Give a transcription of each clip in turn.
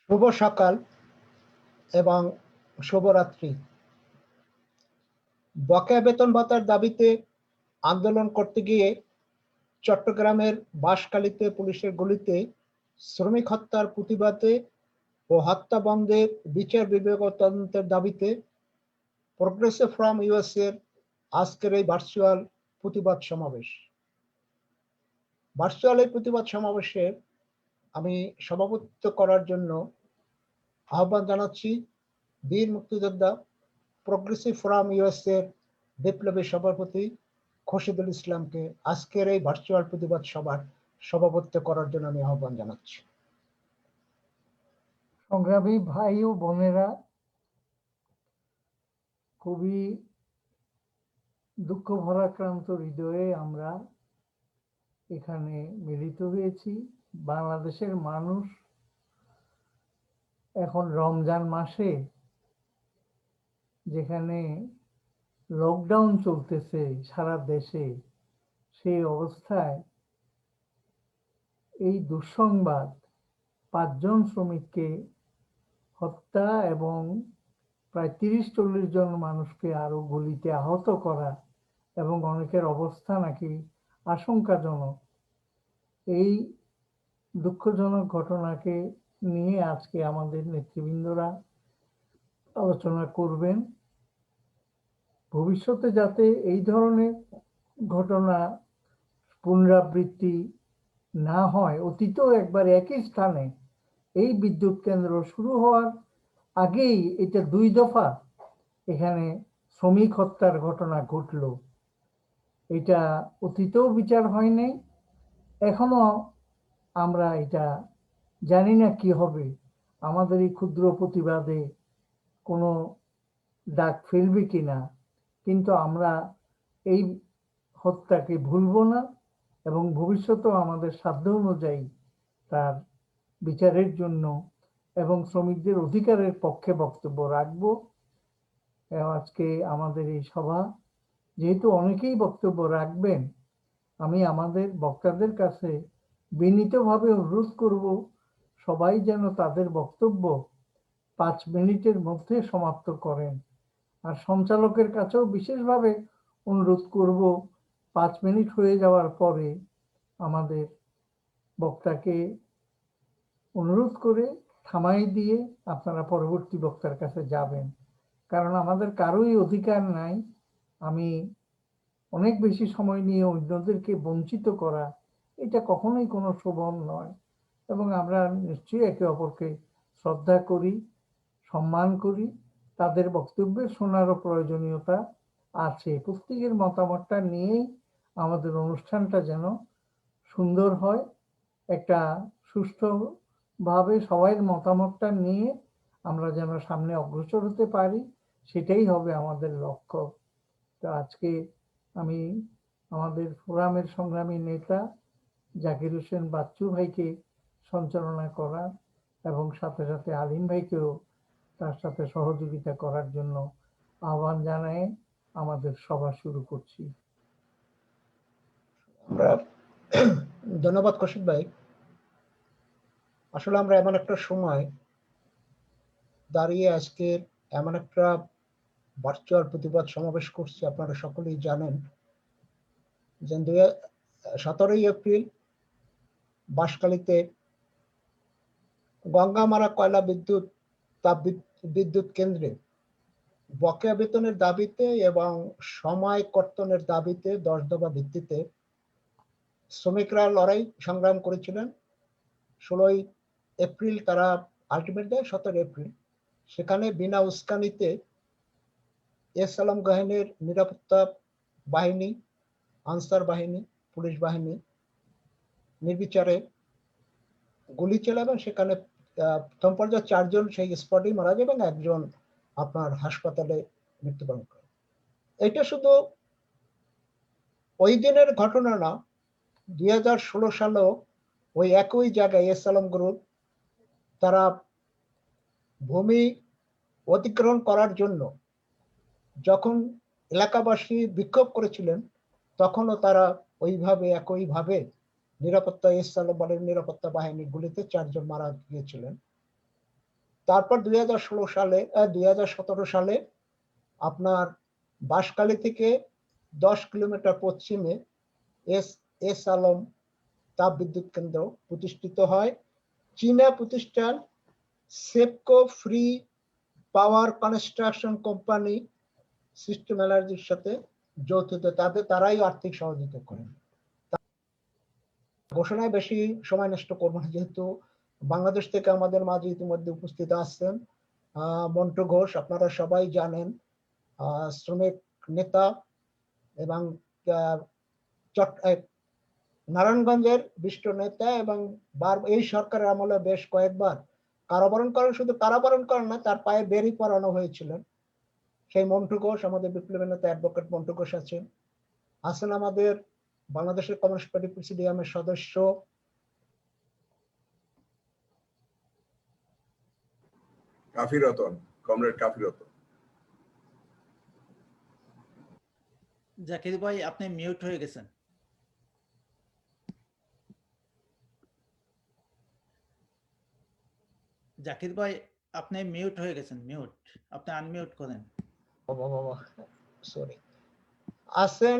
শুভ সকাল এবং শুভরাত্রি। বকেয়া বেতন ভাতার দাবিতে আন্দোলন করতে গিয়ে চট্টগ্রামের বাঁশখালীতে পুলিশের গুলিতে শ্রমিক হত্যার প্রতিবাদে ও হত্যা বন্ধের বিচার বিভাগ তদন্তের দাবিতে প্রগ্রেসিভ ফ্রম ইউএসএ এর আজকের এই ভার্চুয়াল প্রতিবাদ সমাবেশ। ভার্চুয়াল এই প্রতিবাদ সমাবেশে আমি সভাপতিত্ব করার জন্য আহ্বান জানাচ্ছি বীর মুক্তিযোদ্ধা প্রগ্রেসিভ ফ্রম ইউএসএ এর বিপ্লবী সভাপতি খোরশেদুল ইসলামকে আজকের এই ভার্চুয়াল প্রতিবাদ সভার সভাপতিত্ব করার জন্য আমি আহ্বান জানাচ্ছি। সংগ্রামী ভাই ও বোনেরা, খুবই দুঃখ ভরাক্রান্ত হৃদয়ে আমরা এখানে মিলিত হয়েছি। বাংলাদেশের মানুষ এখন রমজান মাসে, যেখানে লকডাউন চলতেছে সারা দেশে, সেই অবস্থায় এই দুঃসংবাদ 5 জন শ্রমিককে হত্যা এবং প্রায় 30-40 জন মানুষকে আরো গুলিতে আহত করা এবং অনেকের অবস্থা নাকি আশঙ্কাজনক, এই দুঃখজনক ঘটনাকে নিয়ে আজকে আমাদের নেতৃবৃন্দরা আলোচনা করবেন। ভবিষ্যতে যাতে এই ধরনের ঘটনা পুনরাবৃত্তি না হয়, অতীতেও একবার একই স্থানে এই বিদ্যুৎ কেন্দ্র শুরু হওয়ার আগেই এটা 2 দফা এখানে শ্রমিক হত্যার ঘটনা ঘটল। এটা অতীতেও বিচার হয়নি, এখনো আমরা এটা জানি না কি হবে। আমাদের এই ক্ষুদ্র প্রতিবাদে কোনো দাগ ফেলবে কিনা, কিন্তু আমরা এই হত্যাকে ভুলব না এবং ভবিষ্যতেও আমাদের সাধ্য অনুযায়ী তার বিচারের জন্য এবং শ্রমিকদের অধিকারের পক্ষে বক্তব্য রাখব। আজকে আমাদের এই সভা যেহেতু অনেকেই বক্তব্য রাখবেন, আমি আমাদের বক্তাদের কাছে বিনীতভাবে অনুরোধ করব সবাই যেন তাদের বক্তব্য 5 মিনিটের মধ্যে সমাপ্ত করেন। আর সঞ্চালকের কাছেও বিশেষভাবে অনুরোধ করব 5 মিনিট হয়ে যাওয়ার পরে আমাদের বক্তাকে অনুরোধ করে থামাই দিয়ে আপনারা পরবর্তী বক্তার কাছে যাবেন। কারণ আমাদের কারোই অধিকার নাই আমি অনেক বেশি সময় নিয়ে অন্যদেরকে বঞ্চিত করা, এটা কখনোই কোনো শোভন নয়। এবং আমরা নিশ্চয়ই একে অপরকে শ্রদ্ধা করি, সম্মান করি, তাদের বক্তব্যের শোনারও প্রয়োজনীয়তা আছে। প্রত্যেকের মতামতটা নিয়েই আমাদের অনুষ্ঠানটা যেন সুন্দর হয়, একটা সুষ্ঠুভাবে সবাই মতামতটা নিয়ে আমরা যেন সামনে অগ্রসর হতে পারি, সেটাই হবে আমাদের লক্ষ্য। তো আজকে আমি আমাদের ফোরামের সংগ্রামী নেতা জাকির হোসেন বাচ্চু ভাইকে সঞ্চালনা করার এবং সাথে সাথে আলিম ভাইকেও তার সাথে সহযোগিতা করার জন্য আহ্বান জানাই আমাদের সভা শুরু করছি। আমরা ধন্যবাদ কৌশিক ভাই। আসলে আমরা এমন একটা সময় দাঁড়িয়ে আজকের এমন একটা ভার্চুয়াল প্রতিবাদ সমাবেশ করছি, আপনারা সকলেই জানেন যে 17 এপ্রিল বাঁশখালীতে গঙ্গামারা কয়লা বিদ্যুৎ কেন্দ্রে বকেয়া বেতনের দাবিতে এবং সময় কর্তনের দাবিতে 10 দফা ভিত্তিতে শ্রমিকরা লড়াই সংগ্রাম করেছিলেন। 16 এপ্রিল তারা আলটিমেট দেয় 17 এপ্রিল। সেখানে বিনা উস্কানিতে এস আলম গাহিনীর নিরাপত্তা বাহিনী, আনসার বাহিনী, পুলিশ বাহিনী নির্বিচারে গুলি চালাবেন। সেখানে প্রথম পর্যায়ে 4 জন সেই স্পটেই মারা যায় এবং 1 জন আপনার হাসপাতালে মৃত্যুবরণ করে। এটা শুধু ওই দিনের ঘটনা না, 2016 সালেও ওই একই জায়গায় এস আলম গ্রুপ তারা ভূমি অধিগ্রহণ করার জন্য যখন এলাকাবাসী বিক্ষোভ করেছিলেন, তখনও তারা একইভাবে নিরাপত্তা এস আলম বলের নিরাপত্তা বাহিনীর গুলিতে 4 জন মারা গিয়েছিলেন। তারপর 2017 সালে আপনার বাঁশখালী থেকে 10 কিলোমিটার পশ্চিমে এস আলম তাপ বিদ্যুৎ কেন্দ্র প্রতিষ্ঠিত হয়। চীনা প্রতিষ্ঠান SEPCO free power construction company system এনার্জির সাথে যৌথতে তারাই আর্থিক সহযোগিতা করেন। ঘোষণায় বেশি সময় নষ্ট করবো না, যেহেতু বাংলাদেশ থেকে আমাদের মাঝে ইতিমধ্যে উপস্থিত আছেন মন্টু ঘোষ, আপনারা সবাই জানেন, শ্রমিক নেতা এবং নারায়ণগঞ্জের বিশিষ্ট নেতা এবং এই সরকারের আমলে বেশ কয়েকবার কারাবরণ করেন। শুধু কারাবরণ করেন না, তার পায়ে বেরি পরানো হয়েছিলেন। সেই মন্টু ঘোষ, আমাদের বিপ্লবী নেতা অ্যাডভোকেট মন্টু ঘোষ আছেন আমাদের বাংলাদেশের কমিউনিস্ট পার্টি প্রেসিডিয়ামের সদস্য কাফি রতন, কমরেড কাফি রতন। জাকির ভাই আপনি মিউট হয়ে গেছেন। জাকির ভাই আপনি মিউট হয়ে গেছেন, মিউট, আপনি আনমিউট করেন। সরি। আছেন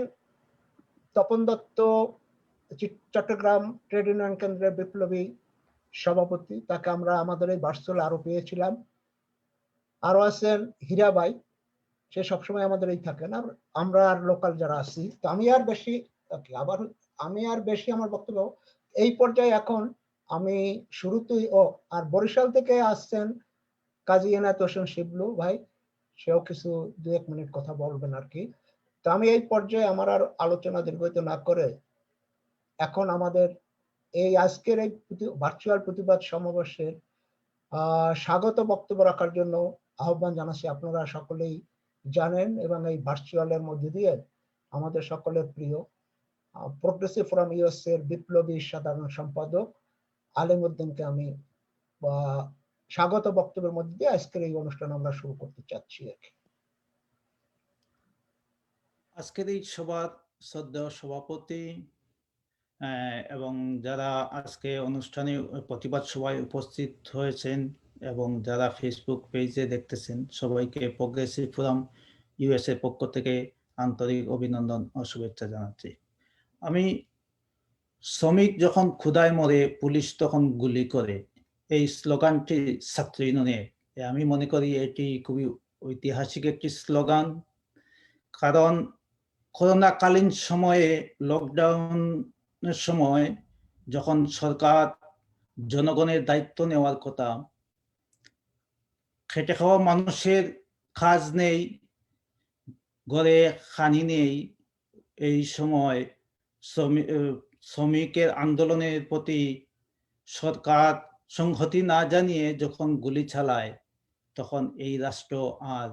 তপন দত্ত, চট্টগ্রাম ট্রেড ইউনিয়ন কেন্দ্রের বিপ্লবী সভাপতি, তাকে আমরা আমাদের এই ভার্চুয়াল আরো পেয়েছিলাম। আরো আছেন হীরাবাই, সে সবসময় আমাদের এই থাকেন। আর আমরা আর লোকাল যারা আছি, তো আমি আর বেশি আমার বক্তব্য এই পর্যায়ে এখন আমি শুরুতেই আর বরিশাল থেকে আসছেন কাজী এনায়েত হোসেন শিবলু ভাই, সেও কিছু 2-1 মিনিট কথা বলবেন আর কি। তো আমি এই পর্যায়ে আমার আর আলোচনা দীর্ঘায়িত না করে এখন আমাদের এই আজকের এই ভার্চুয়াল প্রতিবাদ সমাবেশের স্বাগত বক্তব্য রাখার জন্য আহ্বান জানাচ্ছি। আপনারা সকলেই জানেন এবং এই ভার্চুয়ালের মধ্যে দিয়ে আমাদের সকলের প্রিয় প্রোগ্রেসিভ ফোরাম ইউএস এর বিপ্লবী সাধারণ সম্পাদক আলিমউদ্দিনকে আমি স্বাগত বক্তব্যের মধ্যে দিয়ে আজকের এই অনুষ্ঠান আমরা শুরু করতে চাচ্ছি। আজকের এই সভার শ্রদ্ধেয় সভাপতি এবং যারা আজকে অনুষ্ঠানে প্রতিবাদ সভায় উপস্থিত হয়েছেন এবং যারা ফেসবুক পেজে দেখতেছেন, সবাইকে প্রগ্রেসিভ ফোরাম ইউএসএ পক্ষ থেকে আন্তরিক অভিনন্দন ও শুভেচ্ছা জানাচ্ছি। আমি শ্রমিক যখন ক্ষুধায় মরে পুলিশ তখন গুলি করে, এই স্লোগানটি ছাত্র ইউনিয়নে, আমি মনে করি এটি খুবই ঐতিহাসিক একটি স্লোগান। কারণ করোনাকালীন সময়ে, লকডাউনের সময় যখন সরকার জনগণের দায়িত্ব নেওয়ার কথা, খেটে খাওয়া মানুষের কাজ নেই, ঘরে খানি নেই, এই সময় শ্রমিকের আন্দোলনের প্রতি সরকার সংহতি না জানিয়ে যখন গুলি চালায়, তখন এই রাষ্ট্র আর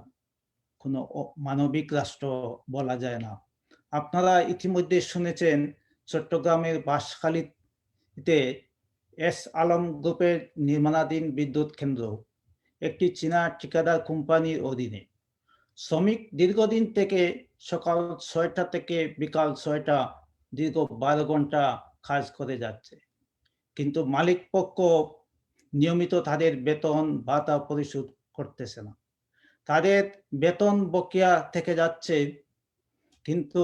কোনো মানবিক রাষ্ট্র বলা যায় না। আপনারা ইতিমধ্যে শুনেছেন চট্টগ্রামের বাঁশখালীতে এস আলম গ্রুপের নির্মাণাধীন বিদ্যুৎ কেন্দ্র একটি চীনা ঠিকাদার কোম্পানির অধীনে। শ্রমিক দীর্ঘদিন থেকে সকাল 6টা থেকে বিকাল 6টা দীর্ঘ 12 ঘন্টা কাজ করে যাচ্ছে, কিন্তু মালিক পক্ষ নিয়মিত তাদের বেতন ভাতা পরিশোধ করতেছে না। তাদের বেতন বকেয়া থেকে যাচ্ছে, কিন্তু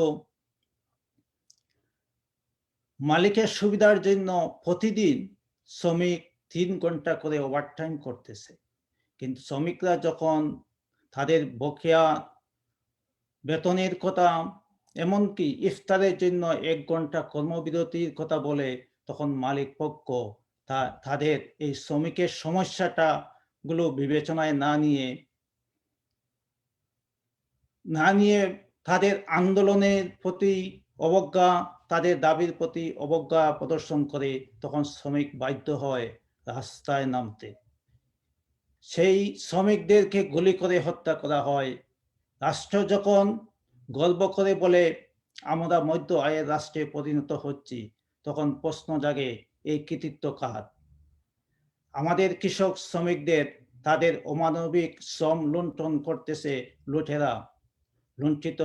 মালিকের সুবিধার জন্য প্রতিদিন শ্রমিক 3 ঘন্টা করে ওভারটাইম করতেছে। কিন্তু শ্রমিকরা যখন তাদের বকেয়া বেতনের কথা, এমনকি ইফতারের জন্য 1 ঘন্টা কর্মবিরতির কথা বলে, তখন মালিক পক্ষ তাদের এই শ্রমিকের সমস্যাটা গুলো বিবেচনায় না নিয়ে তাদের আন্দোলনের প্রতি অবজ্ঞা, তাদের দাবির প্রতি অবজ্ঞা প্রদর্শন করে, তখন শ্রমিক বাধ্য হয় রাস্তায় নামতে। সেই শ্রমিকদেরকে গুলি করে হত্যা করা হয়। রাষ্ট্র যখন গর্ব করে বলে আমরা মধ্য আয়ের রাষ্ট্রে পরিণত হচ্ছি, তখন প্রশ্ন জাগে এই কৃতিত্ব কার? আমাদের কৃষক শ্রমিকদের তাদের অমানবিক শ্রম লুণ্ঠন করতেছে লুটেরা, লুণ্ঠিত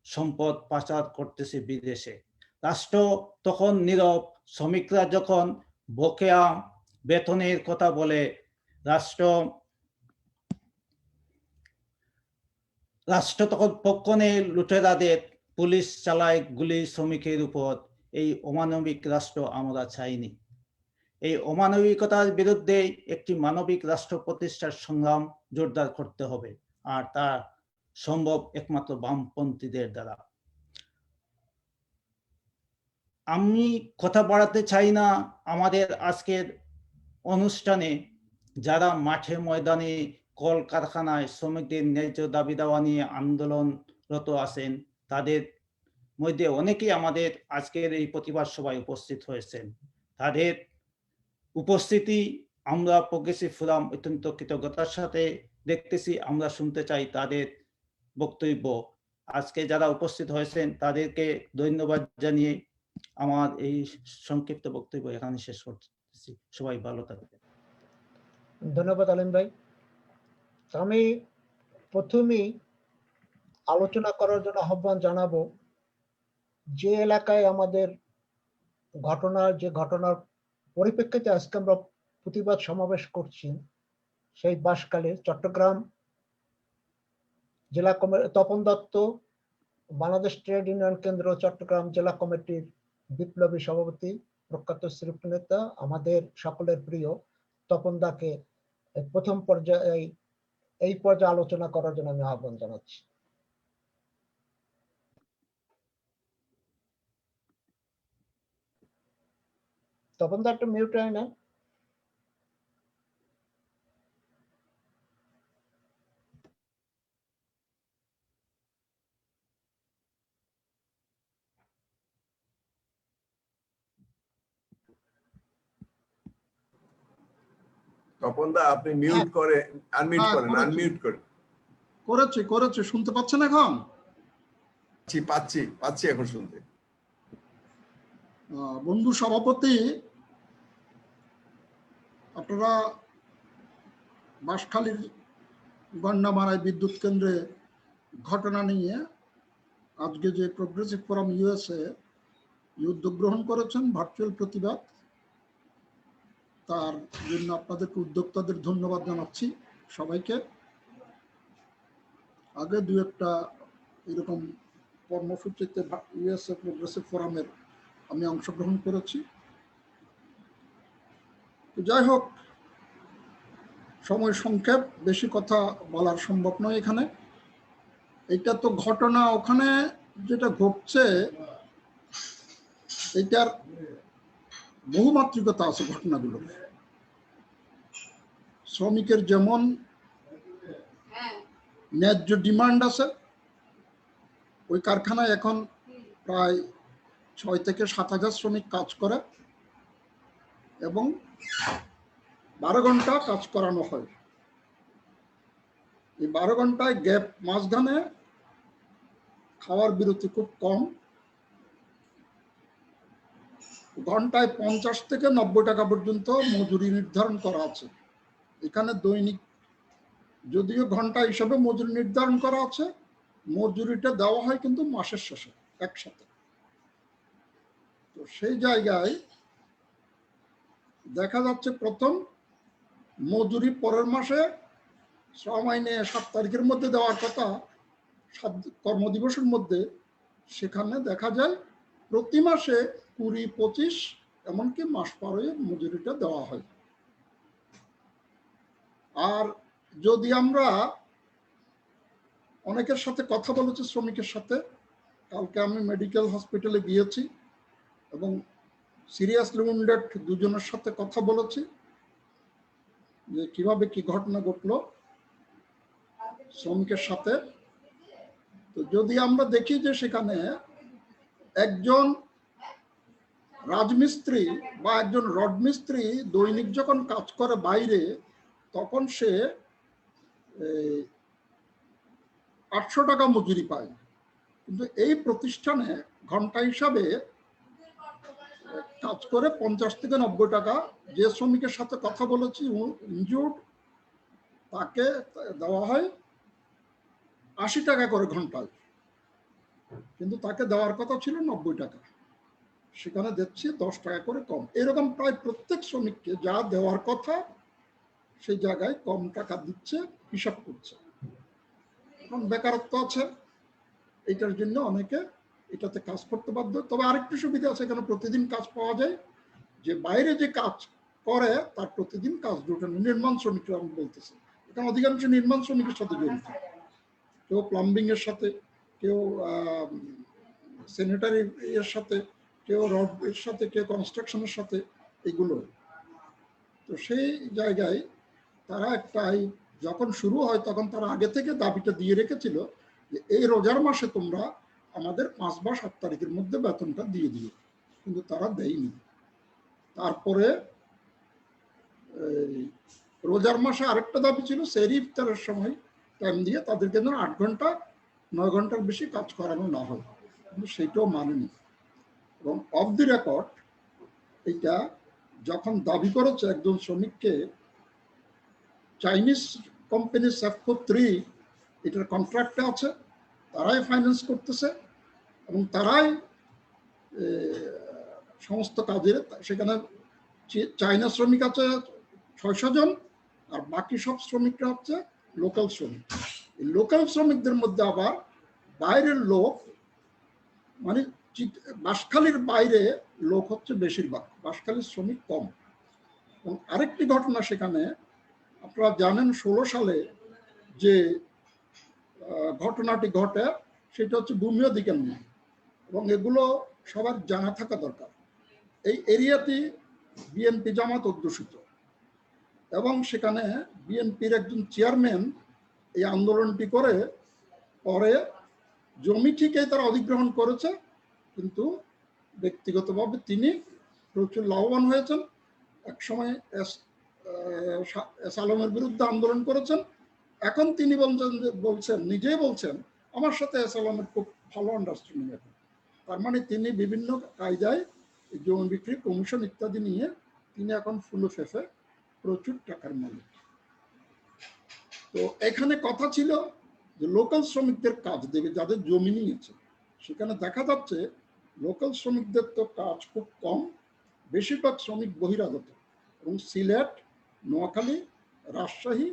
সম্পদ পাচার করতেছে বিদেশে। রাষ্ট্র তখন নীরব। শ্রমিকরা যখন বকেয়া বেতনের কথা বলে, রাষ্ট্র তখন পক্ষ নেই লুটেরাদের, পুলিশ চালায় গুলি শ্রমিকের উপর। এই অমানবিক রাষ্ট্র আমরা চাইনি। এই অমানবিকতার বিরুদ্ধে একটি মানবিক রাষ্ট্র প্রতিষ্ঠার সংগ্রাম জোরদার করতে হবে, আর তা সম্ভব একমাত্র বামপন্থীদের দ্বারা। আমি কথা বাড়াতে চাই না। আমাদের আজকের অনুষ্ঠানে যারা মাঠে ময়দানে কলকারখানায় শ্রমিকদের ন্যায্য দাবি দাওয়া নিয়ে আন্দোলনরত আছেন, তাদের মধ্যে অনেকেই আমাদের আজকের এই প্রতিবাদ সভায় উপস্থিত হয়েছেন। তাদের উপস্থিতি আমরা প্রগ্রেসিভ ফোরাম অত্যন্ত কৃতজ্ঞতার সাথে দেখতেছি। আমরা শুনতে চাই তাদের বক্তব্য। আজকে যারা উপস্থিত হয়েছেন তাদেরকে ধন্যবাদ জানিয়ে আমার এই সংক্ষিপ্ত বক্তব্য এখানে শেষ করতেছি। সবাই ভালো থাকবেন। ধন্যবাদ আলিম ভাই। আমি প্রথমেই আলোচনা করার জন্য আহ্বান জানাবো যে এলাকায় আমাদের ঘটনার পরিপ্রেক্ষিতে আজকে আমরা প্রতিবাদ সমাবেশ করছি, সেই বাঁশখালী চট্টগ্রাম জেলা committee, Tapan Dutta Bangladesh trade union কেন্দ্র চট্টগ্রাম জেলা কমিটির বিপ্লবী সভাপতি, প্রখ্যাত শ্রীপ নেতা, আমাদের সকলের প্রিয় তপন দাকে প্রথম পর্যায়ে এই পর্যায়ে আলোচনা করার জন্য আমি আহ্বান জানাচ্ছি। তপন দা একটু মিউট হয় না? তপন দা আপনি মিউট করে আনমিউট করেন, আনমিউট করেন। করেছে শুনতে পাচ্ছেন এখন? পাচ্ছি এখন শুনতে। বন্ধু সভাপতি, আপনারা বাঁশখালীর গন্ডামারায় বিদ্যুৎ কেন্দ্রে ঘটনা নিয়ে আজকে যে প্রোগ্রেসিভ ফোরাম ইউএসএ উদ্যোগ গ্রহণ করেছেন ভার্চুয়াল প্রতিবাদ, তার জন্য আপনাদেরকে উদ্যোক্তাদের ধন্যবাদ জানাচ্ছি সবাইকে। আগে দু একটা এরকম কর্মসূচিতে ইউএসএ প্রোগ্রেসিভ ফোরামের আমি অংশগ্রহণ করেছি। যাই হোক, সময় সংক্ষেপ, বেশি কথা বলার সম্ভব নয় এখানে। এটা তো ঘটনা, ওখানে যেটা ঘটছে এটার বহুমাত্রিকতা আছে ঘটনাগুলো। শ্রমিকের যেমন ন্যায্য ডিমান্ড আছে, ওই কারখানায় এখন প্রায় 6 থেকে 7,000 শ্রমিক কাজ করে এবং 12 ঘন্টা কাজ করানো হয়। এই 12 ঘন্টায় গ্যাপ, মাঝখানে খাওয়ার বিরতি খুব কম। ঘন্টায় 50 থেকে 90 টাকা পর্যন্ত মজুরি নির্ধারণ করা আছে এখানে। দৈনিক যদিও ঘন্টা হিসাবে মজুরি নির্ধারণ করা আছে, মজুরিটা দেওয়া হয় কিন্তু মাসের শেষে একসাথে। তো সেই জায়গায় দেখা যাচ্ছে প্রথম মজুরি পরের মাসে শ্রম আইনে 7 তারিখের মধ্যে দেওয়ার কথা, 7 কর্মদিবসের মধ্যে, সেখানে দেখা যায় প্রতি মাসে 20, 25 এমনকি মাস পরে মজুরিটা দেওয়া হয়। আর যদি আমরা অনেকের সাথে কথা বলেছি, শ্রমিকের সাথে, কালকে আমি মেডিকেল হসপিটালে গিয়েছি এবং সিরিয়াসলি উইন্ডেড দুজনের সাথে কথা বলেছি যে কিভাবে কি ঘটনা ঘটলো শ্রমিকের সাথে। তো যদি আমরা দেখি যে সেখানে একজন রাজমিস্ত্রি বা একজন রড মিস্ত্রি দৈনিক যখন কাজ করে বাইরে, তখন সে 800 টাকা মজুরি পায়। কিন্তু এই প্রতিষ্ঠানে ঘন্টা হিসাবে কাজ করে 50 থেকে 90 টাকা। যে শ্রমিকের সাথে কথা বলেছি ইনজুর্ড, তাকে দেওয়া হয় 80 টাকা করে ঘন্টায়, কিন্তু তাকে দেওয়ার কথা ছিল 90 টাকা, সেখানে দিচ্ছি 10 টাকা করে কম। এরকম প্রায় প্রত্যেক শ্রমিককে যা দেওয়ার কথা সেই জায়গায় কম টাকা দিচ্ছে, হিসাব করছে। এখন বেকারত্ব আছে, এটার জন্য অনেকে এটাতে কাজ করতে বাধ্য। তবে আরেকটি সুবিধা আছে, এখানে প্রতিদিন কাজ পাওয়া যায়। যে বাইরে যে কাজ করে তার প্রতিদিন কাজ জোটে না। নির্মাণ শ্রমিকরা আমি বলতেছি, এখানে অধিকাংশ নির্মাণ শ্রমিকের সাথে জড়িত, কেউ প্লাম্বিং এর সাথে, কেউ স্যানিটারি এর সাথে, কেউ রড এর সাথে, কেউ কনস্ট্রাকশনের সাথে, এগুলো। তো সেই জায়গায় তারা একটাই যখন শুরু হয় তখন তারা আগে থেকে দাবিটা দিয়ে রেখেছিল যে এই রোজার মাসে তোমরা আমাদের 5 বা 7 তারিখের মধ্যে বেতনটা দিয়ে দিও, কিন্তু তারা দেয়নি। তারপরে রোজার মাসে আরেকটা দাবি ছিল, সেহরি ইফতারের সময় টাইম দিয়ে তাদেরকে যেন 8 ঘন্টা 9 ঘন্টার বেশি কাজ করানো না হয়, কিন্তু সেটাও মানেনি। এবং অফ দি রেকর্ড এটা যখন দাবি করেছে একজন শ্রমিককে, চাইনিজ কোম্পানি সেফকো 3 এটার কন্ট্রাক্টে আছে, তারাই ফাইন্যান্স করতেছে এবং তারাই সমস্ত কাজের। সেখানে চাইনা শ্রমিক আছে 600 জন, আর বাকি সব শ্রমিকরা হচ্ছে লোকাল শ্রমিক। এই লোকাল শ্রমিকদের মধ্যে আবার বাইরের লোক, মানে বাঁশখালীর বাইরে লোক হচ্ছে বেশিরভাগ, বাঁশখালীর শ্রমিক কম। এবং আরেকটি ঘটনা সেখানে আপনারা জানেন, 16 সালে যে ঘটনাটি ঘটে সেটা হচ্ছে ভূমি অধিকার নিয়ে, এবং এগুলো সবার জানা থাকা দরকার। এই এরিয়াটি বিএনপি জামাত অধ্যুষিত এবং সেখানে বিএনপির একজন চেয়ারম্যান এই আন্দোলনটি করে পরে জমি ঠিকই তারা অধিগ্রহণ করেছে, কিন্তু ব্যক্তিগতভাবে তিনি প্রচুর লাভবান হয়েছেন। একসময় এস আলমের বিরুদ্ধে আন্দোলন করেছেন, এখন তিনি নিজেই বলছেন আমার সাথে এস আলমের খুব ভালো আন্ডারস্ট্যান্ডিং আছে। তার মানে তিনি বিভিন্ন কায়দায় জমি বিক্রি, কমিশন ইত্যাদি নিয়ে তিনি এখন ফুলে ফেফে প্রচুর টাকার মালিক। তো এখানে কথা ছিল যে লোকাল শ্রমিকদের কাজ দেবে যাদের জমি নিয়েছে, সেখানে দেখা যাচ্ছে লোকাল শ্রমিকদের তো কাজ খুব কম, বেশিরভাগ শ্রমিক বহিরাগত এবং সিলেট, নোয়াখালী, রাজশাহী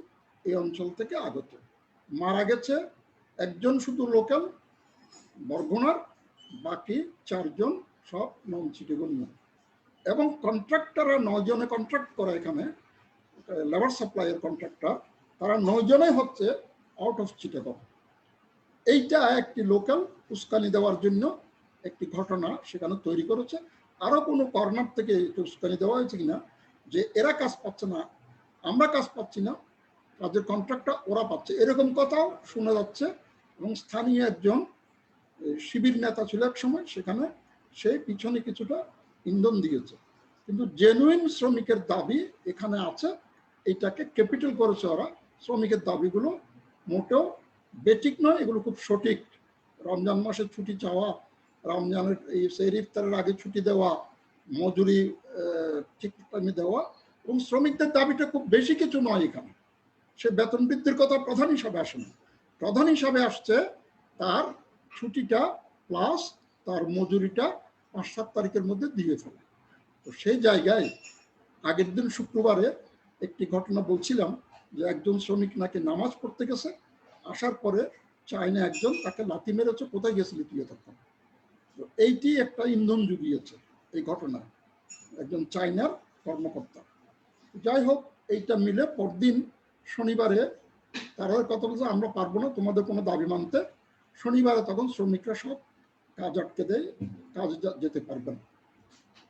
এই অঞ্চল থেকে আগত। মারা গেছে একজন শুধু লোকাল বরগুনার, বাকি 4 জন সব নন চিটাগনিয়া। এবং কন্ট্রাক্টররা 9 জনে কন্ট্রাক্ট করে, এখানে লেবার সাপ্লাইয়ের কন্ট্রাক্টর, তারা 9 জনেই হচ্ছে আউট অফ চিটাগং। এইটা একটি লোকাল উস্কানি দেওয়ার জন্য একটি ঘটনা সেখানে তৈরি করেছে। আরো কোনো কর্নার থেকে উস্কানি দেওয়া হয়েছে কিনা যে এরা কাজ পাচ্ছে না, আমরা কাজ পাচ্ছি না, কাজের কন্ট্রাক্টটা ওরা পাচ্ছে, এরকম কথাও শোনা যাচ্ছে। এবং স্থানীয় একজন শিবির নেতা ছিল এক সময়, সেখানে সেই পিছনে কিছুটা ইন্ধন দিয়েছে। কিন্তু জেনুইন শ্রমিকের দাবি এখানে আছে, এটাকে ক্যাপিটাল করেছে ওরা। শ্রমিকের দাবিগুলো মোটেও বেঠিক নয়, এগুলো খুব সঠিক। রমজান মাসে ছুটি চাওয়া, রমজানের এই সেহরি ইফতারের আগে ছুটি দেওয়া, মজুরি ঠিক টাইমে দেওয়া, এবং শ্রমিকদের দাবিটা খুব বেশি কিছু নয়। এখানে সে বেতন বৃদ্ধির কথা প্রধান হিসাবে আসে না, প্রধান হিসাবে আসছে তার ছুটিটা প্লাস তার মজুরিটা 5-7 তারিখের মধ্যে দিয়ে ফেলে। তো সেই জায়গায় আগের দিন শুক্রবারে একটি ঘটনা বলছিলাম যে একজন শ্রমিক নাকি নামাজ পড়তে গেছে, আসার পরে চাইনা একজন তাকে লাথি মেরেছে, কোথায় গেছিলি তুই তখন। তো এইটি একটা ইন্ধন জুগিয়েছে এই ঘটনা, একজন চাইনার কর্মকর্তা। যাই হোক, এইটা মিলে পরদিন শনিবারে তারা কথা বলছে আমরা পারবো না তোমাদের কোনো দাবি মানতে। শনিবারে তখন শ্রমিকরা সব কাজ আটকে দেয়, কাজ যেতে পারবে না।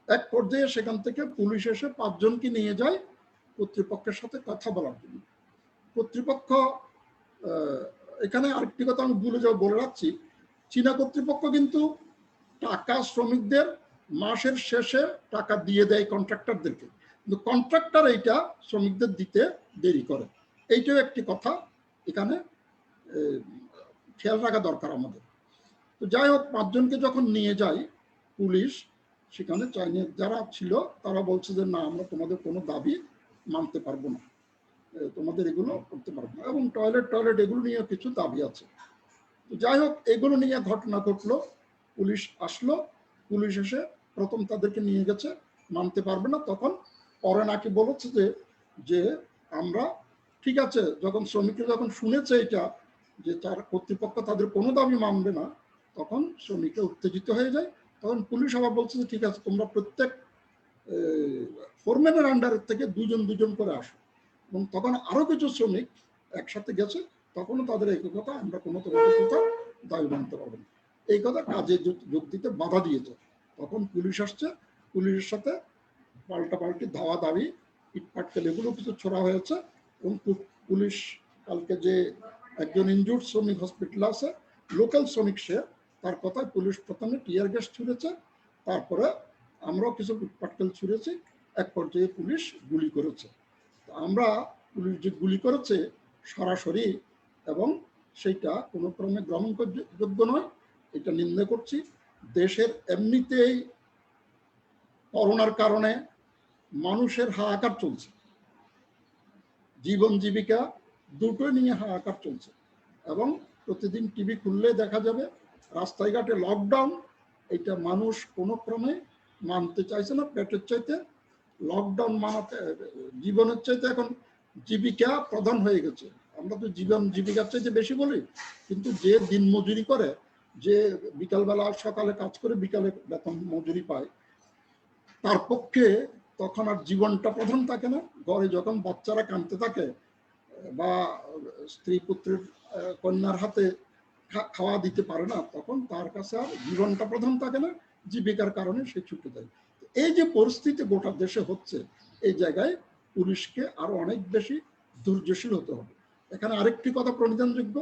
এক পর্যায়ে সেখান থেকে পুলিশ এসে 5 জনকে নিয়ে যায় কর্তৃপক্ষের সাথে কথা বলার জন্য। কর্তৃপক্ষ, এখানে আরেকটি কথা আমি বলে রাখছি, চীনা কর্তৃপক্ষ কিন্তু টাকা শ্রমিকদের মাসের শেষে টাকা দিয়ে দেয় কন্ট্রাক্টরদেরকে, কিন্তু কন্ট্রাক্টর এইটা শ্রমিকদের দিতে দেরি করে। এইটাও একটি কথা এখানে খেয়াল রাখা দরকার আমাদের। তো যাই হোক, 5 জনকে যখন নিয়ে যায় পুলিশ, সেখানে চাইনিজ যারা ছিল তারা বলছে যে না, আমরা তোমাদের কোনো দাবি মানতে পারবো না, তোমাদের এগুলো করতে পারবো না, এবং টয়লেট এগুলো নিয়ে কিছু দাবি আছে। তো যাই হোক, এগুলো নিয়ে ঘটনা ঘটলো, পুলিশ আসলো, পুলিশ এসে প্রথম তাদেরকে নিয়ে গেছে, মানতে পারবে না। তখন পরে নাকি বলেছে যে আমরা ঠিক আছে, যখন শ্রমিকরা যখন শুনেছে এটা যে তার কর্তৃপক্ষ তাদের কোনো দাবি মানবে না, তখন শ্রমিকরা উত্তেজিত হয়ে যায়। তখন পুলিশ আবার বলছে যে ঠিক আছে, তোমরা প্রত্যেক ফোরম্যানের আন্ডারের থেকে 2 জন করে আসো। এবং তখন আরো কিছু শ্রমিক একসাথে গেছে, তখনও তাদের এই কথা, আমরা কোনো তোমাদের কথা দাবি মানতে পারবো না, এই কথা কাজে যোগ দিতে বাধা দিয়েছে। তখন পুলিশ আসছে, পুলিশের সাথে পাল্টাপাল্টি ধাওয়া দাবি, ইটপাটকেল এগুলো কিছু ছোড়া হয়েছে। এবং পুলিশ কালকে যে একজন ইনজুর্ড শ্রমিক হসপিটালে আছে, লোকাল শ্রমিক, সে তার কথায় পুলিশ প্রথমে টিয়ার গ্যাস ছুড়েছে, তারপরে আমরাও কিছু ইটপাটকেল ছুড়েছি, এক পর্যায়ে পুলিশ গুলি করেছে। আমরা পুলিশ যে গুলি করেছে সরাসরি, এবং সেইটা কোনো ক্রমে গ্রহণযোগ্য নয়, এটা নিন্দা করছি। দেশের এমনিতেই করোনার কারণে মানুষের হাহাকার চলছে, জীবন জীবিকা দুটোই নিয়ে হাহাকার চলছে, এবং প্রতিদিন টিভি খুললে দেখা যাবে রাস্তায় ঘাটে লকডাউন। এটা মানুষ কোনো ক্রমে মানতে চাইছে না, পেটের চাইতে লকডাউন মানাতে, জীবনের চাইতে এখন জীবিকা প্রধান হয়ে গেছে। আমরা তো জীবন জীবিকার চাইতে বেশি বলি, কিন্তু যে দিন মজুরি করে, যে বিকালবেলা সকালে কাজ করে বিকালে বেতন মজুরি পায়, তার পক্ষে তখন আর জীবনটা প্রধান থাকে না। ঘরে যখন বাচ্চারা কাঁদতে থাকে বা স্ত্রী পুত্রের কন্যার হাতে খাওয়া দিতে পারে না, তখন তার কাছে আর জীবনটা প্রধান থাকে না, জীবিকার কারণে সে ছুটে যায়। এই যে পরিস্থিতি গোটা দেশে হচ্ছে, এই জায়গায় পুলিশকে আরো অনেক বেশি ধৈর্যশীল হতে হবে। এখানে আরেকটি কথা প্রণিধানযোগ্য,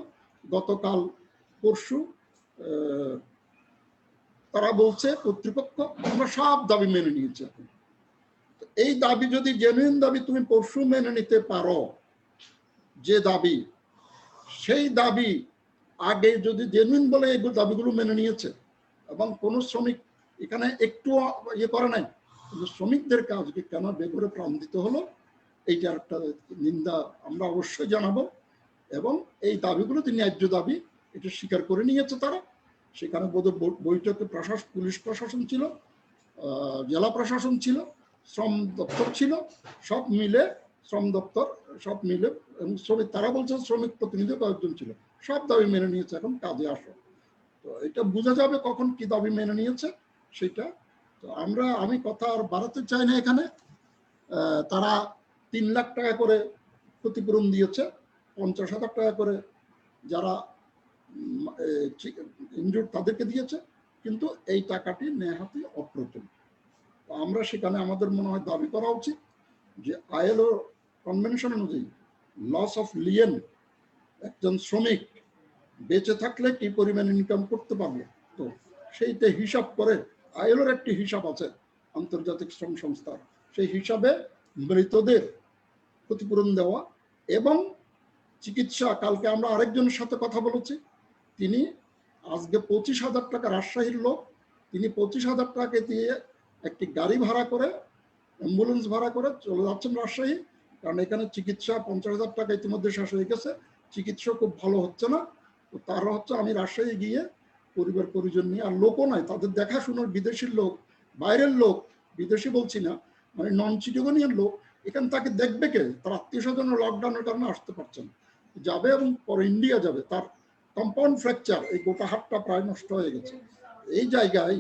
গতকাল পরশু তারা বলছে কর্তৃপক্ষ আমরা সব দাবি মেনে নিয়েছি। এই দাবি যদি জেনুইন দাবি তুমি পরশু মেনে নিতে পারো, যে দাবি, সেই দাবি আগে যদি জেনুইন বলে এই দাবিগুলো মেনে নিয়েছে, এবং কোনো শ্রমিক এখানে একটু ইয়ে করে নাই, কিন্তু শ্রমিকদেরকে আজকে কেন বেঘরে প্রাণ দিতে হলো, এইটার একটা নিন্দা আমরা অবশ্যই জানাবো। এবং এই দাবিগুলো যে ন্যায্য দাবি, এটা স্বীকার করে নিয়েছে তারা, সেখানে বোধহয় বৈঠকে পুলিশ প্রশাসন ছিল, জেলা প্রশাসন ছিল, শ্রম দপ্তর ছিল, সব মিলে শ্রম দপ্তর সব মিলে এবং শ্রমিক, তারা বলছে শ্রমিক প্রতিনিধি কয়েকজন ছিল, সব দাবি মেনে নিয়েছে, এখন কাজে আসো। তো এটা বোঝা যাবে কখন কি দাবি মেনে নিয়েছে সেটা। তো আমি কথা আর বাড়াতে চাই না এখানে। তারা 3 লাখ টাকা করে ক্ষতিপূরণ দিয়েছে, 50,000 টাকা করে যারা ইনজুর্ড তাদেরকে দিয়েছে, কিন্তু এই টাকাটি নেহাতি অপ্রতুল। আমরা সেখানে আমাদের মনে হয় দাবি করা উচিত যে আইএলও কনভেনশন অনুযায়ী লস অফ লিয়েন একজন শ্রমিক বেঁচে থাকলে কি পরিমাণ ইনকাম করতে পারবে, তো সেইটা হিসাব করে, আইএলওর একটি হিসাব আছে আন্তর্জাতিক শ্রম সংস্থার, সেই হিসাবে মৃতদের ক্ষতিপূরণ দেওয়া এবং চিকিৎসা। কালকে আমরা আরেকজনের সাথে কথা বলেছি, তিনি আজকে 25,000 টাকা, রাজশাহীর লোক, তিনি 25,000 টাকা দিয়ে একটি গাড়ি ভাড়া করে, অ্যাম্বুলেন্স ভাড়া করে চলে যাচ্ছেন রাজশাহী, কারণ এখানে চিকিৎসা 50,000 টাকা ইতিমধ্যে শেষ হয়ে গেছে, চিকিৎসা খুব ভালো হচ্ছে না। তো তারা হচ্ছে আমি রাজশাহী গিয়ে পরিবার পরিজন নিয়ে, আর লোকও নাই তাদের দেখাশোনার, বিদেশির লোক, বাইরের লোক, বিদেশি বলছি না, মানে নন চিটাগোনিয়ান লোক, এখানে তাকে দেখবে কে? তার আত্মীয় স্বজন লকডাউনের কারণে আসতে পারছেন, যাবে এবং পরে ইন্ডিয়া যাবে, তার কম্পাউন্ড ফ্র্যাকচার, এই গোটা হাতটা প্রায় নষ্ট হয়ে গেছে। এই জায়গায়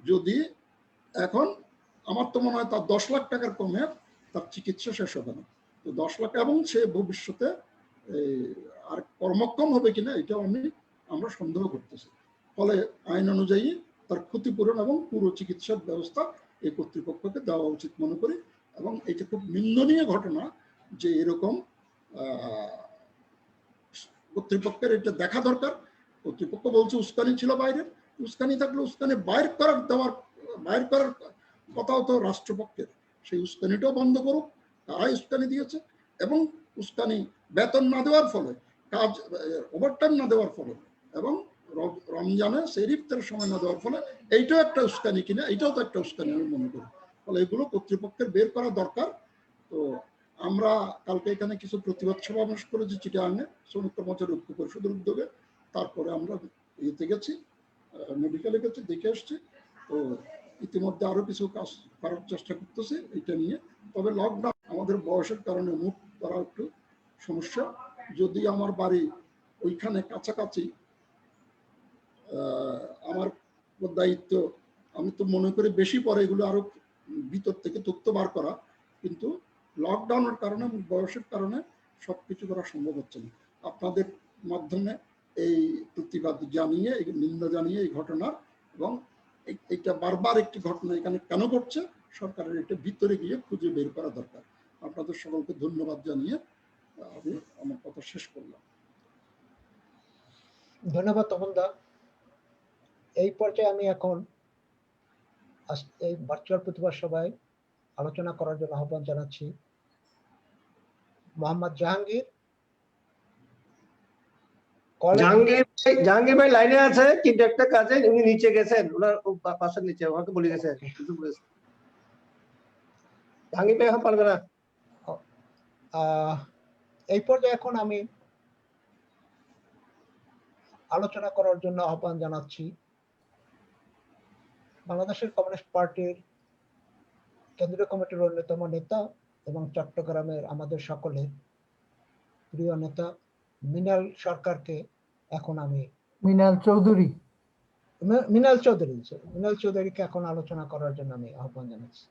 যদি এখন আমার তো মনে হয় তার 10 লাখ টাকার কমে তার চিকিৎসা শেষ হবে না। তো 10 লাখ, এবং সে ভবিষ্যতে আর কর্মক্ষম হবে কিনা এটাও আমরা সন্দেহ করতেছি। ফলে আইন অনুযায়ী তার ক্ষতিপূরণ এবং পুরো চিকিৎসার ব্যবস্থা এই কর্তৃপক্ষকে দেওয়া উচিত মনে করি। এবং এটা খুব নিন্দনীয় ঘটনা যে এরকম কর্তৃপক্ষের এটা দেখা দরকার। কর্তৃপক্ষ বলছে উস্কানি ছিল বাইরের, উস্কানি থাকলে উস্কানি বাইর করার কথাও তো রাষ্ট্রপক্ষের, সেই উস্কানিটাও বন্ধ করুক। তারাই উস্কানি দিয়েছে, এবং উস্কানি বেতন না দেওয়ার ফলে, কাজ ওভারটাইম না দেওয়ার ফলে, এবং রমজানে সেই ইফতারের সময় না দেওয়ার ফলে, এইটাও একটা উস্কানি কিনা, এইটাও তো একটা উস্কানি আমি মনে করি। ফলে এগুলো কর্তৃপক্ষের বের করা দরকার। তো আমরা কালকে এখানে কিছু প্রতিবাদ সমাবেশ করেছি চিটাগাঙে, শ্রমিক কর্মচারী ঐক্য পরিষদের উদ্যোগে। তারপরে আমরা ইয়েতে গেছি, মেডিকেলে গেছি, দেখে এসছি। তো ইতিমধ্যে আরো কিছু কাজ করার চেষ্টা করতেছি এটা নিয়ে। তবে লকডাউন আমাদের বয়সের কারণে মুভ করা একটু সমস্যা। যদি আমার বাড়ি ওইখানে কাছাকাছি, আমার দায়িত্ব, আমি তো মনে করি বেশি পরে এগুলো আরো ভিতর থেকে তথ্য বার করা, কিন্তু লকডাউনের কারণে, বয়সের কারণে সবকিছু করা সম্ভব হচ্ছে না। আপনাদের মাধ্যমে এই প্রতিবাদ জানিয়ে, এই নিন্দা জানিয়ে এই ঘটনার, এবং এটা বারবার একটি ঘটনা এখানে কেন ঘটছে, সরকারের এটা ভিতরে গিয়ে খুঁজে বের করা দরকার। আপনাদের সকলকে ধন্যবাদ জানিয়ে আমি আমার কথা শেষ করলাম। ধন্যবাদ তপনদা। এই পর্যায়ে আমি এখন এই ভার্চুয়াল প্রতিবাদ সভায় আলোচনা করার জন্য আহ্বান জানাচ্ছি মোহাম্মদ জাহাঙ্গীর। জাহাঙ্গীর ভাই লাইনে আছে, কিন্তু একটা কাজে উনি নিচে গেছেন, ওনার পাশের নিচে, ওনাকে বলে গেছে। জাহাঙ্গীর ভাই এখন পারবে না। এই পর্যায়ে এখন আমি আলোচনা করার জন্য আহ্বান জানাচ্ছি বাংলাদেশের কমিউনিস্ট পার্টির কেন্দ্রীয় কমিটির অন্যতম নেতা এবং চট্টগ্রামের আমাদের সকলের প্রিয় নেতা মিনাল সরকারকে। এখন আমি মিনাল চৌধুরীকে এখন আলোচনা করার জন্য আমি আহ্বান জানাচ্ছি।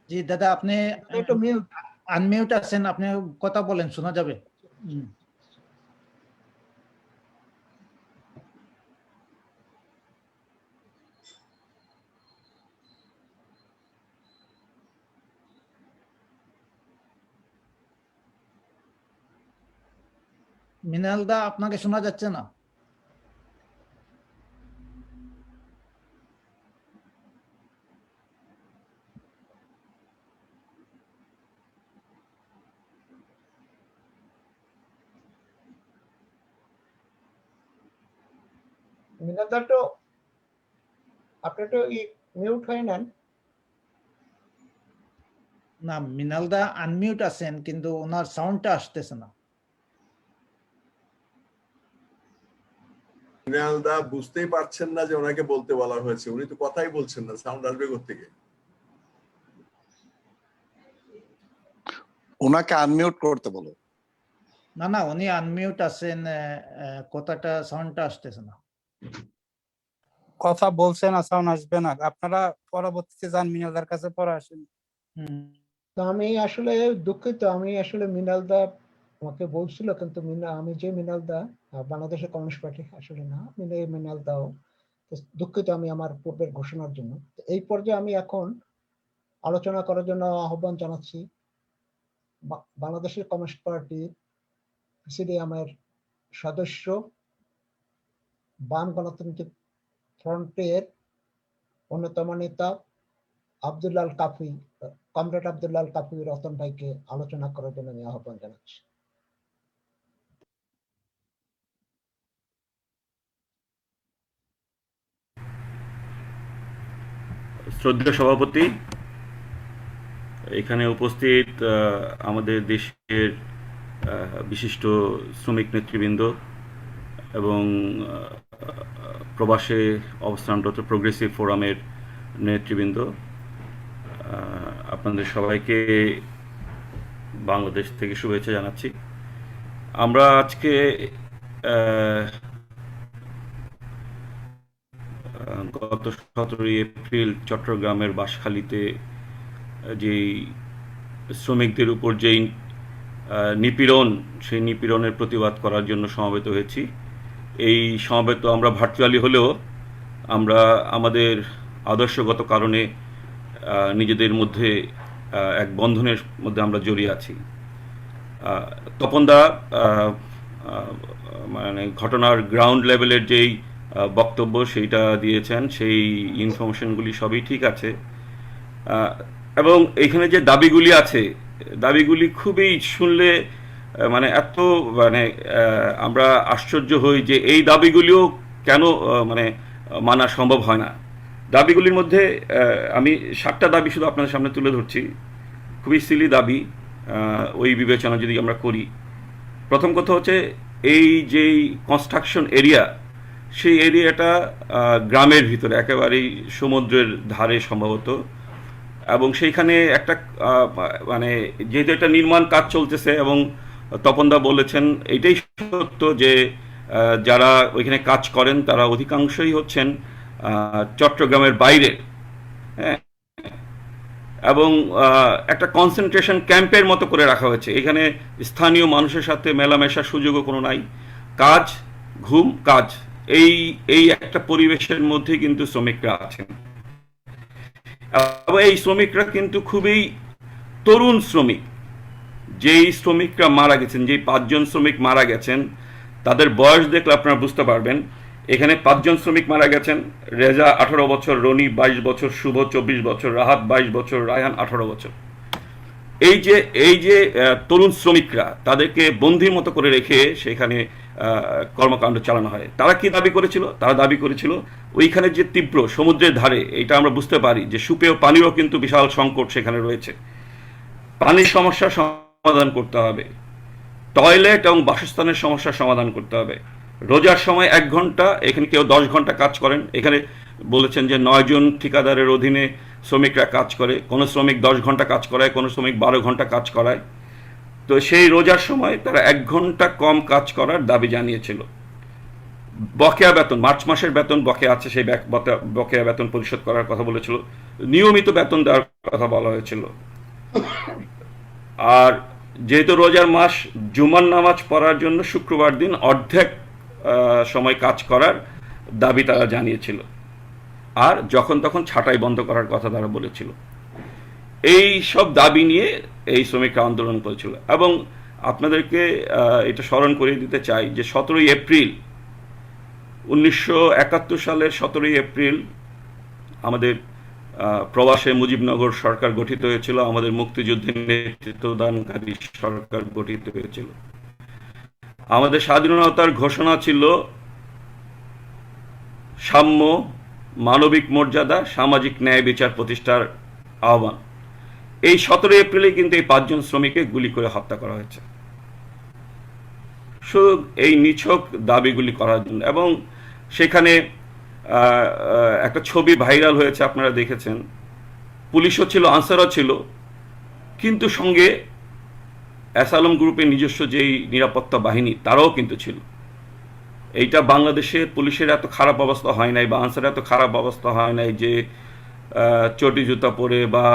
জি দাদা, আপনি একটু মিউট, আনমিউট আছেন, আপনি কথা বলেন, শোনা যাবে। মিনাল দা, আপনাকে শোনা যাচ্ছে না। মিনালদা তো আপনি তো মিউট হয়ে নেন। না, মৃণালদা আনমিউট আছেন কিন্তু ওনার সাউন্ডটা আসতেছে না। মৃণালদা বুঝতেই পারছেন না যে ওনাকে বলতে বলা হয়েছে, উনি তো কথাই বলছেন না, সাউন্ড আসবে কোত্থেকে? ওনাকে আনমিউট করতে বলো। না না, উনি আনমিউট আছেন, কথাটা সাউন্ডটা আসতেছে না। কথা বলছে না, সাউন্ড আসবে না। আপনারা পরবর্তীতে যান মিনালদার কাছে, পরে আসেন। তো আমি আসলে দুঃখিত, আমি আসলে মৃণালদা আমাকে বলছিল, কিন্তু আমি যে মৃণালদা বাংলাদেশের কমিউনিস্ট পার্টি আসলে না, মৃণালদাও। তো দুঃখিত আমি আমার পূর্বের ঘোষণার জন্য। তো এই পর্যায়ে আমি এখন আলোচনা করার জন্য আহ্বান জানাচ্ছি বাংলাদেশের কমিউনিস্ট পার্টি প্রেসিডিয়ামের সদস্য, বাম গণতান্ত্রিক ফ্রন্টের অন্যতম নেতা আব্দুল্লাহ আল কাফি, কমরেড আব্দুল্লাহ আল কাফি রতন ভাইকে আলোচনা করার জন্য আমি আহ্বান জানাচ্ছি। শ্রদ্ধেয় সভাপতি, এখানে উপস্থিত আমাদের দেশের বিশিষ্ট শ্রমিক নেতৃবৃন্দ এবং প্রবাসে অবস্থানরত প্রোগ্রেসিভ ফোরামের নেতৃবৃন্দ, আপনাদের সবাইকে বাংলাদেশ থেকে শুভেচ্ছা জানাচ্ছি। আমরা আজকে গত 17 এপ্রিল চট্টগ্রামের বাঁশখালীতে যেই শ্রমিকদের উপর যেই নিপীড়ন, সেই নিপীড়নের প্রতিবাদ করার জন্য সমবেত হয়েছি। এই সমবেত আমরা ভার্চুয়ালি হলেও আমরা আমাদের আদর্শগত কারণে নিজেদের মধ্যে এক বন্ধনের মধ্যে আমরা জড়িয়ে আছি। তপনদা মানে ঘটনার গ্রাউন্ড লেভেলের যেই বক্তব্য সেইটা দিয়েছেন, সেই ইনফরমেশনগুলি সবই ঠিক আছে, এবং এখানে যে দাবিগুলি আছে, দাবিগুলি খুবই শুনলে মানে এত মানে আমরা আশ্চর্য হই যে এই দাবিগুলিও কেন মানে মানা সম্ভব হয় না। দাবিগুলির মধ্যে আমি 7টা দাবি শুধু আপনাদের সামনে তুলে ধরছি, খুবই সিলি দাবি ওই বিবেচনা যদি আমরা করি। প্রথম কথা হচ্ছে, এই যেই কনস্ট্রাকশন এরিয়া, সেই এরিয়াটা গ্রামের ভিতরে একেবারেই সমুদ্রের ধারে সম্ভবত, এবং সেইখানে একটা মানে যেহেতু একটা নির্মাণ কাজ চলতেছে, এবং তপনদা বলেছেন এটাই সত্য যে যারা ওইখানে কাজ করেন তারা অধিকাংশই হচ্ছেন চট্টগ্রামের বাইরে, হ্যাঁ, এবং একটা কনসেন্ট্রেশন ক্যাম্পের মতো করে রাখা হয়েছে। এখানে স্থানীয় মানুষের সাথে মেলামেশার সুযোগও কোনো নাই, কাজ ঘুম কাজ, এই একটা পরিবেশের মধ্যে কিন্তু শ্রমিকরা আছেন। এই শ্রমিকরা কিন্তু খুবই তরুণ শ্রমিক। যেই শ্রমিকরা মারা গেছেন, যেই 5 জন শ্রমিক মারা গেছেন, তাদের বয়স দেখলে আপনারা বুঝতে পারবেন। এখানে 5 জন শ্রমিক মারা গেছেন। রেজা 18 বছর, রনি 22 বছর, শুভ 24 বছর, রাহাত 22 বছর, রায়হান 18 বছর। এই যে তরুণ শ্রমিকরা, তাদেরকে বন্দির মতো করে রেখে সেখানে কর্মকাণ্ড চালানো হয়। তারা কি দাবি করেছিল? তারা দাবি করেছিল ওইখানে যে তীব্র সমুদ্রের ধারে, এটা আমরা বুঝতে পারি যে সুপেয় পানিরও কিন্তু বিশাল সংকট সেখানে রয়েছে। পানির সমস্যার সমাধান করতে হবে, টয়লেট এবং বাসস্থানের সমস্যার সমাধান করতে হবে। রোজার সময় 1 ঘন্টা, এখানে কেউ 10 ঘন্টা কাজ করেন। এখানে বলেছেন যে 9 জন ঠিকাদারের অধীনে শ্রমিকরা কাজ করে, কোনো শ্রমিক 10 ঘন্টা কাজ করায়, কোনো শ্রমিক 12 ঘন্টা কাজ করায়। তো সেই রোজার সময় তারা 1 ঘন্টা কম কাজ করার দাবি জানিয়েছিল। বকেয়া বেতন, মার্চ মাসের বেতন বকেয়া আছে, সেই বকেয়া বেতন পরিশোধ করার কথা বলেছিল। নিয়মিত বেতন দেওয়ার কথা বলা হয়েছিল। আর যেহেতু রোজার মাস, জুমার নামাজ পড়ার জন্য শুক্রবার দিন অর্ধেক সময় কাজ করার দাবি তারা জানিয়েছিল। আর যখন তখন ছাঁটাই বন্ধ করার কথা তারা বলেছিল। এই সব দাবি নিয়ে এই শ্রমিকরা আন্দোলন করেছিল। এবং আপনাদেরকে এটা স্মরণ করিয়ে দিতে চাই যে 17 এপ্রিল 1971 সালের 17 এপ্রিল আমাদের প্রবাসে মুজিবনগর সরকার গঠিত হয়েছিল, আমাদের মুক্তিযুদ্ধের নেতৃত্বদানকারী সরকার গঠিত হয়েছিল। আমাদের স্বাধীনতার ঘোষণা ছিল সাম্য, মানবিক মর্যাদা, সামাজিক ন্যায় বিচার প্রতিষ্ঠার আহ্বান। এই 17 এপ্রিলে কিন্তু এই 5 জন শ্রমিককে গুলি করে হত্যা করা হয়েছে শুধু এই নিছক দাবিগুলি করার জন্য। এবং সেখানে একটা ছবি ভাইরাল হয়েছে, আপনারা দেখেছেন, পুলিশও ছিল, আনসারও ছিল, কিন্তু সঙ্গে অ্যাসালম গ্রুপের নিজস্ব যেই নিরাপত্তা বাহিনী তারাও কিন্তু ছিল। এইটা বাংলাদেশের পুলিশের এত খারাপ অবস্থা হয় নাই বা আনসারের এত খারাপ অবস্থা হয় নাই যে চটি জুতা পরে বা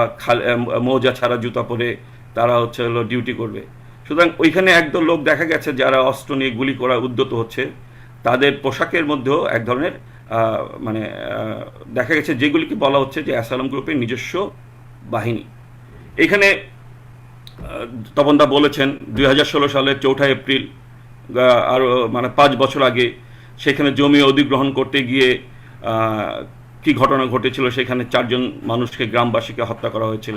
মোজা ছাড়া জুতা পরে তারা হলো ডিউটি করবে। সুতরাং ওইখানে একদল লোক দেখা গেছে যারা অস্ত্র নিয়ে গুলি করা উদ্যত হচ্ছে, তাদের পোশাকের মধ্যেও এক ধরনের দেখা গেছে যেগুলিকে বলা হচ্ছে যে অ্যাসালম গ্রুপের নিজস্ব বাহিনী। এখানে তপনদা বলেছেন 2016 সালের 4 এপ্রিল আরও 5 বছর আগে সেখানে জমি অধিগ্রহণ করতে গিয়ে কি ঘটনা ঘটেছিল, সেখানে 4 জন মানুষকে, গ্রামবাসীকে হত্যা করা হয়েছিল।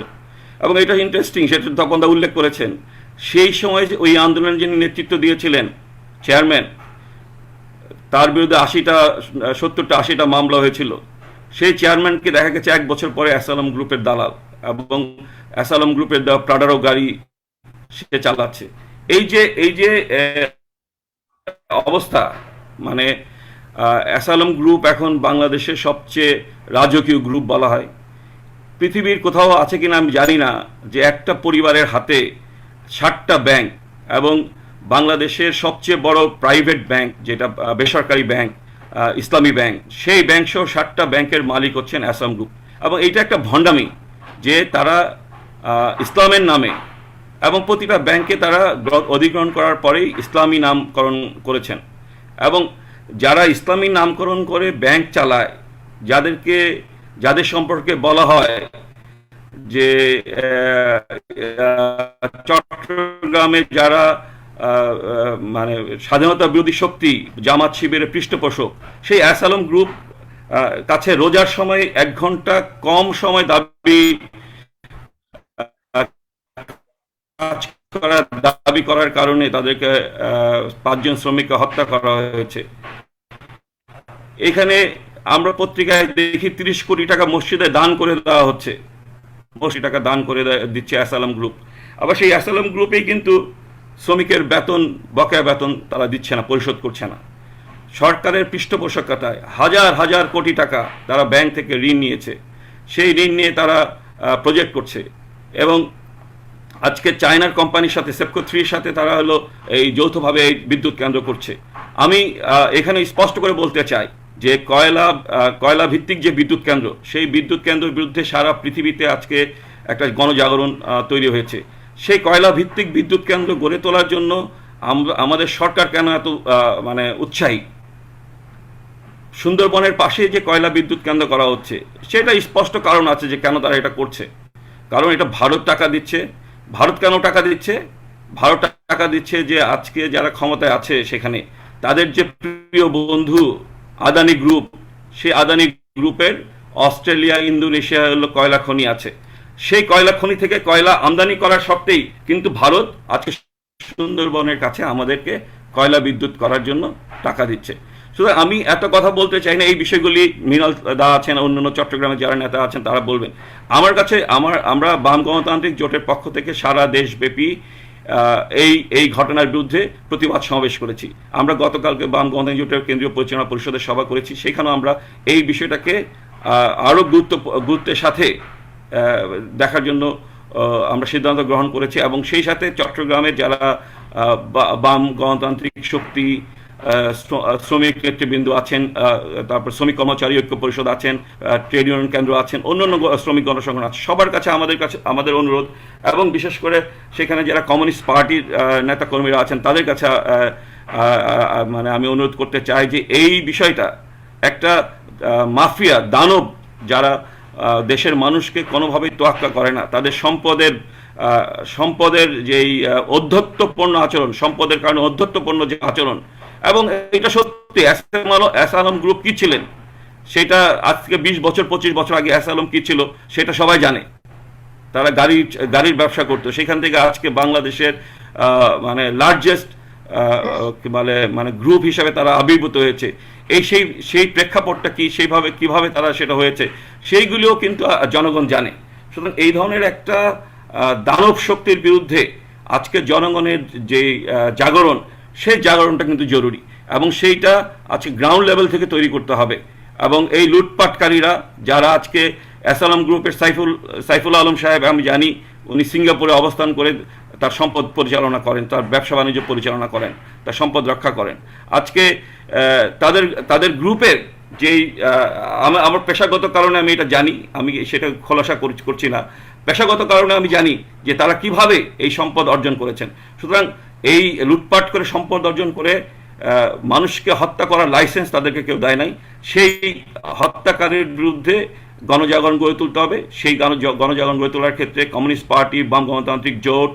এবং এটা ইন্টারেস্টিং, সেটা তপনদা উল্লেখ করেছেন, সেই সময় ওই আন্দোলনের যিনি নেতৃত্ব দিয়েছিলেন চেয়ারম্যান, তার বিরুদ্ধে 70টা 80টা মামলা হয়েছিল। সেই চেয়ারম্যানকে দেখা গেছে 1 বছর পরে অ্যাসালম গ্রুপের দালাল এবং অ্যাসালম গ্রুপের দেওয়া প্রাডারো গাড়ি সে চালাচ্ছে। এই যে অবস্থা, অ্যাসালম গ্রুপ এখন বাংলাদেশের সবচেয়ে রাজকীয় গ্রুপ বলা হয়। পৃথিবীর কোথাও আছে কিনা আমি জানি না যে একটা পরিবারের হাতে 60টা ব্যাংক, এবং বাংলাদেশের সবচেয়ে বড় প্রাইভেট ব্যাংক যেটা বেসরকারি ব্যাংক ইসলামী ব্যাংক, সেই ব্যাংক সহ 60টা ব্যাংকের মালিক হচ্ছেন অ্যাসাম গ্রুপ। এবং এইটা একটা ভণ্ডামি যে তারা ইসলামের নামে, এবং প্রতিটা ব্যাংকে তারা অধিগ্রহণ করার পরেই ইসলামী নামকরণ করেছেন। এবং যারা ইসলামী নামকরণ করে ব্যাংক চালায়, যাদের সম্পর্কে বলা হয় যে চট্টগ্রামে যারা স্বাধীনতা বিরোধী শক্তি জামাত শিবিরের পৃষ্ঠপোষক, সেই অ্যাসালম গ্রুপ কাছে রোজার সময় 1 ঘন্টা কম সময় দাবি করার কারণে তাদেরকে 5 জন শ্রমিককে হত্যা করা হয়েছে। এখানে আমরা পত্রিকায় দেখি 30 কোটি টাকা মসজিদে দান করে দেওয়া হচ্ছে, টাকা দান করে দিচ্ছে অ্যাসালম গ্রুপ। আবার সেই অ্যাসালম গ্রুপেই কিন্তু শ্রমিকের বেতন, বকেয়া বেতন তারা দিচ্ছে না, পরিশোধ করছে না। সরকারের পৃষ্ঠপোষকতায় হাজার হাজার কোটি টাকা তারা ব্যাংক থেকে ঋণ নিয়েছে, সেই ঋণ নিয়ে তারা প্রজেক্ট করছে। এবং আজকে চায়নার কোম্পানির সাথে, সেপকো 3 সাথে তারা এই যৌথভাবে এই বিদ্যুৎ কেন্দ্র করছে। আমি এখানে স্পষ্ট করে বলতে চাই যে কয়লা ভিত্তিক যে বিদ্যুৎ কেন্দ্র, সেই বিদ্যুৎ কেন্দ্রের বিরুদ্ধে সারা পৃথিবীতে আজকে একটা গণজাগরণ তৈরি হয়েছে। সেই কয়লা ভিত্তিক বিদ্যুৎ কেন্দ্র গড়ে তোলার জন্য আমাদের সরকার কেন এত উৎসাহী? সুন্দরবনের পাশে যে কয়লা বিদ্যুৎ কেন্দ্র করা হচ্ছে, সেটা স্পষ্ট কারণ আছে যে কেন তারা এটা করছে। কারণ এটা ভারত টাকা দিচ্ছে। ভারত কেন টাকা দিচ্ছে? ভারত টাকা দিচ্ছে যে আজকে যারা ক্ষমতায় আছে সেখানে তাদের যে প্রিয় বন্ধু আদানি গ্রুপ, সেই আদানি গ্রুপের অস্ট্রেলিয়া, ইন্দোনেশিয়া কয়লা খনি আছে। সেই কয়লা খনি থেকে কয়লা আমদানি করার সত্ত্বেই কিন্তু ভারত আজকে সুন্দরবনের কাছে আমাদেরকে কয়লা বিদ্যুৎ করার জন্য টাকা দিচ্ছে। সুতরাং আমি এত কথা বলতে চাই না, এই বিষয়গুলি মৃণাল দা আছেন, অন্যান্য চট্টগ্রামের যারা নেতা আছেন তারা বলবেন। আমার কাছে আমরা বাম গণতান্ত্রিক জোটের পক্ষ থেকে সারা দেশব্যাপী এই ঘটনার বিরুদ্ধে প্রতিবাদ সমাবেশ করেছি। আমরা গতকালকে বাম গণতান্ত্রিক জোটের কেন্দ্রীয় পরিচালনা পরিষদের সভা করেছি, সেখানেও আমরা এই বিষয়টাকে আরও গুরুত্বের সাথে দেখার জন্য আমরা সিদ্ধান্ত গ্রহণ করেছি। এবং সেই সাথে চট্টগ্রামের যারা বাম গণতান্ত্রিক শক্তি, শ্রমিক নেতৃবৃন্দ আছেন, তারপর শ্রমিক কর্মচারী ঐক্য পরিষদ আছেন, ট্রেড ইউনিয়ন কেন্দ্র আছেন, অন্যান্য শ্রমিক গণসংগঠন আছে, সবার কাছে আমাদের অনুরোধ, এবং বিশেষ করে সেখানে যারা কমিউনিস্ট পার্টির নেতাকর্মীরা আছেন তাদের কাছে আমি অনুরোধ করতে চাই যে এই বিষয়টা একটা মাফিয়া দানব যারা দেশের মানুষকে কোনোভাবেই তোয়াক্কা করে না, তাদের সম্পদের যেই অধ্যত্বপূর্ণ আচরণ, সম্পদের কারণে অধ্যত্বপূর্ণ যে আচরণ। এবং এটা সত্যি, অ্যাসালম গ্রুপ কি ছিলেন সেটা আজকে 20 বছর 25 বছর আগে অ্যাসালম কি ছিল সেটা সবাই জানে। তারা গাড়ির ব্যবসা করতো, সেখান থেকে আজকে বাংলাদেশের লার্জেস্ট মানে গ্রুপ হিসাবে তারা আবির্ভূত হয়েছে, সেই প্রেক্ষাপটটা কি, কিভাবে তারা সেটা হয়েছে, সেইগুলিও কিন্তু জনগণ জানে। সুতরাং এই ধরনের একটা দানব শক্তির বিরুদ্ধে আজকে জনগণের যে জাগরণ, সেই জাগরণটা কিন্তু জরুরি, এবং সেইটা আজকে গ্রাউন্ড লেভেল থেকে তৈরি করতে হবে। এবং এই লুটপাটকারীরা যারা আজকে অ্যাসালাম গ্রুপের সাইফুল আলম সাহেব, আমি জানি উনি সিঙ্গাপুরে অবস্থান করে তার সম্পদ পরিচালনা করেন, তার ব্যবসা বাণিজ্য পরিচালনা করেন, তার সম্পদ রক্ষা করেন। আজকে তাদের গ্রুপের যেই আমার পেশাগত কারণে আমি এটা জানি, আমি সেটা খোলাসা করছি না, পেশাগত কারণে আমি জানি যে তারা কিভাবে এই সম্পদ অর্জন করেছেন। সুতরাং এই লুটপাট করে সম্পদ অর্জন করে মানুষকে হত্যা করার লাইসেন্স তাদেরকে কেউ দেয় নাই। সেই হত্যাকারীর বিরুদ্ধে গণজাগরণ গড়ে তুলতে হবে। সেই গণজাগরণ গড়ে তোলার ক্ষেত্রে কমিউনিস্ট পার্টি, বাম গণতান্ত্রিক জোট,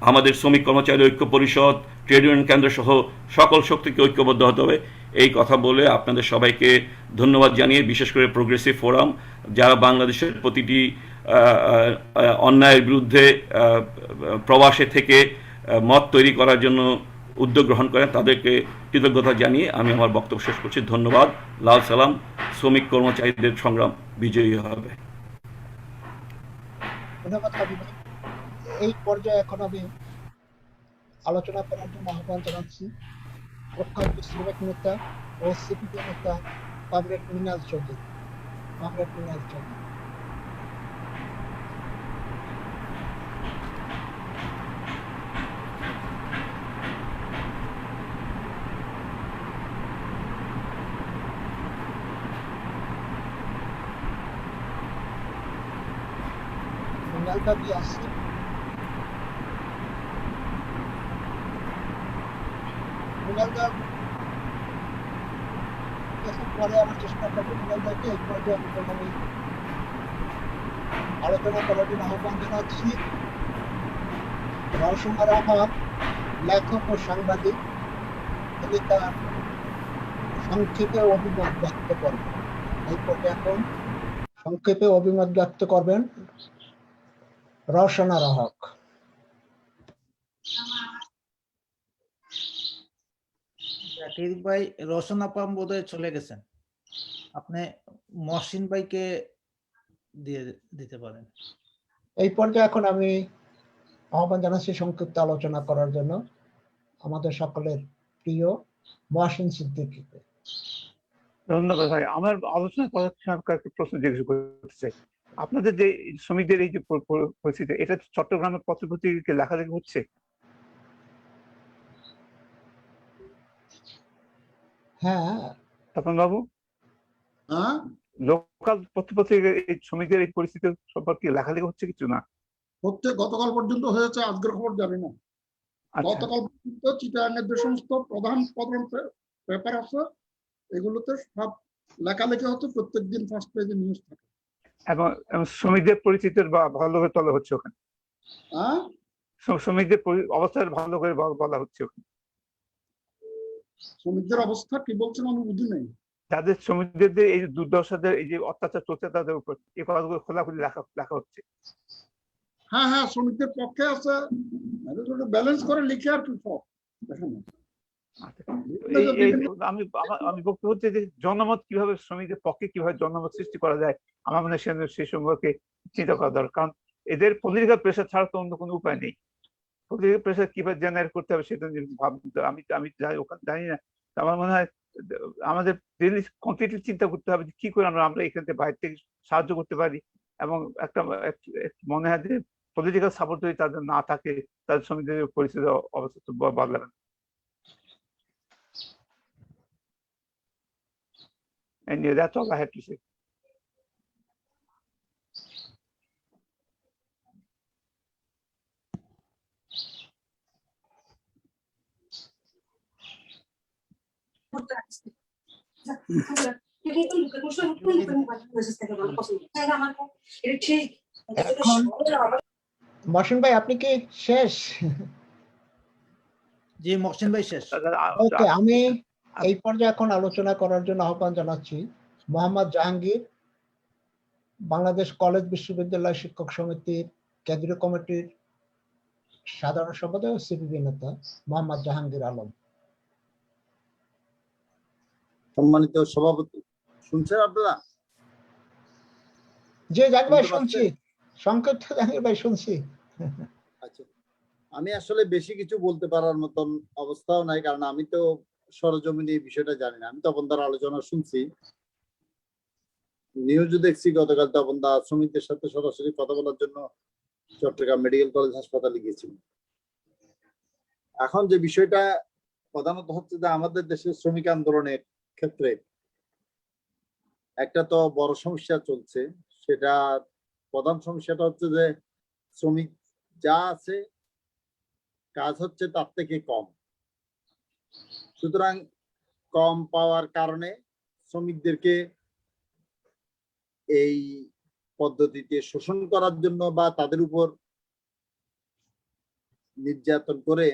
আমাদের শ্রমিক কর্মচারী ঐক্য পরিষদ, ট্রেড ইউনিয়ন কেন্দ্র সহ সকল শক্তিকে ঐক্যবদ্ধ হতে হবে। এই কথা বলে আপনাদের সবাইকে ধন্যবাদ জানিয়ে, বিশেষ করে প্রোগ্রেসিভ ফোরাম যারা বাংলাদেশের প্রতিটি অন্যায়ের বিরুদ্ধে প্রবাসে থেকে মত তৈরি করার জন্য উদ্যোগ গ্রহণ করেন, তাদেরকে কৃতজ্ঞতা জানিয়ে আমি আমার বক্তব্য শেষ করছি। ধন্যবাদ। লাল সালাম। শ্রমিক কর্মচারীদের সংগ্রাম বিজয়ী হবে। ধন্যবাদ হাবিব ভাই। এই পর্যায়ে এখন আমি আলোচনা করার জন্য আহ্বান জানাচ্ছি প্রখ্যাত শ্রমিক নেতা ও সিপিপি নেতা কমরেড মিনাজ চৌধুরী। দাবি আছে পরে আমার চেষ্টা করবো মিনালদাকে এই পর্যায়ে আমি আলোচনা করার জন্য আহ্বান জানাচ্ছি রওশন আহমদ, লেখক ও সাংবাদিক। তিনি তার সংক্ষেপে অভিমত ব্যক্ত করবেন। এই পর্যায়ে এখন সংক্ষেপে অভিমত ব্যক্ত করবেন রওশন হক। জাকির ভাই, রওশন আপা বোধহয় চলে গেছেন, আপনি মহসিন ভাইকে দিয়ে দিতে পারেন। এই পর্যায়ে এখন আমি আহ্বান জানাচ্ছি সংক্ষিপ্ত আলোচনা করার জন্য আমাদের সকলের প্রিয় মহসিন সিদ্দিকীকে। ধন্যবাদ ভাই। আমার আলোচনা করার কয়েকটা প্রশ্ন জিজ্ঞেস করতে চাই। আপনাদের যে শ্রমিকদের এই যে পরিস্থিতি, এটা চট্টগ্রামের পত্র-পত্রিকাকে লেখালেখি হচ্ছে? হ্যাঁ তপন বাবু, লোকাল পত্র-পত্রিকা এই শ্রমিকদের এই পরিস্থিতি সম্পর্কে লেখালেখি হচ্ছে কিছু? না, গতকাল পর্যন্ত হয়েছে, আজকের খবর জানি না। গতকাল পর্যন্ত চিটাগাংয়ের যে সমস্ত প্রধান পেপার আছে এগুলোতে সব লেখালেখি হচ্ছে, প্রত্যেকদিন ফার্স্ট পেজে নিউজ থাকে। এবং শ্রমিকদের পরিচিতি ভালো করে তোলা হচ্ছে ওখানে, শ্রমিকদের অবস্থা ভালো করে বলা হচ্ছে ওখানে। শ্রমিকদের অবস্থা কি বলছেন আমি বুঝি নাই। যাদের শ্রমিকদের এই দুর্দশাদের এই যে অত্যাচার চলছে তাদের উপর এই কথাগুলো খোলাখুলি লেখা হচ্ছে। হ্যাঁ হ্যাঁ, শ্রমিকদের পক্ষে আছে, ব্যালেন্স করে লিখে আর কি সব দেখেন। আমি বক্তব্য হচ্ছে যে জনমত কিভাবে শ্রমিকদের পক্ষে কিভাবে জনমত সৃষ্টি করা যায়, আমার মনে হয় সেই সম্পর্কে চিন্তা করা দরকার। কারণ এদের পলিটিক্যাল প্রেশার ছাড়া তো অন্য কোনো উপায় নেই। পলিটিক্যাল প্রেশার কিভাবে জেনারেট করতে হবে সেটা ভাবতে আমি ওখানে জানি না। আমার মনে হয় আমাদের কমপ্লিটলি চিন্তা করতে হবে যে কি করে আমরা এখান থেকে বাইরে থেকে সাহায্য করতে পারি। এবং একটা মনে হয় যে পলিটিক্যাল সাপোর্ট যদি তাদের না থাকে তাদের শ্রমিকদের পরিস্থিতি অবস্থা তো বদলাবে না। And that's all I had to say. Mohsin ভাই আপনি কি শেষ? জি মহসিন ভাই শেষ। ওকে, আমি এই পর্যায়ে এখন আলোচনা করার জন্য আহ্বান জানাচ্ছি মোহাম্মদ জাহাঙ্গীর, বাংলাদেশ কলেজ বিশ্ববিদ্যালয় শিক্ষক সমিতির কেন্দ্রীয় কমিটির সাধারণ সম্পাদক ও সিপিবি নেতা মোহাম্মদ জাহাঙ্গীর আলম। সম্মানিত সভাপতি, শুনছেন আপনারা? যে জাহাঙ্গীর ভাই শুনতে শুনছি, পাচ্ছেন? সংক্ষিপ্ত জাহাঙ্গীর ভাই শুনছি। আচ্ছা, আমি আসলে বেশি কিছু বলতে পারার মতন অবস্থাও নাই, কারণ আমি তো সরজমিনে এই বিষয়টা জানি না। আমি তপনদার আলোচনা শুনছি, নিউজও দেখছি। গতকাল তপনদা শ্রমিকদের সাথে সরাসরি কথা বলার জন্য চট্টগ্রাম মেডিকেল কলেজ হাসপাতালে গিয়েছিলেন। এখন যে বিষয়টা প্রধানত হচ্ছে যে আমাদের দেশের শ্রমিক আন্দোলনের ক্ষেত্রে একটা তো বড় সমস্যা চলছে, সেটা প্রধান সমস্যাটা হচ্ছে যে শ্রমিক যা আছে কাজ হচ্ছে তার থেকে কম। সুতরাং কম পাওয়ার কারণে শ্রমিকদেরকে এই পদ্ধতিতে শোষণ করার জন্য বা তাদের উপর নির্যাতন করে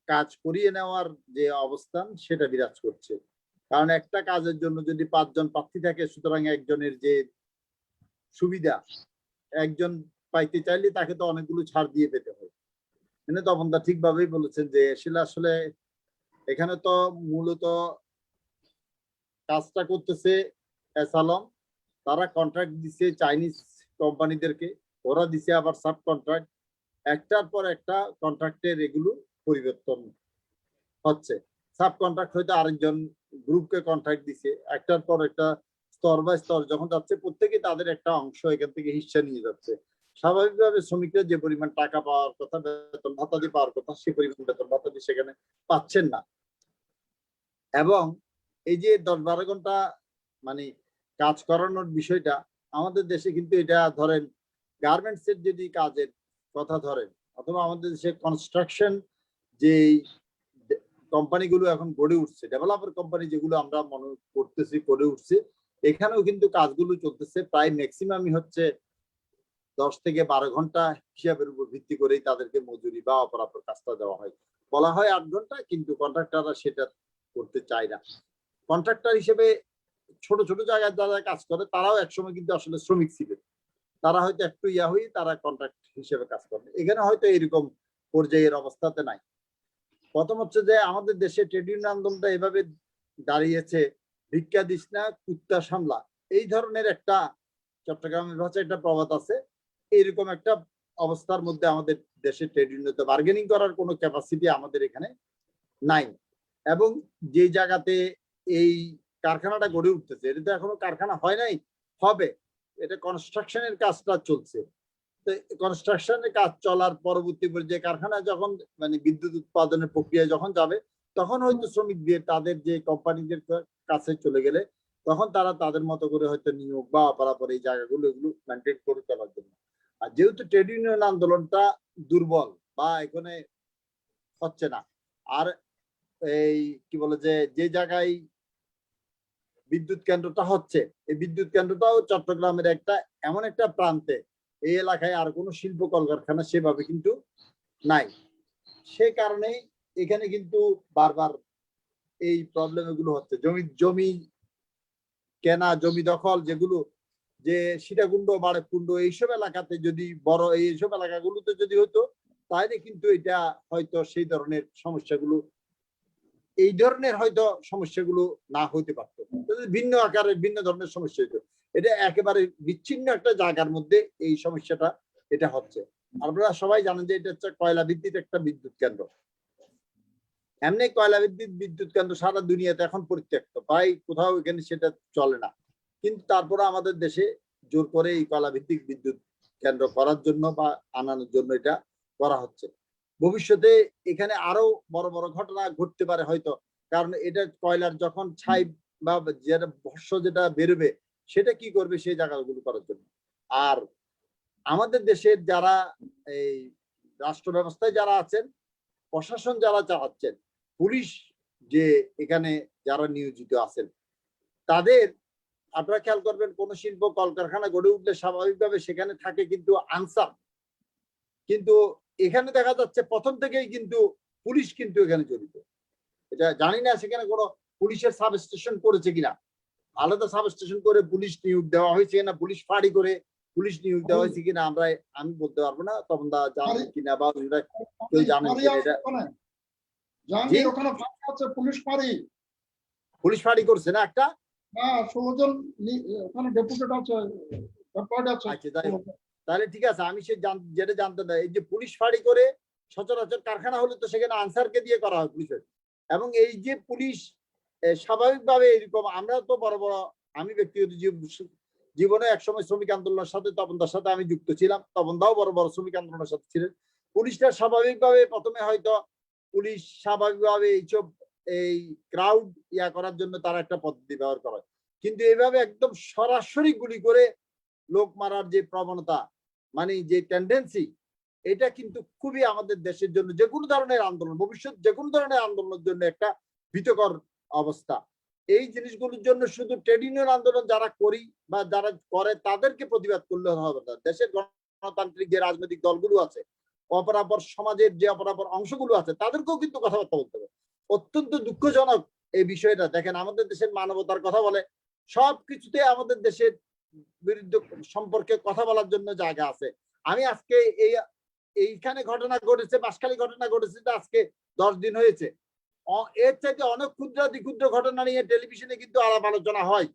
কাজ করিয়ে নেওয়ার যে অবস্থান সেটা বিরাজ করছে। কারণ একটা কাজের জন্য যদি 5 জন প্রার্থী থাকে, সুতরাং একজনের যে সুবিধা, একজন পাইতে চাইলে তাকে তো অনেকগুলো ছাড় দিয়ে পেতে হয়। মানে তপনদা ঠিকভাবেই বলেছেন যে আসলে এখানে তো মূলত কাজটা করতেছে এসালম, তারা কন্ট্রাক্ট দিছে চাইনিজ কোম্পানিদেরকে, ওরা দিছে আবার সাব কন্ট্রাক্ট, একটার পর একটা কন্ট্রাক্টের এগুলো পরিবর্তন হচ্ছে। সাব কন্ট্রাক্ট হয়তো আরেকজন গ্রুপকে কন্ট্রাক্ট দিছে, একটার পর একটা স্তর বাই স্তর যখন যাচ্ছে, প্রত্যেকে তাদের একটা অংশ এখান থেকে হিস্সা নিয়ে যাচ্ছে। স্বাভাবিকভাবে শ্রমিকরা যে পরিমাণ টাকা পাওয়ার কথা, বেতন ভাতা দিয়ে পাওয়ার কথা, সে পরিমাণ বেতন ভাতা দিয়ে সেখানে পাচ্ছেন না। এবং এই যে 10-12 ঘন্টা মানে কাজ করানোর বিষয়টা আমাদের দেশে কিন্তু, এটা ধরেন গার্মেন্টস এর যদি কাজের কথা ধরেন, অথবা আমাদের দেশে কনস্ট্রাকশন যে কোম্পানিগুলো এখন গড়ে উঠছে, ডেভেলপার কোম্পানি যেগুলো আমরা মনে করতেছি গড়ে উঠছে, এখানেও কিন্তু কাজগুলো চলতেছে প্রায় ম্যাক্সিমামই হচ্ছে 10 থেকে 12 ঘন্টা হিসাবের উপর ভিত্তি করেই তাদেরকে মজুরি বা অপরাপর কাজটা দেওয়া হয়। বলা হয় 8 ঘন্টা, কিন্তু কন্ট্রাক্টররা সেটা করতে চায় না। কন্ট্রাক্টর হিসেবে ছোট ছোট জায়গায় যারা কাজ করে তারাও একসময় কিন্তু আসলে শ্রমিক ছিলেন, তারা হয়তো একটু হয়ে তারা কন্ট্রাক্ট হিসেবে কাজ করে। এখানে হয়তো এরকম পর্যায়ের অবস্থাতে নাই। প্রথম হচ্ছে যে আমাদের দেশে ট্রেড ইউনিয়ন আন্দোলনটা এভাবে দাঁড়িয়েছে, ভিক্ষা দিস না কুত্তা সামলা, এই ধরনের একটা চট্টগ্রামের ভাষায় একটা প্রবাদ আছে। এইরকম একটা অবস্থার মধ্যে আমাদের দেশে ট্রেড ইউনিয়ন বার্গেনিং করার কোনো ক্যাপাসিটি আমাদের এখানে নাই। এবং যে জায়গাতে এই কারখানাটা গড়ে উঠতেছে, এটা তো এখনো কারখানা হয় নাই, হবে, এটা কনস্ট্রাকশনের কাজটা চলছে। তো কনস্ট্রাকশনের কাজ চলার পরবর্তী পর্যায়ে কারখানা যখন মানে বিদ্যুৎ উৎপাদনের প্রক্রিয়া যখন যাবে, তখন হয়তো শ্রমিকদের তাদের যে কোম্পানিদের কাছে চলে গেলে তখন তারা তাদের মতো করে হয়তো নিয়োগ বা অপরাপর এই জায়গাগুলো এগুলো মেনটেন করে চলার জন্য। আর যেহেতু ট্রেড ইউনিয়ন আন্দোলনটা দুর্বল বা এখানে হচ্ছে না, আর এই কি বলে যে জায়গায় বিদ্যুৎ কেন্দ্রটা হচ্ছে, এই বিদ্যুৎ কেন্দ্রটাও চট্টগ্রামের একটা এমন একটা প্রান্তে, এই এলাকায় আর কোনো শিল্প কলকারখানা সেভাবে কিন্তু নাই। সে কারণে এখানে কিন্তু বারবার এই প্রবলেম এগুলো হচ্ছে। জমি কেনা, জমি দখল, যেগুলো যে সীতাকুণ্ড বারেকুণ্ড এইসব এলাকাতে যদি বড় এইসব এলাকাগুলোতে যদি হতো, তাহলে কিন্তু এটা হয়তো সেই ধরনের সমস্যাগুলো, এই ধরনের হয়তো সমস্যাগুলো না হইতে পারতো, ভিন্ন আকারের ভিন্ন ধরনের সমস্যা হইতো। এটা একেবারে বিচ্ছিন্ন একটা জায়গার মধ্যে এই সমস্যাটা এটা হচ্ছে। আপনারা সবাই জানেন যে এটা হচ্ছে কয়লা ভিত্তিক একটা বিদ্যুৎ কেন্দ্র। এমনি কয়লা ভিত্তিক বিদ্যুৎ কেন্দ্র সারা দুনিয়াতে এখন পরিত্যক্ত, প্রায় কোথাও এখানে সেটা চলে না। কিন্তু তারপরে আমাদের দেশে জোর করে এই কয়লা ভিত্তিক বিদ্যুৎ কেন্দ্র করার জন্য বা আনানোর জন্য এটা করা হচ্ছে। ভবিষ্যতে এখানে আরো বড় বড় ঘটনা ঘটতে পারে হয়তো, কারণ এটা কয়লার যখন ছাই বা যেটা ভস্য যেটা বেরোবে সেটা কি করবে সেই জায়গাগুলো করার জন্য। আর আমাদের দেশের যারা এই রাষ্ট্র ব্যবস্থায় যারা আছেন, প্রশাসন যারা চালাচ্ছেন, পুলিশ যে এখানে যারা নিয়োজিত আছেন, তাদের আপনারা খেয়াল করবেন, কোন শিল্প কলকারখানা গড়ে উঠলে স্বাভাবিকভাবে সেখানে থাকে কিন্তু আনসার, কিন্তু এখানে দেখা যাচ্ছে প্রথম থেকেই কিন্তু পুলিশ কিন্তু এখানে জড়িত। এটা জানি না সেখানে কোনো পুলিশের সাব স্টেশন করেছে কিনা, আলাদা সাব স্টেশন করে পুলিশ নিয়োগ দেওয়া হয়েছে কিনা, পুলিশ ফাঁড়ি করে পুলিশ নিয়োগ দেওয়া হয়েছে কিনা আমি বলতে পারবো না, তখন জানেন কিনা বা কেউ জানেন কিনা এটা জাহাঙ্গীর ওখানে ফাঁকা আছে, পুলিশ ফাঁড়ি। পুলিশ ফাঁড়ি করছে না একটা? না, 16 জন ওখানে ডেপুটেড আছে, ডেপুটেড আছে। আচ্ছা, যাই হোক। তাহলে ঠিক আছে, আমি যেটা জানতে চাই, এই যে পুলিশ ফাঁড়ি করে সচরাচর কারখানা হলে তো সেখানে আনসারকে দিয়ে করা হয় পুলিশের, এবং এই যে পুলিশ স্বাভাবিকভাবে এরকম, আমরা তো বড় বড়, আমি ব্যক্তিগত জীবনে একসময় শ্রমিক আন্দোলনের সাথে তপনদার সাথে আমি যুক্ত ছিলাম, তপনদাও বড় বড় শ্রমিক আন্দোলনের সাথে ছিলেন। পুলিশটা স্বাভাবিকভাবে প্রথমে হয়তো পুলিশ স্বাভাবিকভাবে এইসব এই ক্রাউড ইয়া করার জন্য তারা একটা পদ্ধতি ব্যবহার করে, কিন্তু এইভাবে একদম সরাসরি গুলি করে লোক মারার যে প্রবণতা, মানে যে টেন্ডেন্সি, এটা কিন্তু খুবই আমাদের দেশের জন্য, যে কোনো ধরনের আন্দোলন, ভবিষ্যৎ যে কোনো ধরনের আন্দোলনের জন্য একটা ভীতকর অবস্থা। এই জিনিসগুলোর জন্য শুধু ট্রেড ইউনিয়ন আন্দোলন যারা করি বা যারা করে তাদেরকে প্রতিবাদ করলে হবে না, দেশের গণতান্ত্রিক যে রাজনৈতিক দলগুলো আছে, অপরাপর সমাজের যে অপরাপর অংশগুলো আছে, তাদেরকেও কিন্তু কথাবার্তা বলতে হবে। অত্যন্ত দুঃখজনক এই বিষয়টা। দেখেন, আমাদের দেশের মানবতার কথা বলে, সবকিছুতে আমাদের দেশের বিরুদ্ধে সম্পর্কে কথা বলার জন্য জায়গা আছে। আমি আজকে এইখানে ঘটনা ঘটেছে, বাঁশখালী ঘটনা ঘটেছে, আজকে 10 দিন হয়েছে। এর চাইতে অনেক ক্ষুদ্র ঘটনা নিয়ে টেলিভিশনে কিন্তু আলাপ আলোচনা হয়,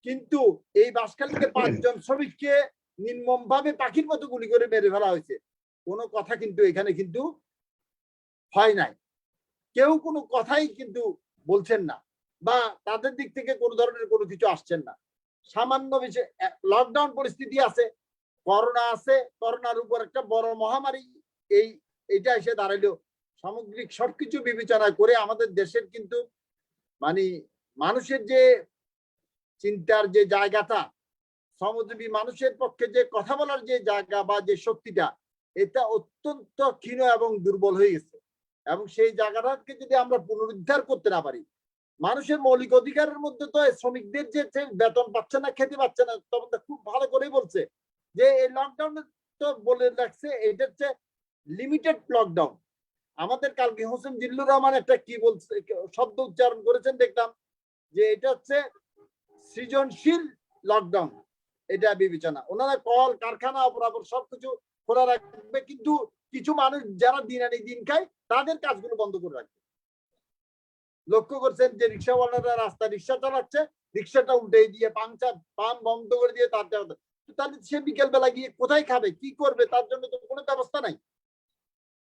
কিন্তু এই বাঁশখালীতে 5 জন শ্রমিককে নির্মম ভাবে পাখির মতো গুলি করে মেরে ফেলা হয়েছে। কোনো কথা কিন্তু এখানে কিন্তু হয় নাই, কেউ কোনো কথাই কিন্তু বলছেন না, বা তাদের দিক থেকে কোনো ধরনের কোনো কিছু আসছেন না। সামান্য বিষয়, লকডাউন পরিস্থিতি আছে, করোনা আছে, করোনার উপর একটা বড় মহামারী, এইটা এসে দাঁড়াইলো। সামগ্রিক সবকিছু বিবেচনা করে আমাদের দেশের কিন্তু মানে মানুষের যে চিন্তার যে জায়গাটা, শ্রমজীবী মানুষের পক্ষে যে কথা বলার যে জায়গা বা যে শক্তিটা, এটা অত্যন্ত ক্ষীণ এবং দুর্বল হয়ে গেছে। এবং সেই জায়গাটাকে যদি আমরা পুনরুদ্ধার করতে না পারি, মানুষের মৌলিক অধিকারের মধ্যে তো শ্রমিকদের যে বেতন পাচ্ছে না, খেতে পাচ্ছে না, তখন খুব ভালো করেই বলছে যে এই লকডাউনে তো বলে রাখছে এটা হচ্ছে লিমিটেড লকডাউন। আমাদের কালকে হোসেন জিল্লুর রহমান একটা কি বলছে, শব্দ উচ্চারণ করেছেন, দেখলাম যে এটা হচ্ছে সৃজনশীল লকডাউন। এটা বিবেচনা, ওনারা কল কারখানা অপরাপর সবকিছু খোলা রাখবে, কিন্তু কিছু মানুষ যারা দিন আনি দিন খায় তাদের কাজগুলো বন্ধ করে রাখবে। লক্ষ্য করছেন যে রিক্সাওয়ালারা রাস্তা রিক্সা চালাচ্ছে, রিক্সাটা উল্টে দিয়ে পাম্প বন্ধ করে দিয়ে তাহলে সে বিকেল বেলা গিয়ে কোথায় খাবে, কি করবে, তার জন্য তো কোনো ব্যবস্থা নাই।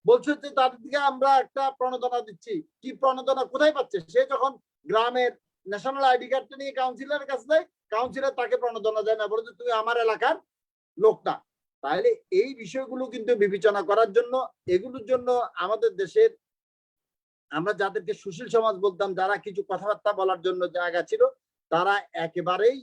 বলছে যে তার দিকে আমরা একটা প্রণোদনা দিচ্ছি, কি প্রণোদনা কোথায় পাচ্ছে? সে যখন গ্রামের ন্যাশনাল আইডি কার্ডটা নিয়ে কাউন্সিলরের কাছে যায়, কাউন্সিলর তাকে প্রণোদনা দেয় না, বলে যে তুমি আমার এলাকার লোক না। তাহলে এই বিষয়গুলো কিন্তু বিবেচনা করার জন্য, এগুলোর জন্য আমাদের দেশের, আমরা যাদেরকে সুশীল সমাজ বলতাম, যারা কিছু কথাবার্তা বলার জন্য জায়গা ছিল, তারা একেবারেই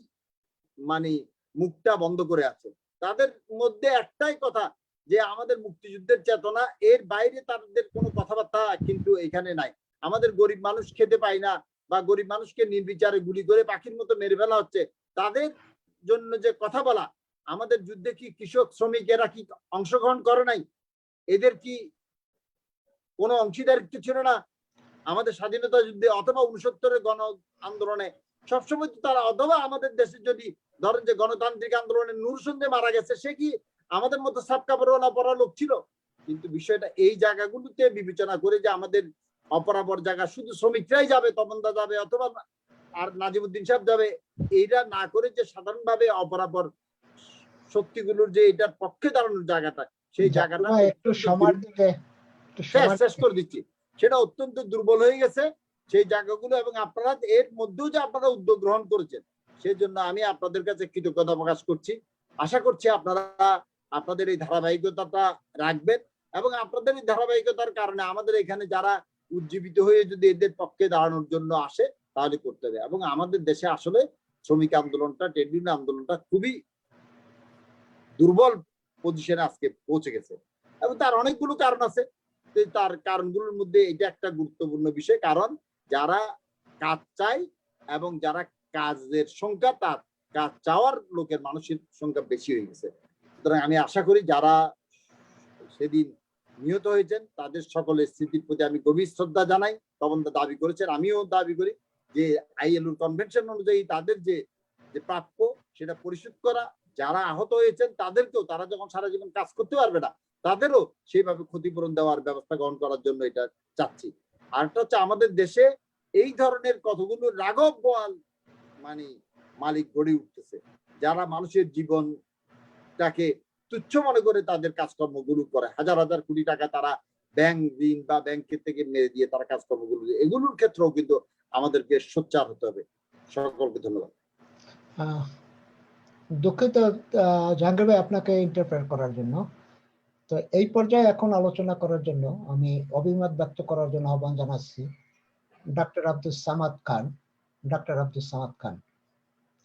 মানে মুখটা বন্ধ করে আছে। তাদের মধ্যে একটাই কথা যে আমাদের মুক্তিযুদ্ধের চেতনা, এর বাইরে তাদের কোনো কথাবার্তা কিন্তু এখানে নাই। আমাদের গরিব মানুষ খেতে পায় না, বা গরিব মানুষকে নির্বিচারে গুলি করে পাখির মতো মেরে ফেলা হচ্ছে, তাদের জন্য যে কথা বলা, আমাদের যুদ্ধে কি কৃষক শ্রমিকেরা কি অংশগ্রহণ করে নাই? এদের কি কোনো অংশীদারিত্ব ছিল না আমাদের স্বাধীনতা যুদ্ধে অথবা 69-এর গণ আন্দোলনে? সবসময় তো তারা, অথবা আমাদের দেশে যদি ধরেন যে গণতান্ত্রিক আন্দোলনে নূরসন্দে মারা গেছে, সে কি আমাদের মতো সাপ কাপড়ওয়ালা পড়া লোক ছিল? কিন্তু বিষয়টা এই জায়গাগুলোতে বিবেচনা করে যে আমাদের অপরাপর জায়গা শুধু শ্রমিকরাই যাবে, তপনদা যাবে অথবা আর নাজিমুদ্দিন সাহেব যাবে, এইটা না করে যে সাধারণভাবে অপরাপর শক্তিগুলোর যে এটার পক্ষে দাঁড়ানোর জায়গাটা, সেই জায়গাটা একটু সময় দিলে শেষ করে দিচ্ছি, সেটা অত্যন্ত দুর্বল হয়ে গেছে সেই জায়গাগুলো। এবং আপনারা এর মধ্যেও যে আপনারা উদ্যোগ গ্রহণ করেছেন, সেই জন্য আমি আপনাদের কাছে কৃতজ্ঞতা প্রকাশ করছি। আশা করছি আপনারা আপনাদের এই ধারাবাহিকতাটা রাখবেন, এবং আপনাদের এই ধারাবাহিকতার কারণে আমাদের এখানে যারা উজ্জীবিত হয়ে যদি এদের পক্ষে দাঁড়ানোর জন্য আসে, তাহলে করতে হবে। এবং আমাদের দেশে আসলে শ্রমিক আন্দোলনটা, ট্রেড ইউনিয়ন আন্দোলনটা খুবই দুর্বল পজিশনে আজকে পৌঁছে গেছে, এবং তার অনেকগুলো কারণ আছে। তার কারণগুলোর মধ্যে এটা একটা গুরুত্বপূর্ণ বিষয়, কারণ যারা কাজ চায় এবং যারা কাজের সংখ্যা, তার কাজ চাওয়ার লোকের মানুষের সংখ্যা বেশি হয়ে গেছে। সুতরাং আমি আশা করি যারা সেদিন নিহত হয়েছেন তাদের সকলের স্মৃতির প্রতি আমি গভীর শ্রদ্ধা জানাই। তখন দাবি করেছেন, আমিও দাবি করি যে আইএলওর কনভেনশন অনুযায়ী তাদের যে প্রাপ্য সেটা পরিশোধ করা। যারা আহত হয়েছেন তাদেরকেও, তারা যখন সারা জীবন কাজ করতে পারবে না, তাদেরও সেইভাবে ক্ষতিপূরণ দেওয়ার ব্যবস্থা গ্রহণ করার জন্য এটা চাচ্ছি। আরেকটা হচ্ছে আমাদের দেশে এই ধরনের কতগুলো রাঘব বোয়াল মানে মালিক গড়ে উঠতেছে, যারা মানুষের জীবনটাকে তুচ্ছ মনে করে তাদের কাজকর্মগুলো করে, হাজার হাজার কোটি টাকা তারা ব্যাংক ঋণ বা ব্যাংকের থেকে মেরে দিয়ে তারা কাজকর্মগুলো, এগুলোর ক্ষেত্রেও কিন্তু আমাদেরকে সোচ্চার হতে হবে। সকলকে ধন্যবাদ। দুঃখিত জাহাঙ্গীর ভাই আপনাকে ইন্টারপ্রেট করার জন্য। তো এই পর্যায়ে এখন আলোচনা করার জন্য আমি অভিমত ব্যক্ত করার জন্য আহ্বান জানাচ্ছি ডাক্তার আব্দুস সামাদ খান। ডাক্তার আব্দুস সামাদ খান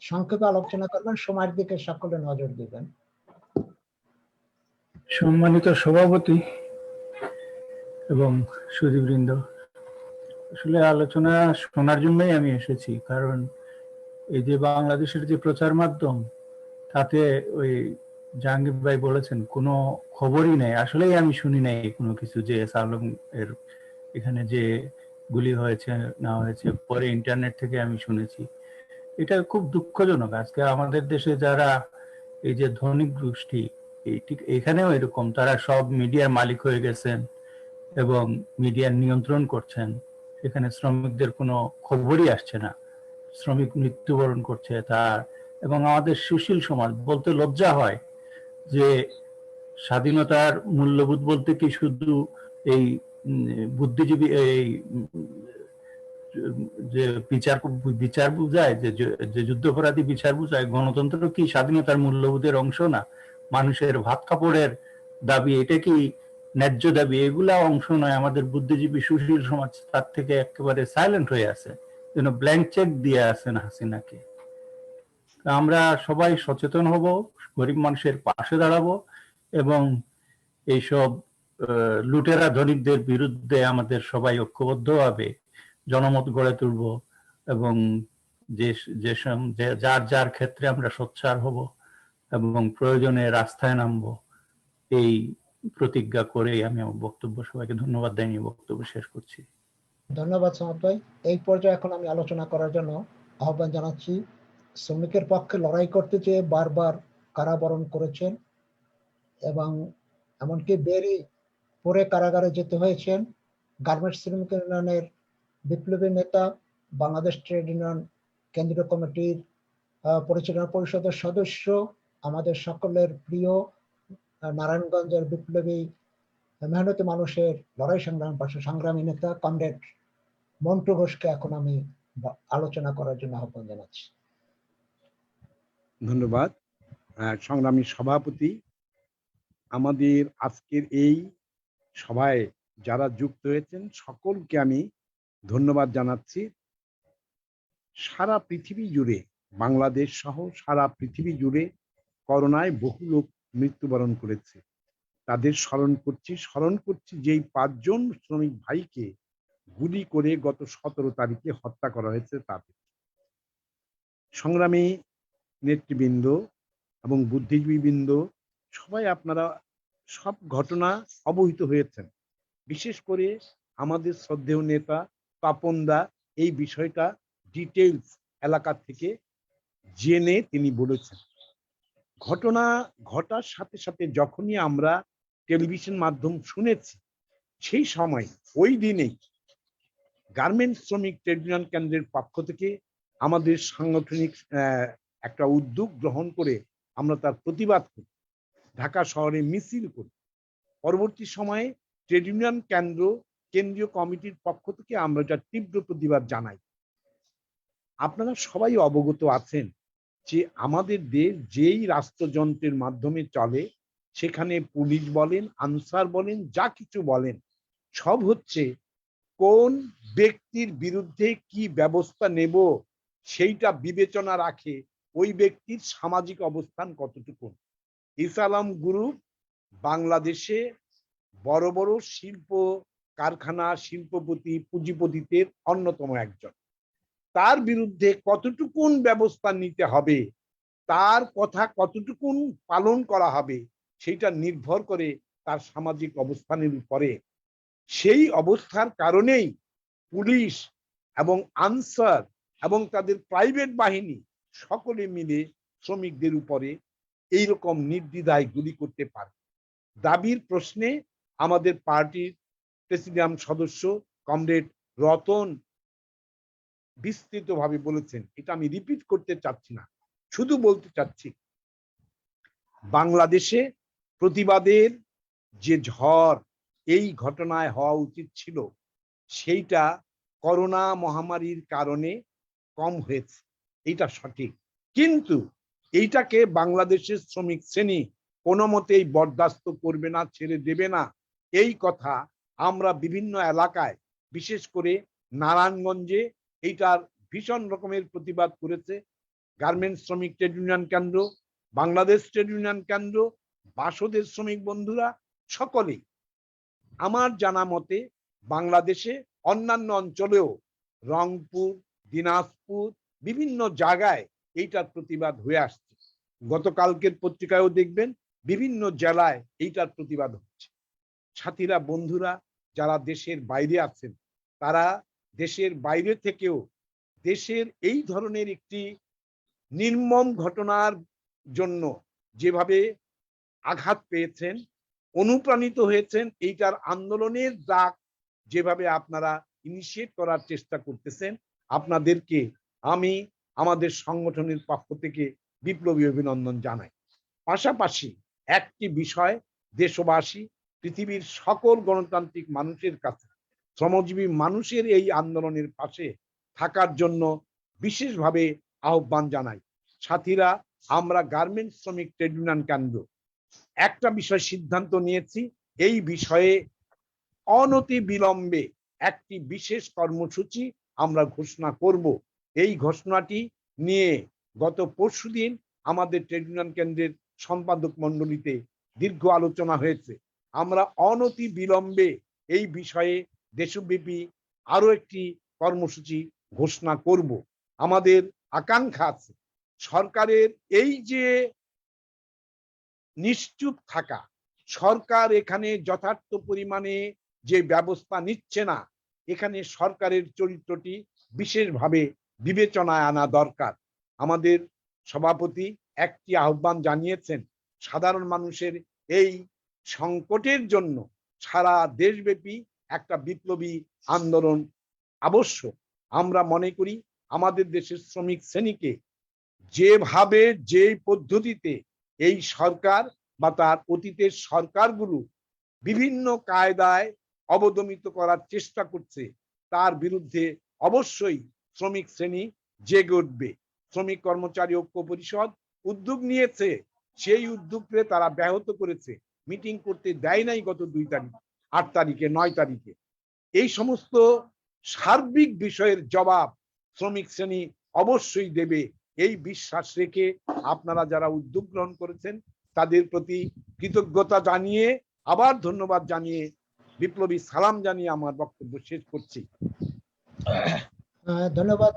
সংক্ষেপে আলোচনা করবেন, সময়ের দিকে সকলে নজর দিবেন। সম্মানিত সভাপতি এবং সুধীবৃন্দ, আসলে আলোচনা শোনার জন্যই আমি এসেছি, কারণ এই যে বাংলাদেশের যে প্রচার মাধ্যম, তাতে ওই জাহাঙ্গীর ভাই বলেছেন কোনো খবরই নেই। আসলেই আমি শুনি নাই কোনো কিছু যে আলম এর এখানে যে গুলি হয়েছে না হয়েছে, পরে ইন্টারনেট থেকে আমি শুনেছি। এটা খুব দুঃখজনক। আজকে আমাদের দেশে যারা এই যে ধনিক গোষ্ঠী, ঠিক এখানেও এরকম, তারা সব মিডিয়ার মালিক হয়ে গেছেন এবং মিডিয়ার নিয়ন্ত্রণ করছেন। এখানে শ্রমিকদের কোনো খবরই আসছে না, শ্রমিক মৃত্যুবরণ করছে তার। এবং আমাদের সুশীল সমাজ, বলতে লজ্জা হয় যে স্বাধীনতার মূল্যবোধ বলতে কি শুধু এই বুদ্ধিজীবী এই যে বিচার বুঝায়, যে যুদ্ধাপরাধী বিচার বুঝায়? গণতন্ত্র কি স্বাধীনতার মূল্যবোধের অংশ না? মানুষের ভাত কাপড়ের দাবি, এটা কি ন্যায্য দাবি? এগুলা অংশ নয়। আমাদের বুদ্ধিজীবী সুশীল সমাজ তার থেকে একেবারে সাইলেন্ট হয়ে আছে, যেন ব্ল্যাঙ্ক চেক দিয়ে আছেন হাসিনাকে। আমরা সবাই সচেতন হব, গরিব মানুষের পাশে দাঁড়াবো এবং এইসব লুটেরা ধনিকদের বিরুদ্ধে আমাদের সবাই ঐক্যবদ্ধভাবে জনমত গড়ে তুলব এবং যার যার ক্ষেত্রে আমরা সোচ্চার হব এবং প্রয়োজনে রাস্তায় নামবো, এই প্রতিজ্ঞা করেই আমি আমার বক্তব্য, সবাইকে ধন্যবাদ জানিয়ে বক্তব্য শেষ করছি। ধন্যবাদ সামাদ ভাই। এই পর্যায়ে এখন আমি আলোচনা করার জন্য আহ্বান জানাচ্ছি শ্রমিকের পক্ষে লড়াই করতে চেয়ে বারবার কারাবরণ করেছেন এবং এমনকি বেরি পরে কারাগারে যেতে হয়েছেন গার্মেন্টস শ্রমিক ইউনিয়নের বিপ্লবী নেতা, বাংলাদেশ ট্রেড ইউনিয়ন কেন্দ্রীয় কমিটির পরিচালনা পরিষদের সদস্য, আমাদের সকলের প্রিয় নারায়ণগঞ্জের বিপ্লবী মেহনতি মানুষের লড়াই সংগ্রামী নেতা কমরেড মন্টু ঘোষকে এখন আমি আলোচনা করার জন্য আহ্বান জানাচ্ছি। ধন্যবাদ সংগ্রামী সভাপতি। আমাদের আজকের এই সভায় যারা যুক্ত হয়েছেন সকলকে আমি ধন্যবাদ জানাচ্ছি। সারা পৃথিবী জুড়ে, বাংলাদেশ সহ সারা পৃথিবী জুড়ে করোনায় বহু লোক মৃত্যুবরণ করেছে। তাদের স্মরণ করছি যেই 5 জন শ্রমিক ভাইকে গুলি করে গত 17 তারিখে হত্যা করা হয়েছে তাদের। সংগ্রামী নেতৃবৃন্দ এবং বুদ্ধিজীবীবৃন্দ, সবাই আপনারা সব ঘটনা অবহিত হয়েছেন। বিশেষ করে আমাদের শ্রদ্ধেয় নেতা পাপনদা এই বিষয়টা ডিটেইলস এলাকা থেকে জেনে তিনি বলেছেন। ঘটনা ঘটার সাথে সাথে যখনই আমরা টেলিভিশন মাধ্যম শুনেছি, সেই সময় ওই দিনেই গার্মেন্টস শ্রমিক ট্রেড ইউনিয়ন কেন্দ্রের পক্ষ থেকে আমাদের সাংগঠনিক একটা উদ্যোগ গ্রহণ করে আমরা তার প্রতিবাদ করি, ঢাকা শহরে মিছিল করি। পরবর্তী সময়ে ট্রেড ইউনিয়ন কেন্দ্রীয় কমিটির পক্ষ থেকে আমরা এটা তীব্র প্রতিবাদ জানাই। আপনারা সবাই অবগত আছেন যে আমাদের দেশ যেই রাষ্ট্রযন্ত্রের মাধ্যমে চলে, সেখানে পুলিশ বলেন, আনসার বলেন, যা কিছু বলেন, সব হচ্ছে কোন ব্যক্তির বিরুদ্ধে কি ব্যবস্থা নেব সেইটা বিবেচনা রাখে ওই ব্যক্তির সামাজিক অবস্থান কতটুকু। ইসলাম গ্রুপ বাংলাদেশে বড় বড় শিল্প কারখানা, শিল্পপতি, পুঁজিপতিদের অন্যতম একজন। তার বিরুদ্ধে কতটুকুন ব্যবস্থা নিতে হবে, তার কথা কতটুকুন পালন করা হবে, সেইটা নির্ভর করে তার সামাজিক অবস্থানের উপরে। সেই অবস্থার কারণেই পুলিশ এবং আনসার এবং তাদের প্রাইভেট বাহিনী সকলে মিলে শ্রমিকদের উপরে এইরকম নির্দ্বিধায় গুলি করতে পারে। দাবির প্রশ্নে আমাদের পার্টির প্রেসিডিয়াম সদস্য কমরেড রতন বিস্তৃতভাবে বলেছেন। এটা আমি রিপিট করতে চাচ্ছি না, শুধু বলতে চাচ্ছি বাংলাদেশে প্রতিবাদের যে ঝড় এই ঘটনায় হওয়া উচিত ছিল সেইটা করোনা মহামারীর কারণে কম হয়েছে, এটা সঠিক। কিন্তু এইটাকে বাংলাদেশের শ্রমিক শ্রেণী কোনো মতেই বরদাস্ত করবে না, ছেড়ে দেবে না। এই কথা আমরা বিভিন্ন এলাকায়, বিশেষ করে নারায়ণগঞ্জে এইটার ভীষণ রকমের প্রতিবাদ করেছে গার্মেন্টস শ্রমিক ট্রেড ইউনিয়ন কেন্দ্র, বাংলাদেশ ট্রেড ইউনিয়ন কেন্দ্র, বাসদের শ্রমিক বন্ধুরা সকলেই। আমার জানা মতে বাংলাদেশে অন্যান্য অঞ্চলেও রংপুর, দিনাজপুর বিভিন্ন জায়গায় এইটার প্রতিবাদ হয়ে আসছে। গতকালকের পত্রিকায়ও দেখবেন বিভিন্ন জেলায় এইটার প্রতিবাদ হচ্ছে। সাথীরা, বন্ধুরা যারা দেশের বাইরে আছেন, তারা দেশের বাইরে থেকেও দেশের এই ধরনের একটি নির্মম ঘটনার জন্য যেভাবে আঘাত পেয়েছেন, অনুপ্রাণিত হয়েছেন, এইটার আন্দোলনের ডাক যেভাবে আপনারা ইনিশিয়েট করার চেষ্টা করতেছেন, আপনাদেরকে আমি আমাদের সংগঠনের পক্ষ থেকে বিপ্লবী অভিনন্দন জানাই। পাশাপাশি একটি বিষয় দেশবাসী, পৃথিবীর সকল গণতান্ত্রিক মানুষের কাছে শ্রমজীবী মানুষের এই আন্দোলনের পাশে থাকার জন্য বিশেষভাবে আহ্বান জানাই। সাথীরা, আমরা গার্মেন্টস শ্রমিক ট্রেড ইউনিয়ন কেন্দ্র একটা বিষয় সিদ্ধান্ত নিয়েছি, এই বিষয়ে অনতি বিলম্বে একটি বিশেষ কর্মসূচি আমরা ঘোষণা করব। এই ঘোষণাটি নিয়ে গত পরশুদিন আমাদের ট্রেড ইউনিয়ন কেন্দ্রের সম্পাদক মণ্ডলীতে দীর্ঘ আলোচনা হয়েছে। আমরা অনতি বিলম্বে এই বিষয়ে দেশব্যাপী আরো একটি কর্মসূচি ঘোষণা করব। আমাদের আকাঙ্ক্ষা আছে সরকারের এই যে নিশ্চুপ থাকা, সরকার এখানে যথার্থ পরিমাণে যে ব্যবস্থা নিচ্ছে না, এখানে সরকারের চরিত্রটি বিশেষভাবে বিবেচনায় আনা দরকার। আমাদের সভাপতি একটি আহ্বান জানিয়েছেন, সাধারণ মানুষের এই সংকটের জন্য সারা দেশব্যাপী একটা বিপ্লবী আন্দোলন আবশ্যক। আমরা মনে করি আমাদের দেশের শ্রমিক শ্রেণীকে যেভাবে, যে পদ্ধতিতে এই সরকার বা তার অতীতের সরকারগুলো বিভিন্ন কায়দায় অবদমিত করার চেষ্টা করছে, তার বিরুদ্ধে অবশ্যই শ্রমিক শ্রেণী জেগে উঠবে। শ্রমিক কর্মচারী ঐক্য পরিষদ উদ্যোগ নিয়েছে, সেই উদ্যোগকে তারা ব্যাহত করেছে, মিটিং করতে দেয় নাই গত 2 তারিখ, 8 তারিখে, 9 তারিখে। এই সমস্ত সার্বিক বিষয়ের জবাব শ্রমিক শ্রেণী অবশ্যই দেবে, এই বিশ্বাস রেখে আপনারা যারা উদ্যোগ গ্রহণ করেছেন তাদের প্রতি কৃতজ্ঞতা জানিয়ে, আবার ধন্যবাদ জানিয়ে, বিপ্লবী সালাম জানিয়ে আমার বক্তব্য শেষ করছি। ধন্যবাদ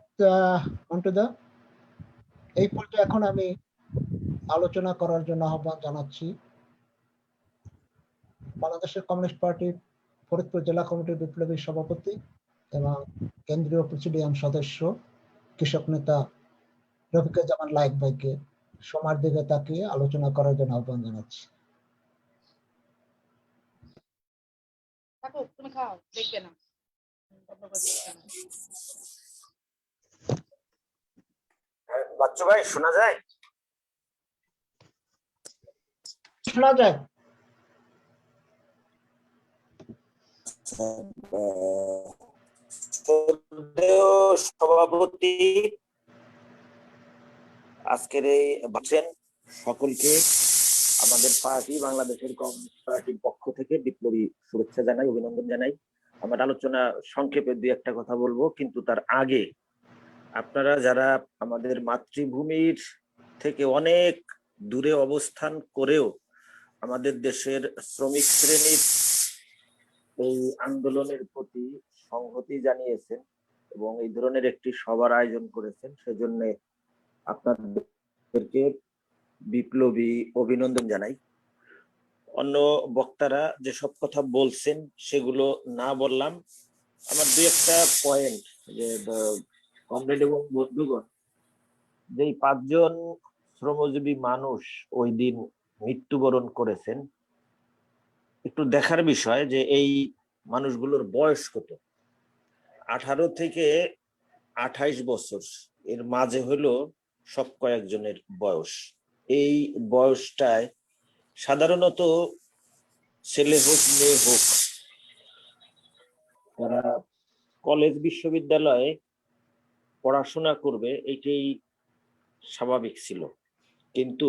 মন্টুদা। এই পর্যায়ে এখন আমি আলোচনা করার জন্য আহ্বান জানাচ্ছি বাংলাদেশের কমিউনিস্ট পার্টির ফরিদপুর জেলা কমিটির বিপ্লবী সভাপতি এবং কেন্দ্রীয় প্রেসিডিয়াম সদস্য কৃষক নেতা রফিকুজ্জামান লায়েক ভাইকে সময়ের দিকে তাকিয়ে আলোচনা করার জন্য আহ্বান জানাচ্ছি। বাচ্চু ভাই শোনা যায়? শোনা যায়। সভাপতি আজকের এই বলছেন সকলকে আমাদের পার্টি বাংলাদেশের কমিউনিস্ট পার্টির পক্ষ থেকে বিপ্লবী শুভেচ্ছা জানাই, অভিনন্দন জানাই। আমার আলোচনা সংক্ষেপে 2-1টা কথা বলবো, কিন্তু তার আগে আপনারা যারা আমাদের মাতৃভূমির থেকে অনেক দূরে অবস্থান করেও আমাদের দেশের শ্রমিক শ্রেণীর এই আন্দোলনের প্রতি সংহতি জানিয়েছেন এবং এই ধরনের একটি সভার আয়োজন করেছেন, সেজন্য আপনাদেরকে বিপ্লবী অভিনন্দন জানাই। অন্য বক্তারা যেসব কথা বলছেন সেগুলো না বললাম, আমার 2-1টা পয়েন্ট, যে কমরেড এবং বন্ধুগণ, যেই 5 জন শ্রমজীবী মানুষ ওই দিন মৃত্যুবরণ করেছেন, একটু দেখার বিষয় যে এই মানুষগুলোর বয়স কত। 18 থেকে 28 বছর এর মাঝে হলো সব কয়েকজনের বয়স। এই বয়সটায় সাধারণত ছেলে হোক মেয়ে হোক তারা কলেজ বিশ্ববিদ্যালয়ে পড়াশোনা করবে, এটাই স্বাভাবিক ছিল। কিন্তু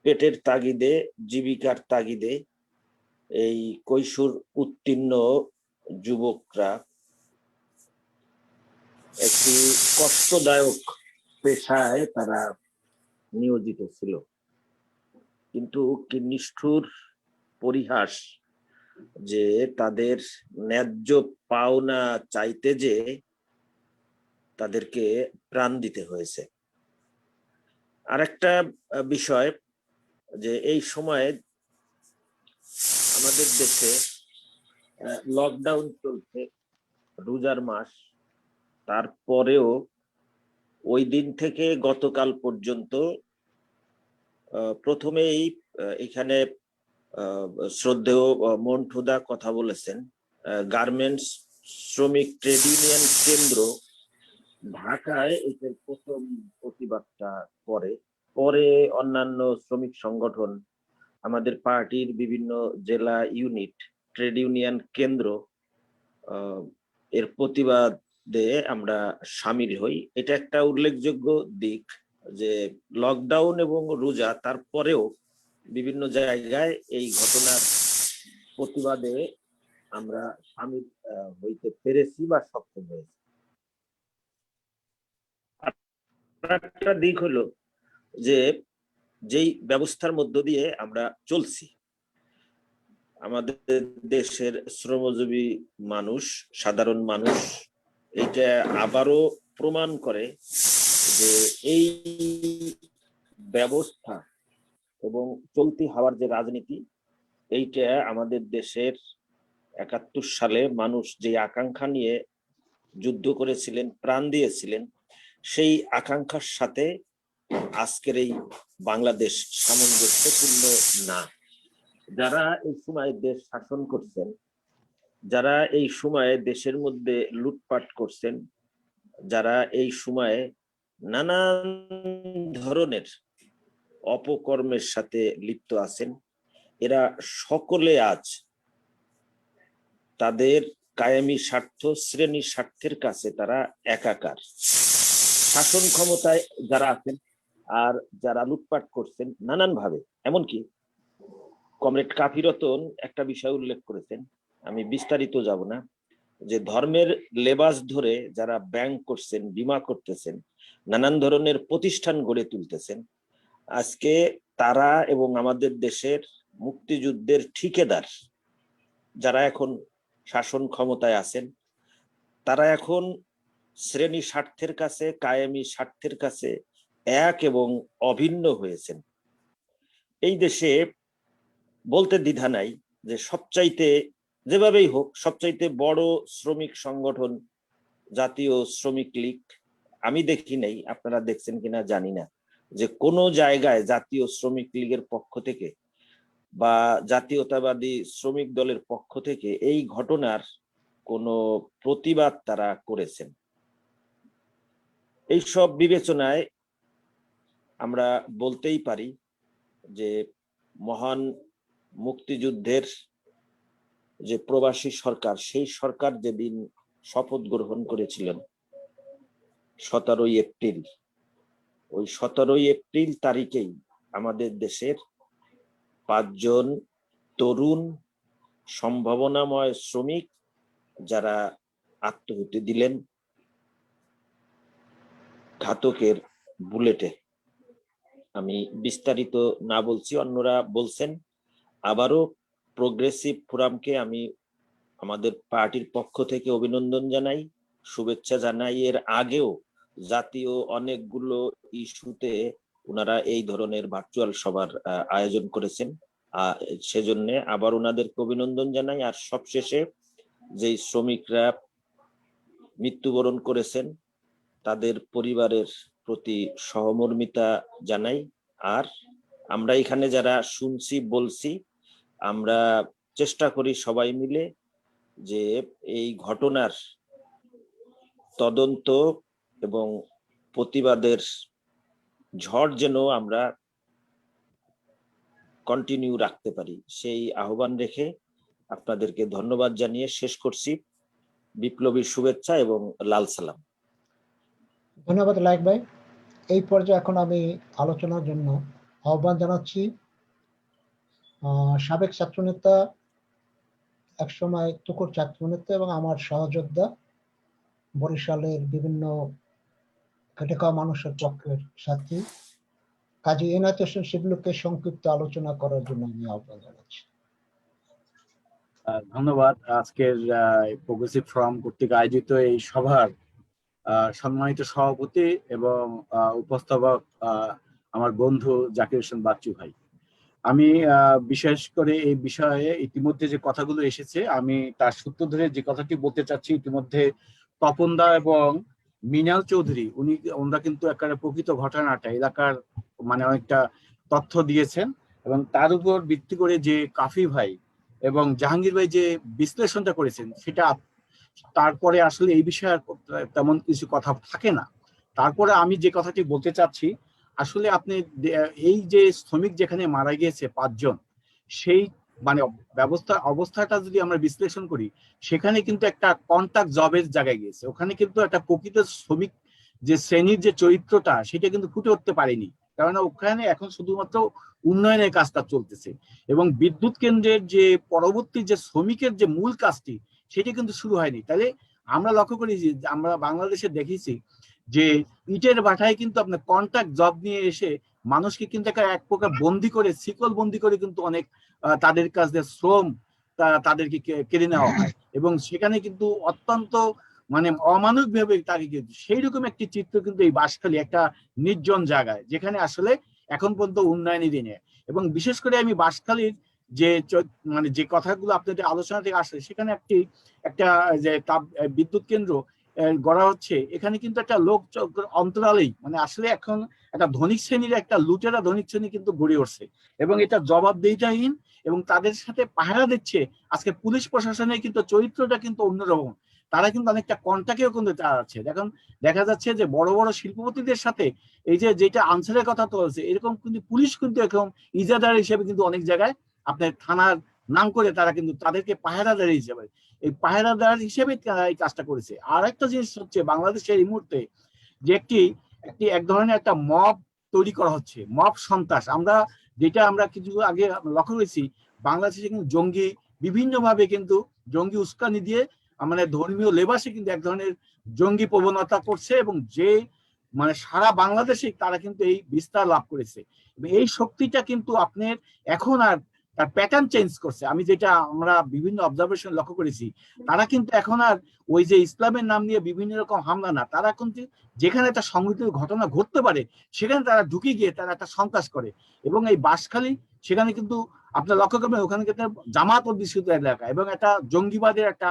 পেটের তাগিদে, জীবিকার তাগিদে এই কৈশোর উত্তীর্ণ যুবকরা একটি কষ্টদায়ক পেশায় তারা নিয়োজিত ছিল। কিন্তু কি নিষ্ঠুর পরিহাস যে তাদের ন্যায্য পাওনা চাইতে যে তাদেরকে প্রাণ দিতে হয়েছে। আরেকটা বিষয় যে এই সময়ে আমাদের দেশে লকডাউন চলছে, রোজার মাস, তারপরেও ওই দিন থেকে গতকাল পর্যন্ত প্রথমেই এখানে শ্রদ্ধেয় মন্টুদা কথা বলেছেন, গার্মেন্টস শ্রমিক ট্রেড ইউনিয়ন কেন্দ্র ঢাকায় এটার প্রথম প্রতিবাদটা করে, পরে অন্যান্য শ্রমিক সংগঠন, আমাদের পার্টির বিভিন্ন জেলা ইউনিট, ট্রেড ইউনিয়ন কেন্দ্র এর প্রতিবাদে আমরা সামিল হই। এটা একটা উল্লেখযোগ্য দিক যে লকডাউন এবং রোজা তারপরেও বিভিন্ন জায়গায় এই ঘটনার প্রতিবাদে আমরা সামিল হইতে পেরেছি বা সক্ষম হয়েছি। একটা দিক হলো যে যেই ব্যবস্থার মধ্য দিয়ে আমরা চলছি, আমাদের দেশের শ্রমজীবী মানুষ, সাধারণ মানুষ এটা আবারও প্রমাণ করে যে এই ব্যবস্থা এবং চলতি হওয়ার যে রাজনীতি, এইটা আমাদের দেশের 71 সালে মানুষ যে আকাঙ্ক্ষা নিয়ে যুদ্ধ করেছিলেন, প্রাণ দিয়েছিলেন, সেই আকাঙ্ক্ষার সাথে আজকের এই বাংলাদেশ সামঞ্জস্যপূর্ণ না। যারা এই সময় দেশ শাসন করছেন, যারা এই সময়ে দেশের মধ্যে লুটপাট করছেন, যারা এই সময়ে নানান ধরনের অপকর্মের সাথে লিপ্ত আছেন, এরা সকলে আজ তাদের কায়েমি স্বার্থ, শ্রেণী স্বার্থের কাছে তারা একাকার। শাসন ক্ষমতায় যারা আছেন আর যারা লুটপাট করছেন নানান ভাবে, এমনকি কমরেড কাফি রতন একটা বিষয় উল্লেখ করেছেন, আমি বিস্তারিত যাব না, যে ধর্মের লেবাস ধরে যারা ব্যাংক করছেন, বীমা করতেছেন, নানান ধরনের প্রতিষ্ঠান গড়ে তুলতেছেন, আজকে তারা এবং আমাদের দেশের মুক্তিযুদ্ধের ঠিকাদার যারা এখন শাসন ক্ষমতায় আছেন, তারা এখন শ্রেণী স্বার্থের কাছে, কায়েমি স্বার্থের কাছে এক এবং অভিন্ন হয়েছেন। এই দেশে বলতে দ্বিধা নাই যে সবচাইতে, যেভাবেই হোক, সবচাইতে বড় শ্রমিক সংগঠন জাতীয় শ্রমিক লীগ। আমি দেখি নাই, আপনারা দেখছেন কিনা জানি না, যে কোনো জায়গায় জাতীয় শ্রমিক লীগের পক্ষ থেকে বা জাতীয়তাবাদী শ্রমিক দলের পক্ষ থেকে এই ঘটনার কোনো প্রতিবাদ তারা করেছেন। এই সব বিবেচনায় আমরা বলতেই পারি যে মহান মুক্তিযুদ্ধের যে প্রবাসী সরকার, সেই সরকার যেদিন শপথ গ্রহণ করেছিলেন 17 এপ্রিল, ওই 17 এপ্রিল তারিখেই আমাদের দেশের 5 জন তরুণ সম্ভাবনাময় শ্রমিক যারা আত্মহত্যা দিলেন ঘাতকের বুলেটে। আমি বিস্তারিত না বলছি, অন্যরা বলছেন। আবারও প্রোগ্রেসিভ ফোরামকে আমি আমাদের পার্টির পক্ষ থেকে অভিনন্দন জানাই, শুভেচ্ছা জানাই। এর আগেও জাতীয় অনেকগুলো ইস্যুতে ওনারা এই ধরনের ভার্চুয়াল সভার আয়োজন করেছেন, সেজন্য আবার ওনাদেরকে অভিনন্দন জানাই। আর সবশেষে যে শ্রমিকরা মৃত্যুবরণ করেছেন তাদের পরিবারের প্রতি সহমর্মিতা জানাই। আর আমরা এখানে যারা শুনছি, বলছি, আমরা চেষ্টা করি সবাই মিলে যে এই ঘটনার তদন্ত এবং প্রতিবাদের ঝড় যেন আমরা কন্টিনিউ রাখতে পারি, সেই আহ্বান রেখে আপনাদেরকে ধন্যবাদ জানিয়ে শেষ করছি। বিপ্লবীর শুভেচ্ছা এবং লাল সালাম। ধন্যবাদ লায়েক ভাই। এই পর্যায়ে এখন আমি আলোচনার জন্য আহ্বান জানাচ্ছি সাবেক ছাত্রনেতা, একসময় তুকুর ছাত্রনেতা এবং আমার সহযোদ্ধা, বরিশালের বিভিন্ন খেটে খাওয়া মানুষের পক্ষের সাথী কাজী এনায়েত হোসেন শিবলুকে সংক্ষিপ্ত আলোচনা করার জন্য আমি আহ্বান জানাচ্ছি। ধন্যবাদ। আজকের প্রোগ্রেসিভ ফোরাম কর্তৃক আয়োজিত এই সভার সম্মানিত সভাপতি এবং উপস্থাপক আমার বন্ধু জাকির হোসেন বাচ্চু ভাই, আমি বিশেষ করে এই বিষয়ে ইতিমধ্যে যে কথাগুলো এসেছে আমি তার সূত্র ধরে যে কথাটি বলতে চাচ্ছি, ইতিমধ্যে তপনদা এবং মিনাল চৌধুরী ওনারা কিন্তু একেবারে প্রকৃত ঘটনাটা এলাকার মানে অনেকটা তথ্য দিয়েছেন এবং তার উপর ভিত্তি করে যে কাফি ভাই এবং জাহাঙ্গীর ভাই যে বিশ্লেষণটা করেছেন সেটা তারপরে আসলে এই বিষয়ে তেমন কিছু কথা থাকে না। তারপরে আমি যে কথাটি বলতে চাচ্ছি, আসলে আপনি এই যে শ্রমিক যেখানে মারা গিয়েছে 5 জন, সেই মানে অবস্থাটা যদি আমরা বিশ্লেষণ করি, সেখানে কিন্তু একটা কন্ট্রাক্ট জবের জায়গায় গিয়েছে। ওখানে কিন্তু একটা প্রকৃত শ্রমিক যে শ্রেণীর যে চরিত্রটা সেটা কিন্তু ফুটে উঠতে পারেনি, কারণ ওখানে এখন শুধুমাত্র উন্নয়নের কাজটা চলতেছে এবং বিদ্যুৎ কেন্দ্রের যে পরবর্তী যে শ্রমিকের যে মূল কাজটি সেটা কিন্তু শুরু হয়নি। তাহলে আমরা লক্ষ্য করি যে আমরা বাংলাদেশে দেখেছি যে ইটের ভাটায় কিন্তু আপনার কন্ট্রাক্ট জব নিয়ে এসে মানুষকে কিন্তু এক প্রকার বন্দি করে, শিকল বন্দি করে কিন্তু অনেক তাদের কাছে শ্রম তাদেরকে কেড়ে নেওয়া হয় এবং সেখানে কিন্তু অত্যন্ত মানে অমানবিক ভাবে তাকে কিন্তু সেই রকম একটি চিত্র কিন্তু এই বাঁশখালী একটা নির্জন জায়গায়, যেখানে আসলে এখন পর্যন্ত উন্নয়নের দিনে এবং বিশেষ করে আমি বাঁশখালীর যে মানে যে কথাগুলো আপনাদের আলোচনা থেকে আসে, সেখানে একটা যে তাপ বিদ্যুৎ কেন্দ্র গড়া হচ্ছে, এখানে কিন্তু একটা লোক অন্তরালেই মানে আসলে এখন একটা ধনিক শ্রেণীর একটা লুটেরা ধনিক শ্রেণী কিন্তু গড়ে উঠছে এবং এটা জবাবদিহিতাহীন এবং তাদের সাথে পাহারা দিচ্ছে আজকে পুলিশ প্রশাসনের কিন্তু চরিত্রটা কিন্তু অন্যরকম। তারা কিন্তু অনেকটা কন্টাকেও কিন্তু চালাচ্ছে। দেখুন দেখা যাচ্ছে যে বড় বড় শিল্পপতিদের সাথে এই যে যেটা আনসারের কথা চলছে, এরকম কিন্তু পুলিশ কিন্তু এরকম ইজাদার হিসেবে কিন্তু অনেক জায়গায় আপনার থানার নাম করে তারা কিন্তু তাদেরকে পাহারাদার হিসেবে এই পাহারাদার হিসেবে এই কাজটা করেছে। আর একটা জিনিস হচ্ছে বাংলাদেশের এই মুহূর্তে যে এক ধরনের একটা মব তৈরি করা হচ্ছে, মব সন্ত্রাস। যেটা আমরা কিছু আগে লক্ষ্য করেছি, বাংলাদেশে কিন্তু জঙ্গি বিভিন্নভাবে কিন্তু জঙ্গি উস্কানি দিয়ে মানে ধর্মীয় লেবাসে কিন্তু এক ধরনের জঙ্গি প্রবণতা করছে এবং যে মানে সারা বাংলাদেশে তারা কিন্তু এই বিস্তার লাভ করেছে। এই শক্তিটা কিন্তু আপনার এখন আর তার প্যাটার্ন চেঞ্জ করছে। আমি যেটা আমরা বিভিন্ন অবজারভেশন লক্ষ্য করেছি, তারা কিন্তু এখন আর ওই যে ইসলামের নাম নিয়ে বিভিন্ন রকম হামলা না, তারা কিন্তু যেখানে একটা সংঘটিত ঘটনা ঘটতে পারে সেখানে তারা ঢুকে গিয়ে তারা একটা সন্ত্রাস করে এবং এই বাঁশখালী সেখানে কিন্তু আপনার লক্ষ্য করবেন ওখানে কিন্তু জামাত অধ্যুষিত এলাকা এবং একটা জঙ্গিবাদের একটা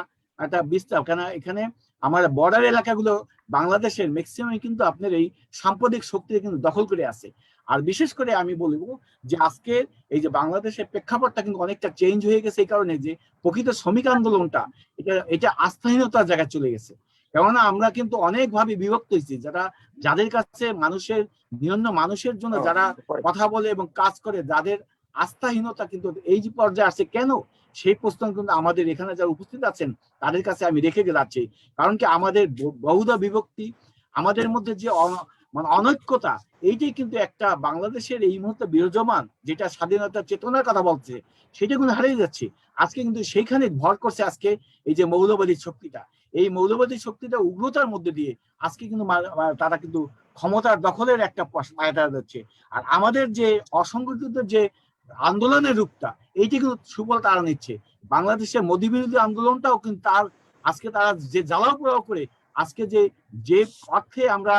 বিস্তার। কেন এখানে আমার বর্ডার এলাকাগুলো বাংলাদেশের ম্যাক্সিমাম কিন্তু আপনার এই সাম্প্রদায়িক শক্তিতে কিন্তু দখল করে আছে। আর বিশেষ করে আমি বলবো যে আজকে এই যে বাংলাদেশের প্রেক্ষাপটটা কিন্তু অনেকটা চেঞ্জ হয়ে গেছে এই কারণে যে প্রকৃত শ্রমিক আন্দোলনটা এটা আস্থাহীনতার জায়গায় চলে গেছে। কেননা আমরা কিন্তু অনেকভাবে বিভক্ত হয়েছি, যাদের কাছে মানুষের জন্য যারা কথা বলে এবং কাজ করে, যাদের আস্থাহীনতা কিন্তু এই যে পর্যায়ে আসছে কেন, সেই প্রশ্ন কিন্তু আমাদের এখানে যারা উপস্থিত আছেন তাদের কাছে আমি রেখে যাচ্ছি। কারণ কি আমাদের বহুধা বিভক্তি, আমাদের মধ্যে যে মানে অনৈক্যতা, এইটাই কিন্তু একটা বাংলাদেশের এই মুহূর্তে বিরাজমান যেটা স্বাধীনতার চেতনার কথা বলছে সেটা কিন্তু হারিয়ে যাচ্ছে। আজকে কিন্তু সেইখানে ভর করছে আজকে এই যে মৌলবাদী শক্তিটা, এই মৌলবাদী শক্তিটা উগ্রতার মধ্যে দিয়ে আজকে কিন্তু তারা কিন্তু ক্ষমতার দখলের একটা পায়টা যাচ্ছে। আর আমাদের যে অসংগঠিত যে আন্দোলনের রূপটা এইটি কিন্তু সুফল তারা নিচ্ছে। বাংলাদেশের মোদী বিরোধী আন্দোলনটাও কিন্তু আজকে তারা যে জ্বালাও প্রয়োগ করে আজকে যে অর্থে আমরা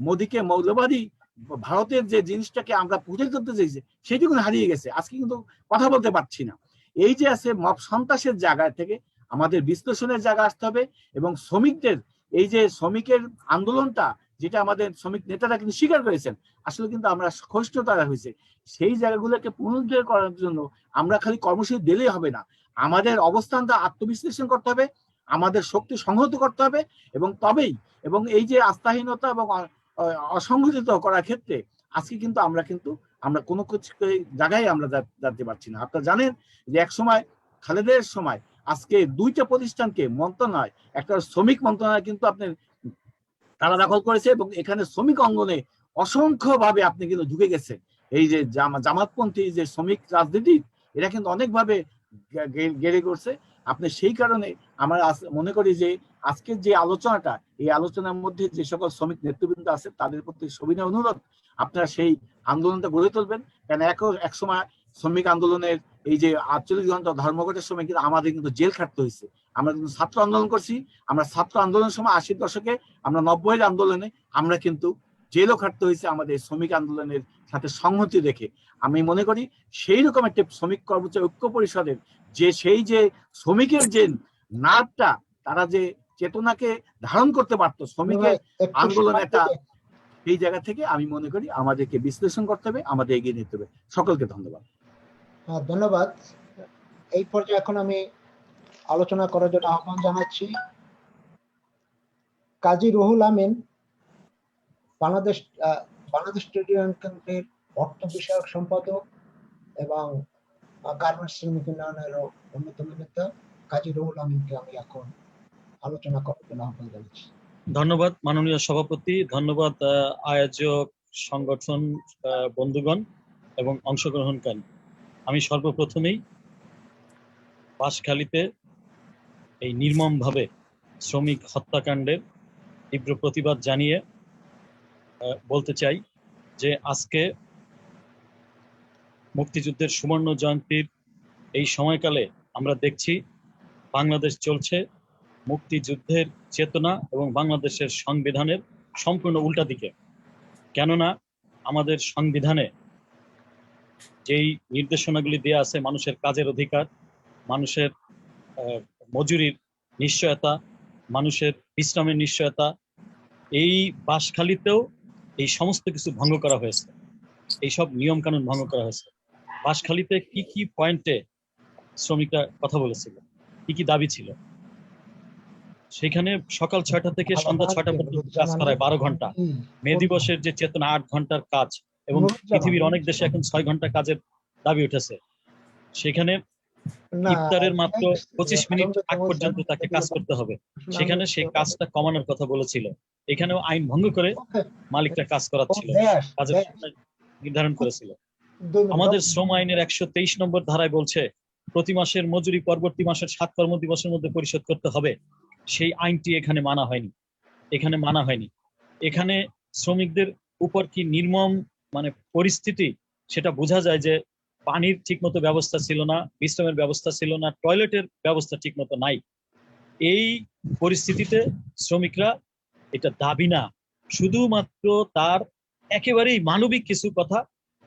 মোদীকে মৌলবাদী ভারতের যে জিনিসটাকে আমরা প্রচার করতে চাইছি সেটি কিন্তু হারিয়ে গেছে। আজকে কিন্তু কথা বলতে পারছি না। এই যে আছে মব সন্ত্রাসের জায়গা থেকে আমাদের বিশ্লেষণের জায়গা আসতে হবে এবং শ্রমিকদের এই যে শ্রমিকের আন্দোলনটা যেটা আমাদের শ্রমিক নেতারা কিন্তু স্বীকার করেছেন, আসলে কিন্তু আমরা খসড়া হয়েছে, সেই জায়গাগুলোকে পুনরুদ্ধার করার জন্য আমরা খালি কর্মসূচি দিলেই হবে না, আমাদের অবস্থানটা আত্মবিশ্লেষণ করতে হবে, আমাদের শক্তি সংহত করতে হবে, এবং তবেই এবং এই যে আস্থাহীনতা এবং অসংগঠিত করার ক্ষেত্রে আজকে কিন্তু আমরা কোনো জায়গায় আমরা যেতে পারছি না। আপনারা জানেন যে এক সময় খালেদের সময় আজকে দুইটা প্রতিষ্ঠানকে মন্ত্রণালয়, একটা শ্রমিক মন্ত্রণালয় কিন্তু আপনার তারা দখল করেছে, এবং এখানে শ্রমিক অঙ্গনে অসংখ্য ভাবে আপনি কিন্তু ঢুকে গেছে। এই যে জামাতপন্থী যে শ্রমিক রাজনীতি, এটা কিন্তু অনেকভাবে গেড়ে করছে। আপনি সেই কারণে আমরা মনে করি যে আজকের যে আলোচনাটা, এই আলোচনার মধ্যে যে সকল শ্রমিক নেতৃবৃন্দ আছে তাদের প্রতি সবিনয় অনুরোধ, আপনারা সেই আন্দোলনটা গড়ে তুলবেন। কেন এক সময় শ্রমিক আন্দোলনের এই যে 48 ঘন্টা ধর্মঘটের সময় কিন্তু আমাদের কিন্তু জেল খাটতে হয়েছে। আমরা কিন্তু ছাত্র আন্দোলন করছি, আমরা ছাত্র আন্দোলনের সময় 80 দশকে, আমরা 90-এর আন্দোলনে আমরা কিন্তু জেলও খাটতে হয়েছে আমাদের শ্রমিক আন্দোলনের সাথে সংহতি রেখে। আমি মনে করি সেই রকম একটা শ্রমিক কর্মচারী ঐক্য পরিষদের যে সেই যে শ্রমিকের যে নাটটা, তারা যে চেতনাকে ধারণ করতে পারতো শ্রমিকের আন্দোলন, একটা এই জায়গা থেকে আমি মনে করি আমাদেরকে বিশ্লেষণ করতে হবে, আমাদের এগিয়ে নিতে হবে। সকলকে ধন্যবাদ। ধন্যবাদ। এই পর্যায়ে এখন আমি আলোচনা করার জন্য আহ্বান জানাচ্ছি কাজী রুহুল আমিন, বাংলাদেশ ট্রেড ইউনিয়ন কেন্দ্রের অর্থ বিষয়ক সম্পাদক এবং গার্মেন্টস শ্রমিক ইউনিয়নেরও অন্যতম নেতা কাজী রুহুল আমিনকে আমি এখন আলোচনা করার জন্য আহ্বান জানাচ্ছি। ধন্যবাদ মাননীয় সভাপতি, ধন্যবাদ আয়োজক সংগঠন বন্ধুগণ এবং অংশগ্রহণকারী। আমি সর্বপ্রথমেই বাঁশখালীতে এই নির্মমভাবে শ্রমিক হত্যাকাণ্ডের তীব্র প্রতিবাদ জানিয়ে বলতে চাই যে আজকে মুক্তিযুদ্ধের সুবর্ণ জয়ন্তীর এই সময়কালে আমরা দেখছি বাংলাদেশ চলছে মুক্তিযুদ্ধের চেতনা এবং বাংলাদেশের সংবিধানের সম্পূর্ণ উল্টা দিকে। কেননা আমাদের সংবিধানে যেই নির্দেশনাগুলি দেয়া আছে, মানুষের কাজের অধিকার, মানুষের মজুরির নিশ্চয়তা, মানুষের বিশ্রামের নিশ্চয়তা, এই বাঁশখালীতেও এই সমস্ত কিছু ভঙ্গ করা হয়েছে, এইসব নিয়ম কানুন ভঙ্গ করা হয়েছে। বাঁশখালীতে কি কি পয়েন্টে শ্রমিকরা কথা বলেছিল, কি কি দাবি ছিল, সেখানে সকাল 6টা থেকে সন্ধ্যা 6টা পর্যন্ত কাজ করায় 12 ঘন্টা। মে দিবসের যে চেতনা 8 ঘন্টার কাজ, এবং পৃথিবীর অনেক দেশে এখন 6 ঘন্টা কাজের দাবি উঠেছে। সেখানে ইফতারের মাত্র 25 মিনিট আগ পর্যন্ত তাকে কাজ করতে হবে, সেখানে সেই কাজটা কমানোর কথা বলেছিল। এখানেও আইন ভঙ্গ করে মালিকরা কাজ করাচ্ছিল, কাজের নির্ধারণ করেছিল। আমাদের শ্রম আইনের 123 নম্বর ধারায় বলছে প্রতি মাসের মজুরি পরবর্তী মাসের 7 কর্মদিবসের মধ্যে পরিশোধ করতে হবে। সেই আইনটি এখানে মানা হয়নি। এখানে শ্রমিকদের উপর কি নির্মম পরিস্থিতি সেটা বোঝা যায় যে পানির ঠিকমতো ব্যবস্থা ছিল না, বিশ্রামের ব্যবস্থা ছিল না, টয়লেটের ব্যবস্থা ঠিকমতো নাই। এই পরিস্থিতিতে শ্রমিকরা এটা দাবি না, শুধুমাত্র তার একেবারেই মানবিক কিছু কথা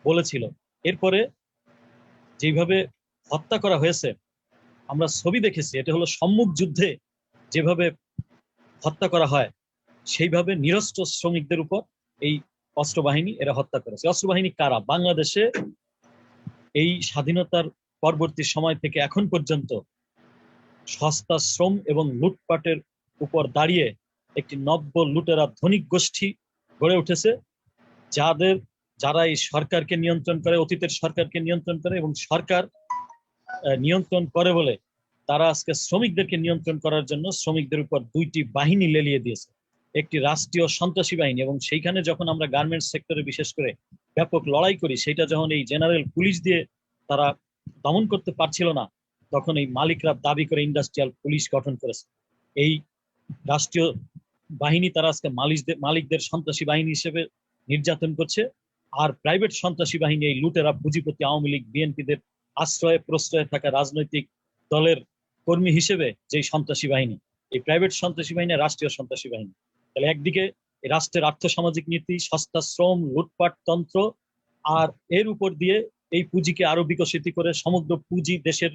বলেছিল। এরপরে যেভাবে হত্যা করা হয়েছে আমরা ছবি দেখেছি, এটা হলো সম্মুখ যুদ্ধে যেভাবে হত্যা করা হয় সেইভাবে নিরস্ত্র শ্রমিকদের উপর এই অস্ত্রবাহিনী এরা হত্যা করেছে। অস্ত্রবাহিনী কারা? বাংলাদেশে এই স্বাধীনতার পরবর্তী সময় থেকে এখন পর্যন্ত সস্তা শ্রম এবং লুটপাটের উপর দাঁড়িয়ে একটি নব্য লুটেরা ধনিক গোষ্ঠী গড়ে উঠেছে, যারা এই সরকারকে নিয়ন্ত্রণ করে, অতীতের সরকারকে নিয়ন্ত্রণ করে, এবং সরকার নিয়ন্ত্রণ করে বলে তারা আজকে শ্রমিকদেরকে নিয়ন্ত্রণ করার জন্য শ্রমিকদের উপর 2টি বাহিনী লেলিয়ে দিয়েছে। একটি রাষ্ট্রীয় সন্ত্রাসী বাহিনী, এবং সেইখানে যখন আমরা গার্মেন্টস সেক্টরে বিশেষ করে ব্যাপক লড়াই করি, সেটা যখন এই জেনারেল পুলিশ দিয়ে তারা দমন করতে পারছিল না, তখন এই মালিকরা দাবি করে ইন্ডাস্ট্রিয়াল পুলিশ গঠন করেছে। এই রাষ্ট্রীয় বাহিনী তারা আজকে মালিকদের সন্ত্রাসী বাহিনী হিসেবে নির্যাতন করছে, আর প্রাইভেট সন্ত্রাসী বাহিনী এই লুটেরা পুঁজিপতি আওয়ামী লীগ বিএনপিদের আশ্রয়ে প্রশ্রয়ে থাকা রাজনৈতিক দলের কর্মী হিসেবে যেই সন্ত্রাসী বাহিনী, এই প্রাইভেট সন্ত্রাসী বাহিনী, রাষ্ট্রীয় সন্ত্রাসী বাহিনী। তাহলে একদিকে রাষ্ট্রের আর্থসামাজিক নীতি, সস্তা শ্রম, লুটপাট তন্ত্র, আর এর উপর দিয়ে এই পুঁজিকে আরো বিকশিত করে সমগ্র পুঁজি, দেশের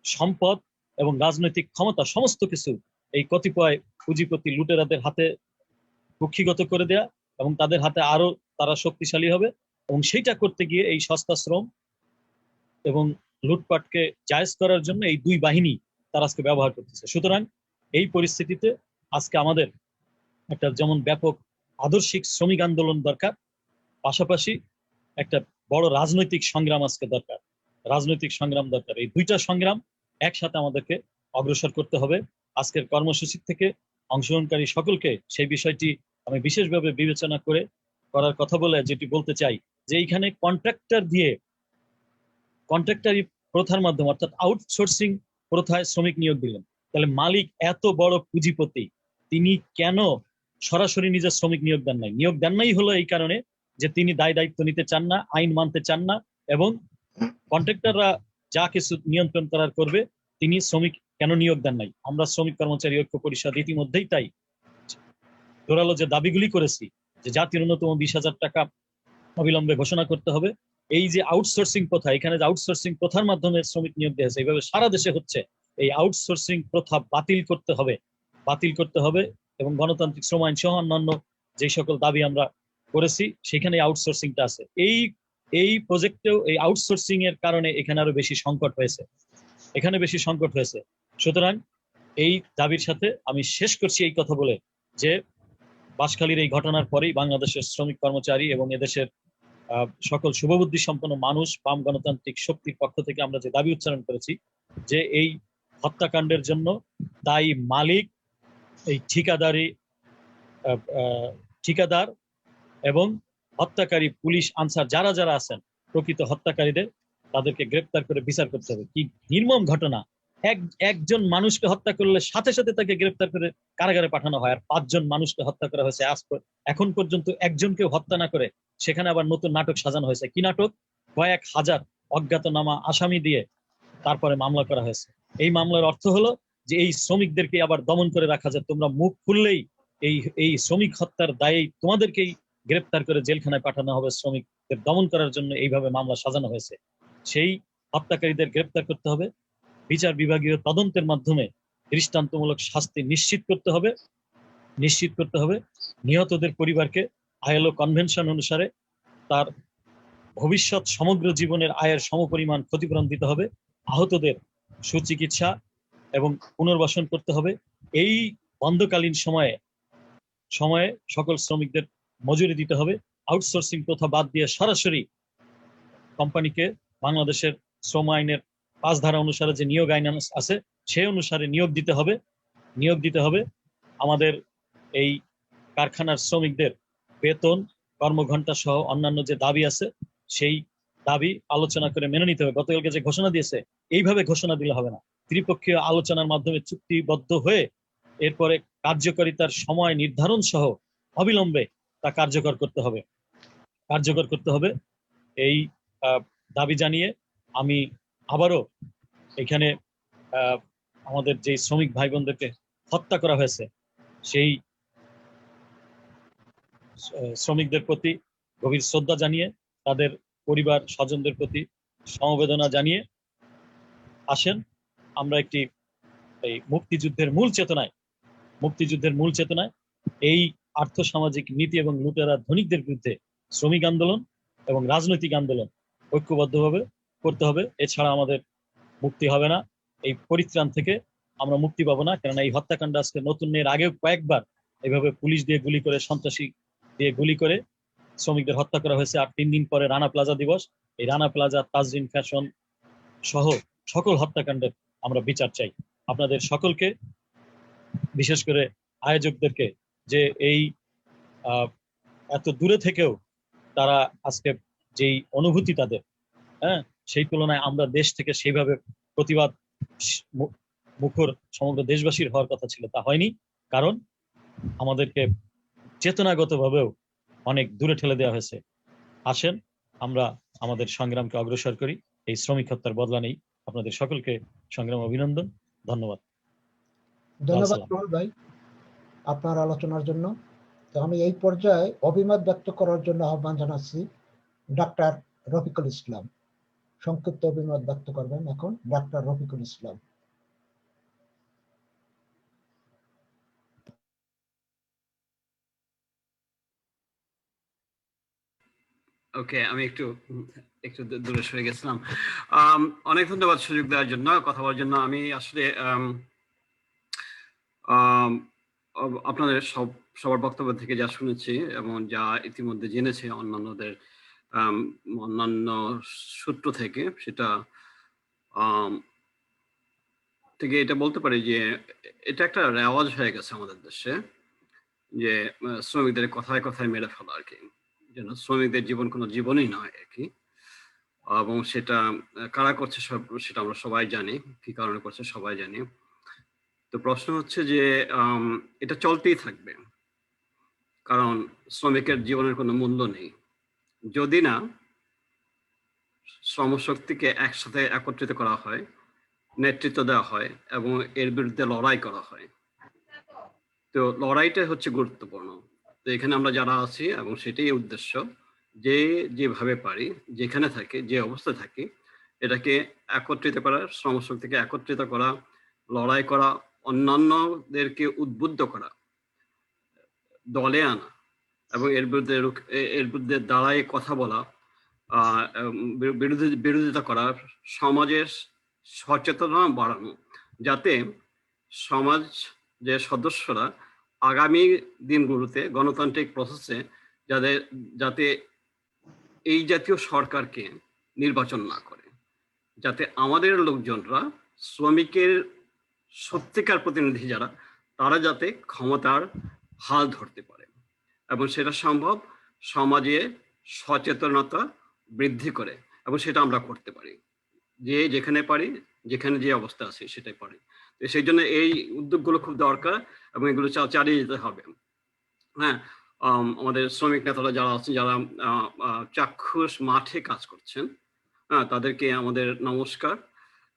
সম্পদ এবং রাজনৈতিক ক্ষমতা সমস্ত কিছু এই কতিপয় পুঁজিপতি লুটেরাদের হাতে কুক্ষিগত করে দেয়া এবং তাদের হাতে আরো তারা শক্তিশালী হবে, এবং সেইটা করতে গিয়ে এই সস্তা শ্রম এবং লুটপাটকে জায়েজ করার জন্য এই দুই বাহিনী তারা আজকে ব্যবহার করতেছে। সুতরাং এই পরিস্থিতিতে আজকে আমাদের একটা যেমন ব্যাপক আদর্শিক শ্রমিক আন্দোলন দরকার, পাশাপাশি একটা বড় রাজনৈতিক সংগ্রাম আজকে দরকার, রাজনৈতিক সংগ্রাম দরকার। এই দুইটা সংগ্রাম একসাথে আমাদেরকে অগ্রসর করতে হবে। আজকের কর্মসূচি থেকে অংশগ্রহণকারী সকলকে সেই বিষয়টি আমি বিশেষভাবে বিবেচনা করে করার কথা বলে যেটি বলতে চাই যে এইখানে কন্ট্রাক্টারি প্রথার মাধ্যমে অর্থাৎ আউটসোর্সিং প্রথায় শ্রমিক নিয়োগ দিলেন, তাহলে মালিক এত বড় পুঁজিপতি তিনি কেন সরাসরি নিজের শ্রমিক নিয়োগ দেন নাই? নিয়োগ দেন নাই হলো এই কারণে যে তিনি দায় দায়িত্ব নিতে চান না, আইন মানতে চান না, এবং কন্ট্রাক্টররা যা কিছু নিয়ন্ত্রণ করার করবে তিনি শ্রমিক কেন নিয়োগ দেন নাই? আমরা শ্রমিক কর্মচারী ঐক্য পরিষদ ইতিমধ্যেই তাই জোরালো যে দাবিগুলি করেছি যে জাতির ন্যূনতম 20,000 টাকা অবিলম্বে ঘোষণা করতে হবে। এই যে আউটসোর্সিং প্রথা, এখানে যে আউটসোর্সিং প্রথার মাধ্যমে শ্রমিক নিয়োগ দেওয়া হয়েছে, এইভাবে সারা দেশে হচ্ছে, এই আউটসোর্সিং প্রথা বাতিল করতে হবে এবং গণতান্ত্রিক শ্রম আইন সহ অন্যান্য যে সকল দাবি আমরা করেছি সেখানে আউটসোর্সিংটা আছে। এই প্রজেক্টেও এই আউটসোর্সিং এর কারণে এখানে আরো বেশি সংকট হয়েছে। সুতরাং এই দাবির সাথে আমি শেষ করছি এই কথা বলে যে বাঁশখালীর এই ঘটনার পরেই বাংলাদেশের শ্রমিক কর্মচারী এবং এদেশের সকল শুভবুদ্ধি সম্পন্ন মানুষ বাম গণতান্ত্রিক শক্তির পক্ষ থেকে আমরা যে দাবি উচ্চারণ করেছি যে এই হত্যাকাণ্ডের জন্য দায়ী মালিক, এই ঠিকাদার এবং হত্যাকারী পুলিশ আনসার যারা যারা আছেন প্রকৃত হত্যাকারীদের তাদেরকে গ্রেপ্তার করে বিচার করতে হবে। কি নির্মম ঘটনা! একজন মানুষকে হত্যা করলে সাথে সাথে তাকে গ্রেপ্তার করে কারাগারে পাঠানো হয়, আর 5 জন মানুষকে হত্যা করা হয়েছে। এখন পর্যন্ত একজনকেও হত্যা না করে সেখানে আবার নতুন নাটক সাজানো হয়েছে। কি নাটক? কয়েক হাজার অজ্ঞাতনামা আসামি দিয়ে তারপরে মামলা করা হয়েছে। এই মামলার অর্থ হলো যে এই শ্রমিকদেরকে আবার দমন করে রাখা যায়, তোমরা মুখ খুললেই এই শ্রমিক হত্যার দায়ে তোমাদেরকেই গ্রেপ্তার করে জেলখানায় পাঠানো হবে। শ্রমিকদের দমন করার জন্য এইভাবে মামলা সাজানো হয়েছে। সেই হত্যাকারীদের গ্রেপ্তার করতে হবে, বিচার বিভাগীয় তদন্তের মাধ্যমে দৃষ্টান্তমূলক শাস্তি নিশ্চিত করতে হবে। নিহতদের পরিবারকে আইএলও কনভেনশন অনুসারে তার ভবিষ্যৎ সমগ্র জীবনের আয়ের সমপরিমাণ ক্ষতিপূরণ দিতে হবে। আহতদের সুচিকিৎসা এবং পুনর্বাসন করতে হবে। এই বন্ধকালীন সময়ে সকল শ্রমিকদের মজুরি দিতে হবে। আউটসোর্সিং প্রথা বাদ দিয়ে সরাসরি কোম্পানিকে বাংলাদেশের শ্রম আইনের 5 ধারা অনুসারে যে নিয়োগ আইন আছে সেই অনুসারে নিয়োগ দিতে হবে। আমাদের এই কারখানার শ্রমিকদের বেতন, কর্মঘণ্টা সহ অন্যান্য যে দাবি আছে সেই দাবি আলোচনা করে মেনে নিতে হবে। গতকালকে যে ঘোষণা দিয়েছে এইভাবে ঘোষণা দিলে হবে না, ত্রিপক্ষীয় আলোচনার মাধ্যমে চুক্তিবদ্ধ হয়ে এরপরে কার্যকারিতার সময় নির্ধারণ সহ অবিলম্বে তা কার্যকর করতে হবে। এই দাবি জানিয়ে আমি আবারও এখানে আমাদের যে শ্রমিক ভাই বোনদেরকে হত্যা করা হয়েছে সেই শ্রমিকদের প্রতি গভীর শ্রদ্ধা জানিয়ে, তাদের পরিবার স্বজনদের প্রতি সমবেদনা জানিয়ে আসেন আমরা একটি এই মুক্তিযুদ্ধের মূল চেতনায় এই আর্থসামাজিক নীতি এবং লুটেরা ধনিকদের বিরুদ্ধে শ্রমিক আন্দোলন এবং রাজনৈতিক আন্দোলন ঐক্যবদ্ধভাবে করতে হবে। এছাড়া আমাদের মুক্তি হবে না, এই পরিত্রাণ থেকে আমরা মুক্তি পাবো না। কেননা এই হত্যাকাণ্ড আজকে নতুন এর আগেও কয়েকবার এইভাবে পুলিশ দিয়ে গুলি করে, সন্ত্রাসী দিয়ে গুলি করে শ্রমিকদের হত্যা করা হয়েছে। আর 3 দিন পরে রানা প্লাজা দিবস, এই রানা প্লাজা, তাজরিন ফ্যাশন সহ সকল হত্যাকাণ্ডের আমরা বিচার চাই। আপনাদের সকলকে, বিশেষ করে আয়োজকদেরকে, যে এই এত দূরে থেকেও তারা আজকে যেই অনুভূতি তাদের, সেই তুলনায় আমরা দেশ থেকে সেইভাবে প্রতিবাদ মুখর সমগ্র দেশবাসীর হওয়ার কথা ছিল, তা হয়নি। কারণ আমাদেরকে চেতনাগতভাবেও অনেক দূরে ঠেলে দেওয়া হয়েছে। আসেন আমরা আমাদের সংগ্রামকে অগ্রসর করি, এই শ্রমিক হত্যার বদলা নেই। আপনাদের সকলকে সংগ্রাম অভিনন্দন, ধন্যবাদ প্রহল ভাই আপনার আলোচনার জন্য। তো আমি এই পর্যায়ে অভিমত ব্যক্ত করার জন্য আহ্বান জানাচ্ছি ডাক্তার রফিকুল ইসলাম। সংক্ষিপ্ত অভিমত ব্যক্ত করবেন এখন ডাক্তার রফিকুল ইসলাম। ওকে, আমি একটু একটু দূরে সরে গেছিলাম। অনেক ধন্যবাদ সুযোগ দেওয়ার জন্য, কথা বলার জন্য। আমি আসলে আপনাদের সবার বক্তব্য থেকে যা শুনেছি এবং যা ইতিমধ্যে জেনেছি অন্যান্যদের অন্যান্য সূত্র থেকে, সেটা থেকে এটা বলতে পারি যে এটা একটা রেওয়াজ হয়ে গেছে আমাদের দেশে, যে শ্রমিকদের কথায় কথায় মেরে ফেলা আর কি, যেন শ্রমিকদের জীবন কোনো জীবনই নয় আর কি। এবং সেটা কারা করছে সেটা আমরা সবাই জানি, কি কারণে করছে সবাই জানি। তো প্রশ্ন হচ্ছে যে এটা চলতেই থাকবে, কারণ শ্রমিকের জীবনের কোনো মূল্য নেই যদি না শ্রমশক্তিকে একসাথে একত্রিত করা হয়, নেতৃত্ব দেওয়া হয় এবং এর বিরুদ্ধে লড়াই করা হয়। তো লড়াইটা হচ্ছে গুরুত্বপূর্ণ। তো এখানে আমরা যারা আছি এবং সেটাই উদ্দেশ্য, যে যেভাবে পারি, যেখানে থাকি, যে অবস্থায় থাকি, এটাকে একত্রিত করা, শ্রমশক্তিকে একত্রিত করা, লড়াই করা, অন্যান্যদেরকে উদ্বুদ্ধ করা, দলে আনা এবং এর বিরুদ্ধে দাঁড়ায় কথা বলা, বিরোধিতা করা, সমাজের সচেতনতা বাড়ানো, যাতে সমাজ যে সদস্যরা আগামী দিনগুলোতে গণতান্ত্রিক প্রসেসে যাতে এই জাতীয় সরকারকে নির্বাচন না করে, যাতে আমাদের লোকজনরা, শ্রমিকের সত্যিকার প্রতিনিধি যারা, তারা যাতে ক্ষমতার হাল ধরতে পারে এবং সেটা সম্ভব সমাজে সচেতনতা বৃদ্ধি করে, এবং সেটা আমরা করতে পারি যে যেখানে পারি, যেখানে যে অবস্থা আছে সেটাই পারি। তো সেই জন্য এই উদ্যোগগুলো খুব দরকার এবং এগুলো চালিয়ে যেতে হবে। হ্যাঁ, আমাদের শ্রমিক নেতারা যারা আছেন, যারা চাক্ষুষ মাঠে কাজ করছেন, হ্যাঁ, তাদেরকে আমাদের নমস্কার।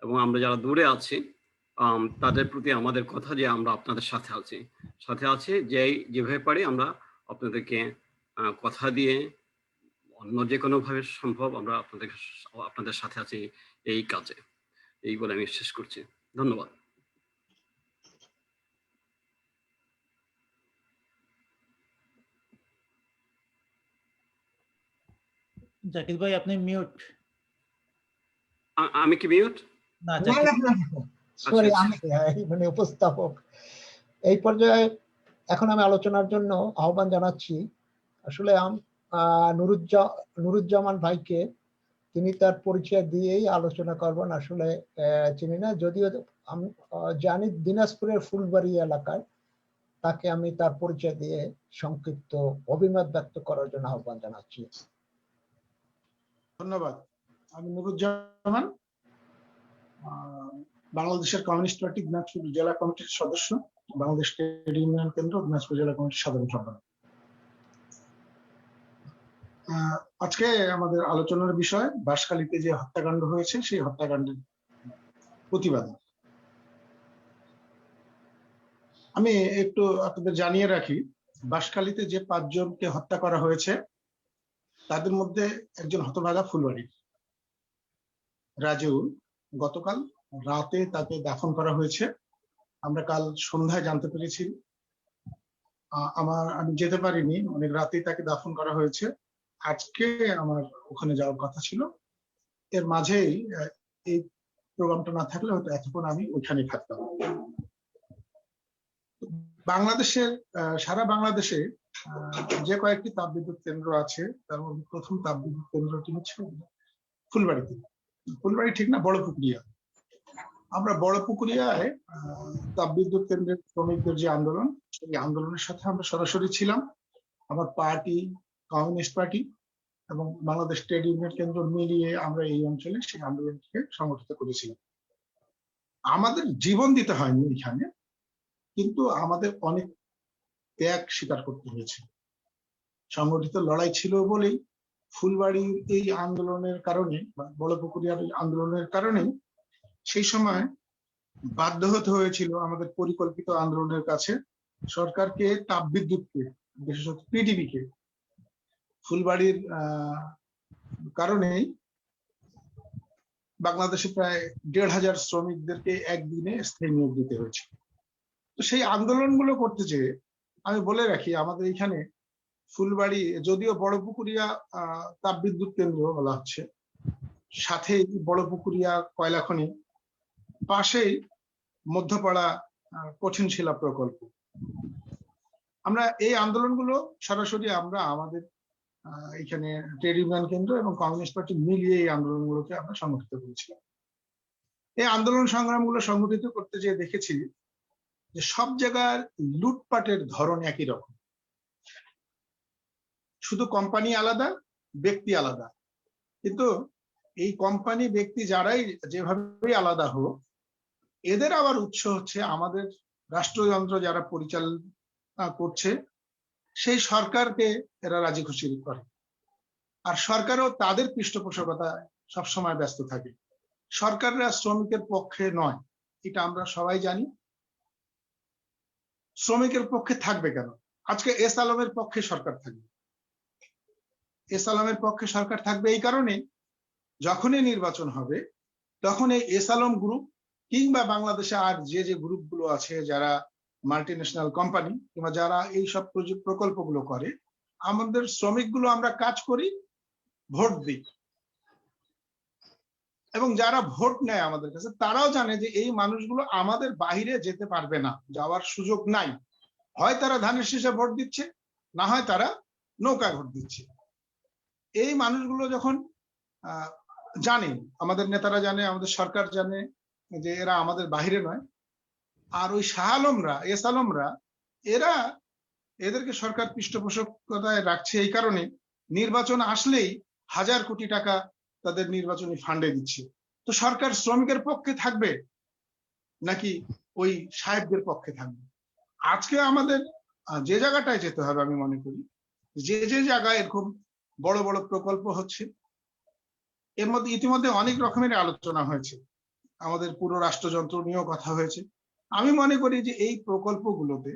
এবং আমরা যারা দূরে আছি তাদের প্রতি আমাদের কথা যে আমরা আপনাদের সাথে আছি, যেভাবে পারি আমরা আপনাদেরকে কথা দিয়ে, অন্য যে কোনো ভাবে সম্ভব আমরা আপনাদের সাথে আছি এই কাজে। এই বলে আমি শেষ করছি। ধন্যবাদ। জাকির ভাই, আপনি মিউট। আমি কি মিউট? না, সরি, আমি মানে উপস্থাপক। এই পর্যায়ে এখন আমি আলোচনার জন্য আহ্বান জানাচ্ছি আসলে নুরুজ্জামান ভাইকে। তিনি তার পরিচয় দিয়েই আলোচনা করবেন। আসলে চিনি না, যদিও আমি জানি দিনাজপুরের ফুলবাড়ি এলাকায়। তাকে আমি তার পরিচয় দিয়ে সংক্ষিপ্ত অভিমত ব্যক্ত করার জন্য আহ্বান জানাচ্ছি। ধন্যবাদ। আমি নুরুজ্জামান, বাংলাদেশের কমিউনিস্ট পার্টি দিনাজপুর জেলা কমিটির সদস্য, বাংলাদেশ ট্রেড ইউনিয়ন কেন্দ্র দিনাজপুর জেলা কমিটির সাধারণ সম্পাদক। আজকে আমাদের আলোচনার বিষয় বাঁশখালীতে যে হত্যাকাণ্ড হয়েছে, সেই হত্যাকাণ্ডের প্রতিবাদে। আমি একটু আপনাদের জানিয়ে রাখি, বাঁশখালীতে যে 5 জনকে হত্যা করা হয়েছে তাদের মধ্যে একজন হতভাগা ফুলবাড়ির রাজেউল। গতকাল রাতে তাকে দাফন করা হয়েছে। আমরা কাল সন্ধ্যায় জানতে পেরেছি। আমি যেতে পারিনি, অনেক রাতেই তাকে দাফন করা হয়েছে। আজকে আমার ওখানে যাওয়ার কথা ছিল। এর মাঝেই এই প্রোগ্রামটা না থাকলে হয়তো এতক্ষণ আমি ওইখানে থাকতাম। বাংলাদেশের সারা বাংলাদেশে যে কয়েকটি তাপবিদ্যুৎ কেন্দ্র আছে, তার মধ্যে প্রথম তাপবিদ্যুৎ কেন্দ্রটি হচ্ছে ফুলবাড়িতে। ফুলবাড়ি ঠিক না, বড়পুকুরিয়া। আমরা বড়পুকুরিয়ায় তাপবিদ্যুৎ কেন্দ্রের শ্রমিকদের যে আন্দোলন, সেই আন্দোলনের সাথে আমরা সরাসরি ছিলাম। আমার পার্টি, কমিউনিস্ট পার্টি এবং বাংলাদেশ ট্রেড ইউনিয়ন কেন্দ্র মিলিয়ে আমরা এই অঞ্চলে সেই আন্দোলনকে সংগঠিত করেছিলাম। আমাদের জীবন দিতে হয়নি এখানে, কিন্তু আমাদের অনেক ত্যাগ স্বীকার করতে হয়েছে। সংগঠিত লড়াই ছিল বলেই ফুলবাড়ির এই আন্দোলনের কারণে, বড়পুকুরিয়ার এই আন্দোলনের কারণে সেই সময় বাধ্য হতে হয়েছিল আমাদের পরিকল্পিত আন্দোলনের কাছে সরকারকে তাপবিদ্যুৎকে, বিশেষত পিডিবি কে, ফুলবাড়ির কারণেই বাংলাদেশে প্রায় 1,500 শ্রমিকদেরকে একদিনে স্থায়ী নিয়োগ দিতে হয়েছে। তো সেই আন্দোলনগুলো করতে চেয়ে আমি বলে রাখি, আমাদের এখানে ফুলবাড়ি যদিও বড়পুকুরিয়া তাপবিদ্যুৎ কেন্দ্র বলা হচ্ছে, সাথে বড়পুকুরিয়া কয়লা খনি, পাশেই মধ্যপাড়া কঠিন শিলা প্রকল্প। আমরা এই আন্দোলনগুলো সরাসরি আমরা আমাদের এখানে ট্রেড ইউনিয়ন কেন্দ্র এবং কমিউনিস্ট পার্টি মিলিয়ে এই আন্দোলনগুলোকে আমরা সংগঠিত করেছিলাম। এই আন্দোলন সংগ্রামগুলো সংগঠিত করতে যেয়ে দেখেছি যে সব জায়গার লুটপাটের ধরন একই রকম, শুধু কোম্পানি আলাদা, ব্যক্তি আলাদা। কিন্তু এই কোম্পানি ব্যক্তি যারাই যেভাবেই আলাদা হোক, এদের আবার উৎস হচ্ছে আমাদের রাষ্ট্রযন্ত্র যারা পরিচালনা করছে সেই সরকারকে এরা রাজি খুশি করে, আর সরকারও তাদের পৃষ্ঠপোষকতায় সবসময় ব্যস্ত থাকে। সরকাররা শ্রমিকের পক্ষে নয়, এটা আমরা সবাই জানি। শ্রমিকের পক্ষে থাকবে কেন? আজকে এস আলমের পক্ষে সরকার থাকবে। এস আলমের পক্ষে সরকার থাকবে এই কারণে, যখনই নির্বাচন হবে তখন এই এস আলম গ্রুপ কিংবা বাংলাদেশে আর যে যে গ্রুপগুলো আছে যারা মাল্টিন্যাশনাল কোম্পানি কিংবা যারা এই সব প্রকল্পগুলো করে, আমাদের শ্রমিকগুলো আমরা কাজ করি, ভোট দিই, এবং যারা ভোট নেয় আমাদের কাছে তারাও জানে যে এই মানুষগুলো আমাদের বাইরে যেতে পারবে না, যাওয়ার সুযোগ নাই। হয় তারা ধানের শীষে ভোট দিচ্ছে, না হয় তারা নৌকা ভোট দিচ্ছে। এই মানুষগুলো যখন জানে, আমাদের নেতারা জানে, আমাদের সরকার জানে যে এরা আমাদের বাইরে নয়, আর ওই শাহ আলমরা, এস আলমরা, এদেরকে সরকার পৃষ্ঠপোষকতায় রাখছে এই কারণে নির্বাচন আসলেই 1000 কোটি টাকা তাদের নির্বাচনী ফান্ডে দিচ্ছে। তো সরকার শ্রমিকের পক্ষে থাকবে নাকি ওই সাহেবদের পক্ষে থাকবে? আজকে আমাদের যে জায়গাটায় যেতে হবে, আমি মনে করি যে যে জায়গায় এরকম বড় বড় প্রকল্প হচ্ছে, এর মধ্যে ইতিমধ্যে অনেক রকমের আলোচনা হয়েছে, আমাদের পুরো রাষ্ট্রযন্ত্র নিয়েও কথা হয়েছে। আমি মনে করি যে এই প্রকল্পগুলোতে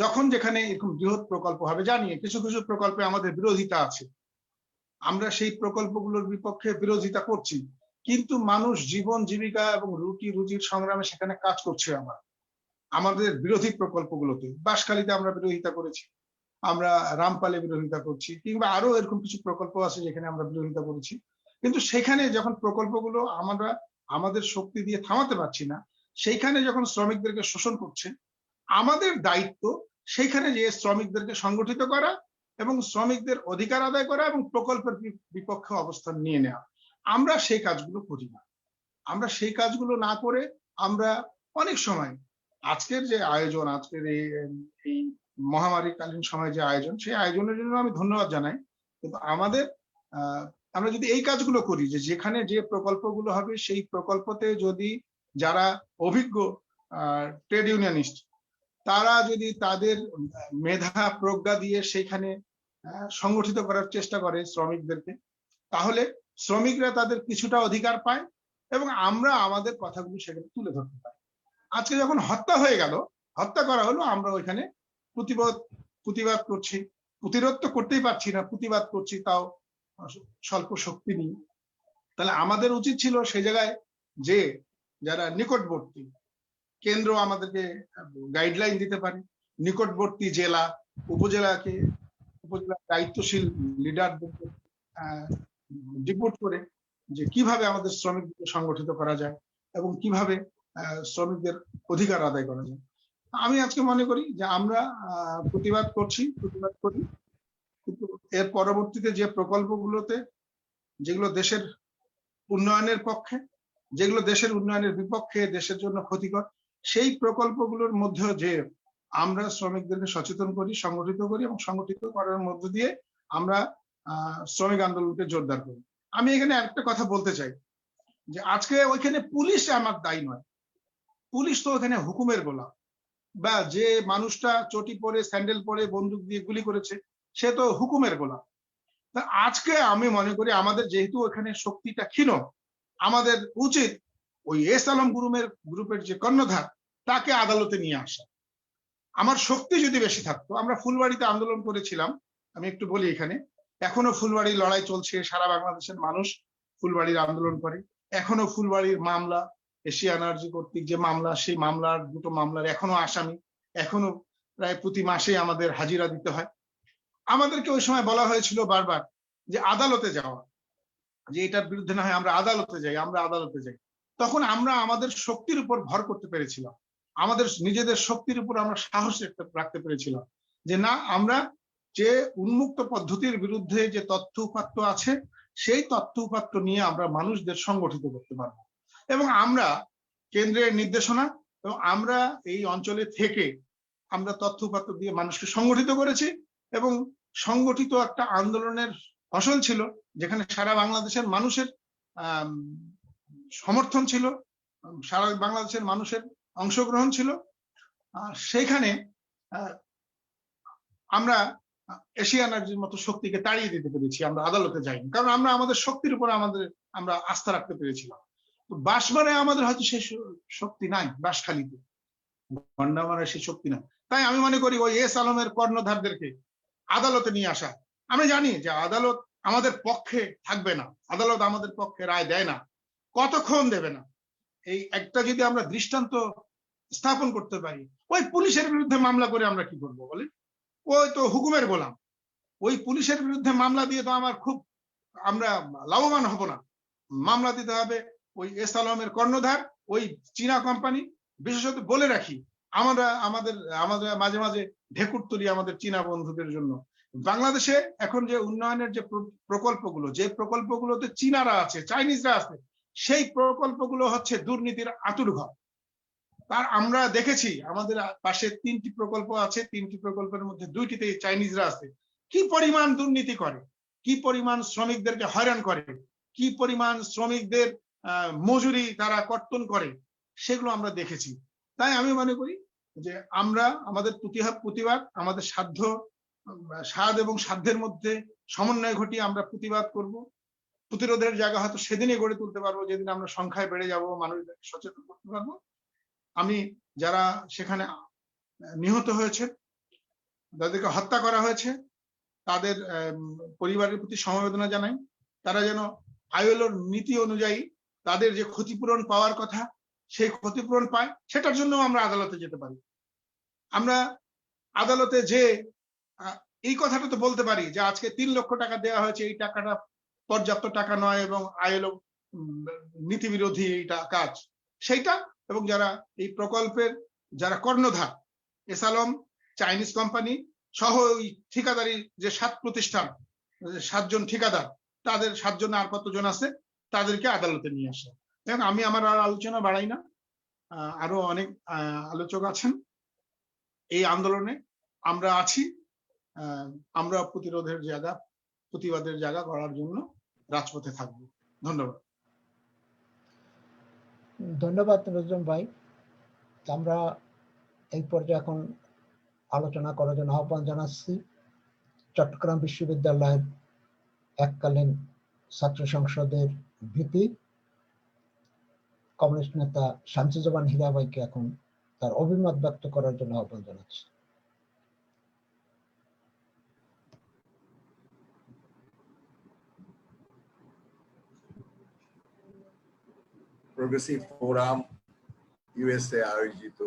যখন যেখানে এরকম বৃহৎ প্রকল্প হবে, জানি কিছু কিছু প্রকল্পে আমাদের বিরোধিতা আছে, আমরা সেই প্রকল্পগুলোর বিপক্ষে বিরোধিতা করছি, কিন্তু মানুষ জীবন জীবিকা এবং রুটি রুজির সংগ্রামে সেখানে কাজ করছে। আমাদের বিরোধী প্রকল্পগুলোতে বাঁশখালীতে আমরা বিরোধিতা করেছি, আমরা রামপালে বিরোধিতা করছি, কিংবা আরো এরকম কিছু প্রকল্প আছে যেখানে আমরা বিরোধিতা করেছি। কিন্তু সেখানে যখন প্রকল্পগুলো আমরা আমাদের শক্তি দিয়ে থামাতে পারছি না, সেইখানে যখন শ্রমিকদেরকে শোষণ করছে, আমাদের দায়িত্ব সেইখানে যে শ্রমিকদেরকে সংগঠিত করা এবং শ্রমিকদের অধিকার আদায় করা এবং প্রকল্পের বিপক্ষে অবস্থান নিয়ে নেওয়া। আমরা সেই কাজগুলো করি না। আমরা সেই কাজগুলো না করে আমরা অনেক সময় আজকের যে আয়োজন, আজকের এই মহামারীকালীন সময় যে আয়োজন, সেই আয়োজনের জন্য আমি ধন্যবাদ জানাই। কিন্তু আমরা যদি এই কাজগুলো করি, যে যেখানে যে প্রকল্পগুলো হবে সেই প্রকল্পতে যদি যারা অভিজ্ঞ ট্রেড ইউনিয়নিস্ট তারা যদি তাদের মেধা প্রজ্ঞা দিয়ে সেইখানে সংগঠিত করার চেষ্টা করে শ্রমিকদেরকে, তাহলে শ্রমিকরা তাদের কিছুটা অধিকার পায় এবং আমরা আমাদের কথাগুলো সেখানে তুলে ধরতে পারি। আজকে যখন হত্যা হয়ে গেল, হত্যা করা হলো, আমরা ওইখানে প্রতিবাদ করছি, প্রতিরোধ তো করতেই পারছি না, প্রতিবাদ করছি, তাও স্বল্প শক্তি নিয়ে। তাহলে আমাদের উচিত ছিল সেই জায়গায় যে যারা নিকটবর্তী, কেন্দ্র আমাদেরকে গাইডলাইন দিতে পারে, নিকটবর্তী জেলা উপজেলা দায়িত্বশীল লিডারদেরকে রিপোর্ট করে যে কিভাবে আমাদের শ্রমিকদের সংগঠিত করা যায় এবং কিভাবে শ্রমিকদের অধিকার আদায় করা যায়। আমি আজকে মনে করি যে আমরা প্রতিবাদ করি, কিন্তু এর পরবর্তীতে যে প্রকল্পগুলোতে যেগুলো দেশের উন্নয়নের পক্ষে, যেগুলো দেশের উন্নয়নের বিপক্ষে, দেশের জন্য ক্ষতিকর, সেই প্রকল্পগুলোর মধ্যে যে আমরা শ্রমিকদেরকে সচেতন করি, সংগঠিত করি এবং সংগঠিত করার মধ্য দিয়ে আমরা শ্রমিক আন্দোলনকে জোরদার করি। আমি এখানে একটা কথা বলতে চাই যে আজকে ওইখানে পুলিশ আমার দায়ী নয়। পুলিশ তো ওখানে হুকুমের গোলাম, বা যে মানুষটা চটি পরে স্যান্ডেল পরে বন্দুক দিয়ে গুলি করেছে সে তো হুকুমের গোলাম। তা আজকে আমি মনে করি আমাদের যেহেতু ওখানে শক্তিটা ক্ষীণ, আমাদের উচিত ওই এস আলম গ্রুপের যে কর্ণধার তাকে আদালতে নিয়ে আসা। আমার শক্তি যদি বেশি থাকতো, আমরা ফুলবাড়িতে আন্দোলন করেছিলাম, আমি একটু বলি এখানে, এখনো ফুলবাড়ির লড়াই চলছে, সারা বাংলাদেশের মানুষ ফুলবাড়ির আন্দোলন করে। এখনো ফুলবাড়ির মামলা, এশিয়া এনার্জি কর্তৃক যে মামলা, সেই মামলার 2টো মামলার এখনো আসামি, এখনো প্রায় প্রতি মাসে আমাদের হাজিরা দিতে হয়। আমাদেরকে ওই সময় বলা হয়েছিল বারবার যে আদালতে যাওয়া, যে এটার বিরুদ্ধে না হয় আমরা আদালতে যাই, আমরা আদালতে যাই। তখন আমরা আমাদের শক্তির উপর ভর করতে পেরেছিলাম, আমাদের নিজেদের শক্তির উপর আমরা সাহস রাখতে পেরেছিলাম যে না, আমরা যে উন্মুক্ত পদ্ধতির বিরুদ্ধে যে তথ্য উপাত্ত আছে সেই তথ্য উপাত্ত নিয়ে আমরা মানুষদের সংগঠিত করতে পারবো। এবং আমরা কেন্দ্রের নির্দেশনা এবং আমরা এই অঞ্চলে থেকে আমরা তথ্য উপাত্ত দিয়ে মানুষকে সংগঠিত করেছি এবং সংগঠিত একটা আন্দোলনের ফসল ছিল, যেখানে সারা বাংলাদেশের মানুষের সমর্থন ছিল, সারা বাংলাদেশের মানুষের অংশগ্রহণ ছিল। সেইখানে আমরা এশিয়া এনার্জির মতো শক্তিকে তাড়িয়ে দিতে পেরেছি, আমরা আদালতে যাইনি, কারণ আমরা আমাদের শক্তির উপর আমরা আস্থা রাখতে পেরেছিলাম। বাঁশমারে আমাদের হয়তো সেই শক্তি নাই, বাঁশখালীতে গন্ডামারে সেই শক্তি নাই। তাই আমি মনে করি ওই এস আলমের কর্ণধারদেরকে আদালতে নিয়ে আসা, আমরা জানি যে আদালত আমাদের পক্ষে থাকবে না, আদালত আমাদের পক্ষে রায় দেয় না, কতক্ষণ দেবে না। এই একটা যদি আমরা দৃষ্টান্ত স্থাপন করতে পারি, ওই পুলিশের বিরুদ্ধে মামলা করে আমরা কি করবো বলে, ওই তো হুকুমের গোলাম, ওই পুলিশের বিরুদ্ধে মামলা দিয়ে তো আমরা লাভবান হব না। মামলা দিতে হবে ওই এস আলমের কর্ণধার, ওই চীনা কোম্পানি। বিশেষত বলে রাখি, আমরা মাঝে মাঝে ঢেকুর তুলি আমাদের চীনা বন্ধুদের জন্য। বাংলাদেশে এখন যে উন্নয়নের যে প্রকল্পগুলোতে চীনারা আছে, চাইনিজরা আছে, সেই প্রকল্পগুলো হচ্ছে দুর্নীতির আঁতুড়ঘর। তার আমরা দেখেছি আমাদের পাশে 3টি প্রকল্প আছে, 3টি প্রকল্পের মধ্যে 2টিতে চাইনিজরা আছে। কি পরিমাণ দুর্নীতি করে, কি পরিমাণ শ্রমিকদেরকে হয়রান করে, কি পরিমাণ শ্রমিকদের মজুরি তারা কর্তন করে, সেগুলো আমরা দেখেছি। তাই আমি মনে করি যে আমরা আমাদের প্রতিবাদ, আমাদের সাধ্য এবং সাধ্যের মধ্যে সমন্বয় ঘটিয়ে আমরা প্রতিবাদ করব। প্রতিরোধের জায়গা হয়তো সেদিনই গড়ে তুলতে পারবো যেদিন আমরা সংখ্যায় বেড়ে যাব, মানুষদেরকে সচেতন করতে পারবো। আমি যারা সেখানে নিহত হয়েছে, যাদেরকে হত্যা করা হয়েছে, তাদের পরিবারের প্রতি সমবেদনা জানাই। তারা যেন আইএলওর নীতি অনুযায়ী তাদের যে ক্ষতিপূরণ পাওয়ার কথা সেই ক্ষতিপূরণ পায়, সেটার জন্য আমরা আদালতে যেতে পারি। আমরা আদালতে যে এই কথাটা তো বলতে পারি যে আজকে 3 লক্ষ টাকা দেওয়া হয়েছে, এই টাকাটা পর্যাপ্ত টাকা নয় এবং আইএলও নীতি বিরোধী এইটা কাজ, সেইটা। এবং যারা এই প্রকল্পের যারা কর্ণধার, এস আলম, চাইনিজ কোম্পানি সহ ওই ঠিকাদারি যে 7 প্রতিষ্ঠান, 7 জন ঠিকাদার, তাদের 7 জন আর কতজন আছে, তাদেরকে আদালতে নিয়ে আসে। এবং আমি আমার আর আলোচনা বাড়াই না, আরো অনেক আলোচক আছেন এই আন্দোলনে। আমরা আছি, আমরা প্রতিরোধের জায়গা, প্রতিবাদের জায়গা করার জন্য রাজপথে থাকবো। ধন্যবাদ। ধন্যবাদ নজরুল ভাই। আমরা এই পর্যায়ে এখন আলোচনা করার জন্য আহ্বান জানাচ্ছি চট্টগ্রাম বিশ্ববিদ্যালয়ের এককালীন ছাত্র সংসদের ভিপি কমিউনিস্ট নেতা শামসুজ্জামান হীরা ভাইকে এখন তার অভিমত ব্যক্ত করার জন্য আহ্বান জানাচ্ছি। প্রগ্রেসিভ ফোরাম ইউএসএ আয়োজিত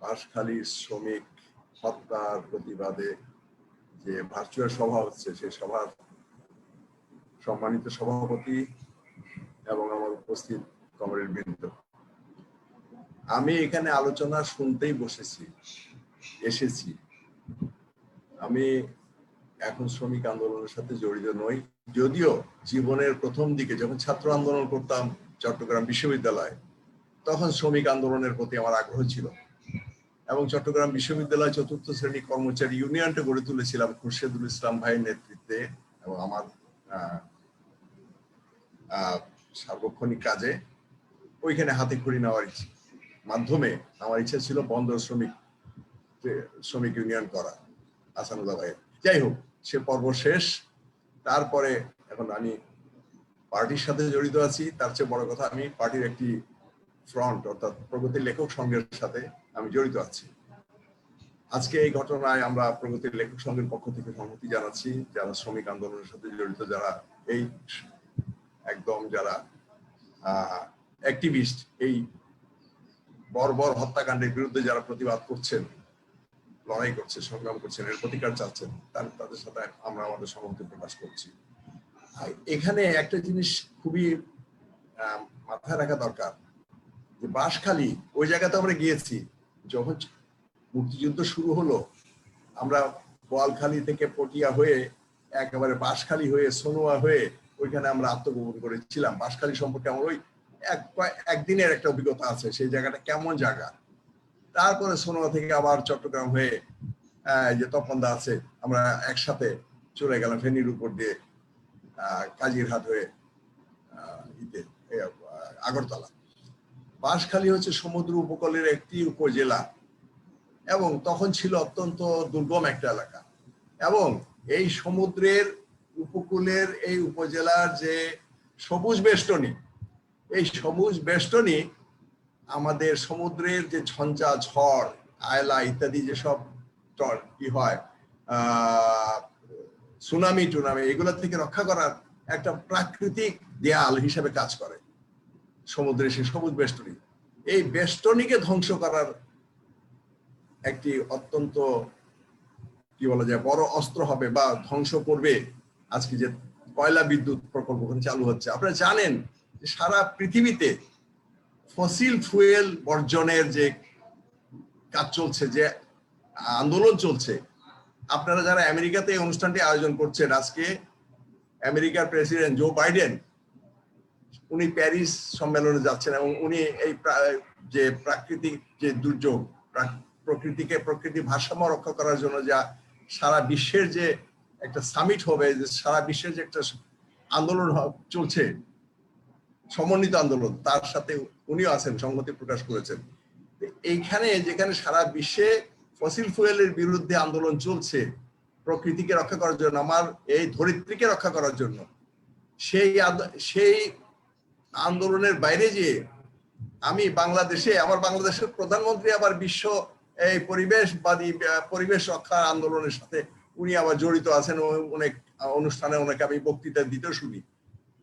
বাঁশখালীর শ্রমিক হত্যার প্রতিবাদে যে ভার্চুয়াল সভা হচ্ছে, সেই সভার সম্মানিত সভাপতি এবং আমার উপস্থিত কমরেড বৃন্দ, আমি এখানে আলোচনা শুনতেই এসেছি। আমি এখন শ্রমিক আন্দোলনের সাথে জড়িত নই, যদিও জীবনের প্রথম দিকে যখন ছাত্র আন্দোলন করতাম চট্টগ্রাম বিশ্ববিদ্যালয়ে, তখন শ্রমিক আন্দোলনের প্রতি আমার আগ্রহ ছিল এবং চট্টগ্রাম বিশ্ববিদ্যালয় 4র্থ শ্রেণী কর্মচারী ইউনিয়নটা গড়ে তুলেছিলাম খুরশেদুল ইসলাম ভাইয়ের নেতৃত্বে এবং আমার সার্বক্ষণিক কাজে ওইখানে হাতে খড়ি নেওয়ার মাধ্যমে আমার ইচ্ছা ছিল বন্দর শ্রমিক ইউনিয়ন করা আসানুল্লাহ ভাইয়ের। যাই হোক, সে পর্ব শেষ। তারপরে এখন আমি পার্টির সাথে জড়িত আছি। তার চেয়ে বড় কথা, আমি পার্টির একটি ফ্রন্ট অর্থাৎ প্রগতির লেখক সংঘের সাথে আমি জড়িত আছি। আজকে এই ঘটনায় আমরা প্রগতির লেখক সংঘের পক্ষ থেকে সংহতি জানাচ্ছি, যারা শ্রমিক আন্দোলনের সাথে জড়িত, যারা এই একদম যারা অ্যাক্টিভিস্ট এই বর্বর হত্যাকাণ্ডের বিরুদ্ধে যারা প্রতিবাদ করছেন, লড়াই করছে, সংগ্রাম করছেন, এর প্রতিকার চাচ্ছেন, তাদের সাথে আমরা আমাদের সংহতি প্রকাশ করছি। এখানে একটা জিনিস খুবই মাথায় রাখা দরকার, যে বাঁশখালী ওই জায়গাতে আমরা গিয়েছি যখন মুক্তিযুদ্ধ শুরু হলো। আমরা বোয়ালখালী থেকে পটিয়া হয়ে একেবারে বাঁশখালী হয়ে সোনোয়া হয়ে ওইখানে আমরা আত্মগোপন করেছিলাম। বাঁশখালী সম্পর্কে আমার ওই একদিনের একটা অভিজ্ঞতা আছে, সেই জায়গাটা কেমন জায়গা। তারপরে সোনোয়া থেকে আবার চট্টগ্রাম হয়ে যে তপনদা আছে, আমরা একসাথে চলে গেলাম ফেনীর উপর দিয়ে কাজিরহাট হয়ে আগরতলা। বাঁশখালী হচ্ছে সমুদ্র উপকূলের একটি উপজেলা এবং তখন ছিল অত্যন্ত দুর্গম একটা এলাকা। এবং এই সমুদ্রের উপকূলের এই উপজেলার যে সবুজ বেষ্টনী, এই সবুজ বেষ্টনী আমাদের সমুদ্রের যে ঝঞ্ঝা, ঝড়, আয়লা ইত্যাদি যেসব কি হয়, সুনামি টুনামি, এগুলো থেকে রক্ষা করার একটা প্রাকৃতিক দেয়াল হিসেবে কাজ করে সমুদ্রের সেই সবুজ বেষ্টনী। এই বেষ্টনীকে ধ্বংস করার একটি অত্যন্ত কি বলা যায় বড় অস্ত্র হবে বা ধ্বংস করবে আজকে যে কয়লা বিদ্যুৎ প্রকল্প চালু হচ্ছে। আপনারা জানেন যে সারা পৃথিবীতে ফসিল ফুয়েল বর্জনের যে কাজ চলছে, যে আন্দোলন চলছে। আপনারা যারা আমেরিকাতে এই অনুষ্ঠানটি আয়োজন করছেন, আজকে আমেরিকার প্রেসিডেন্ট জো বাইডেন উনি প্যারিস সম্মেলনে যাচ্ছেন এবং উনি এই যে প্রাকৃতিক যে দুর্যোগ, প্রকৃতি ভারসাম্য রক্ষা করার জন্য যা সারা বিশ্বের যে একটা সামিট হবে, যে সারা বিশ্বের যে একটা আন্দোলন চলছে, সমন্বিত আন্দোলন, তার সাথে উনিও আছেন, সংহতি প্রকাশ করেছেন। এইখানে যেখানে সারা বিশ্বে ফসিল ফুয়েলের বিরুদ্ধে আন্দোলন চলছে প্রকৃতিকে রক্ষা করার জন্য, আমার এই ধরিত্রীকে রক্ষা করার জন্য, সেই আন্দোলনের বাইরে যে আমি বাংলাদেশে, আমার বাংলাদেশের প্রধানমন্ত্রী আবার বিশ্ব এই পরিবেশবাদী পরিবেশ রক্ষা আন্দোলনের সাথে উনি আবার জড়িত আছেন। অনেক অনুষ্ঠানে ওনাকে আমি বক্তৃতা দিতেও শুনি।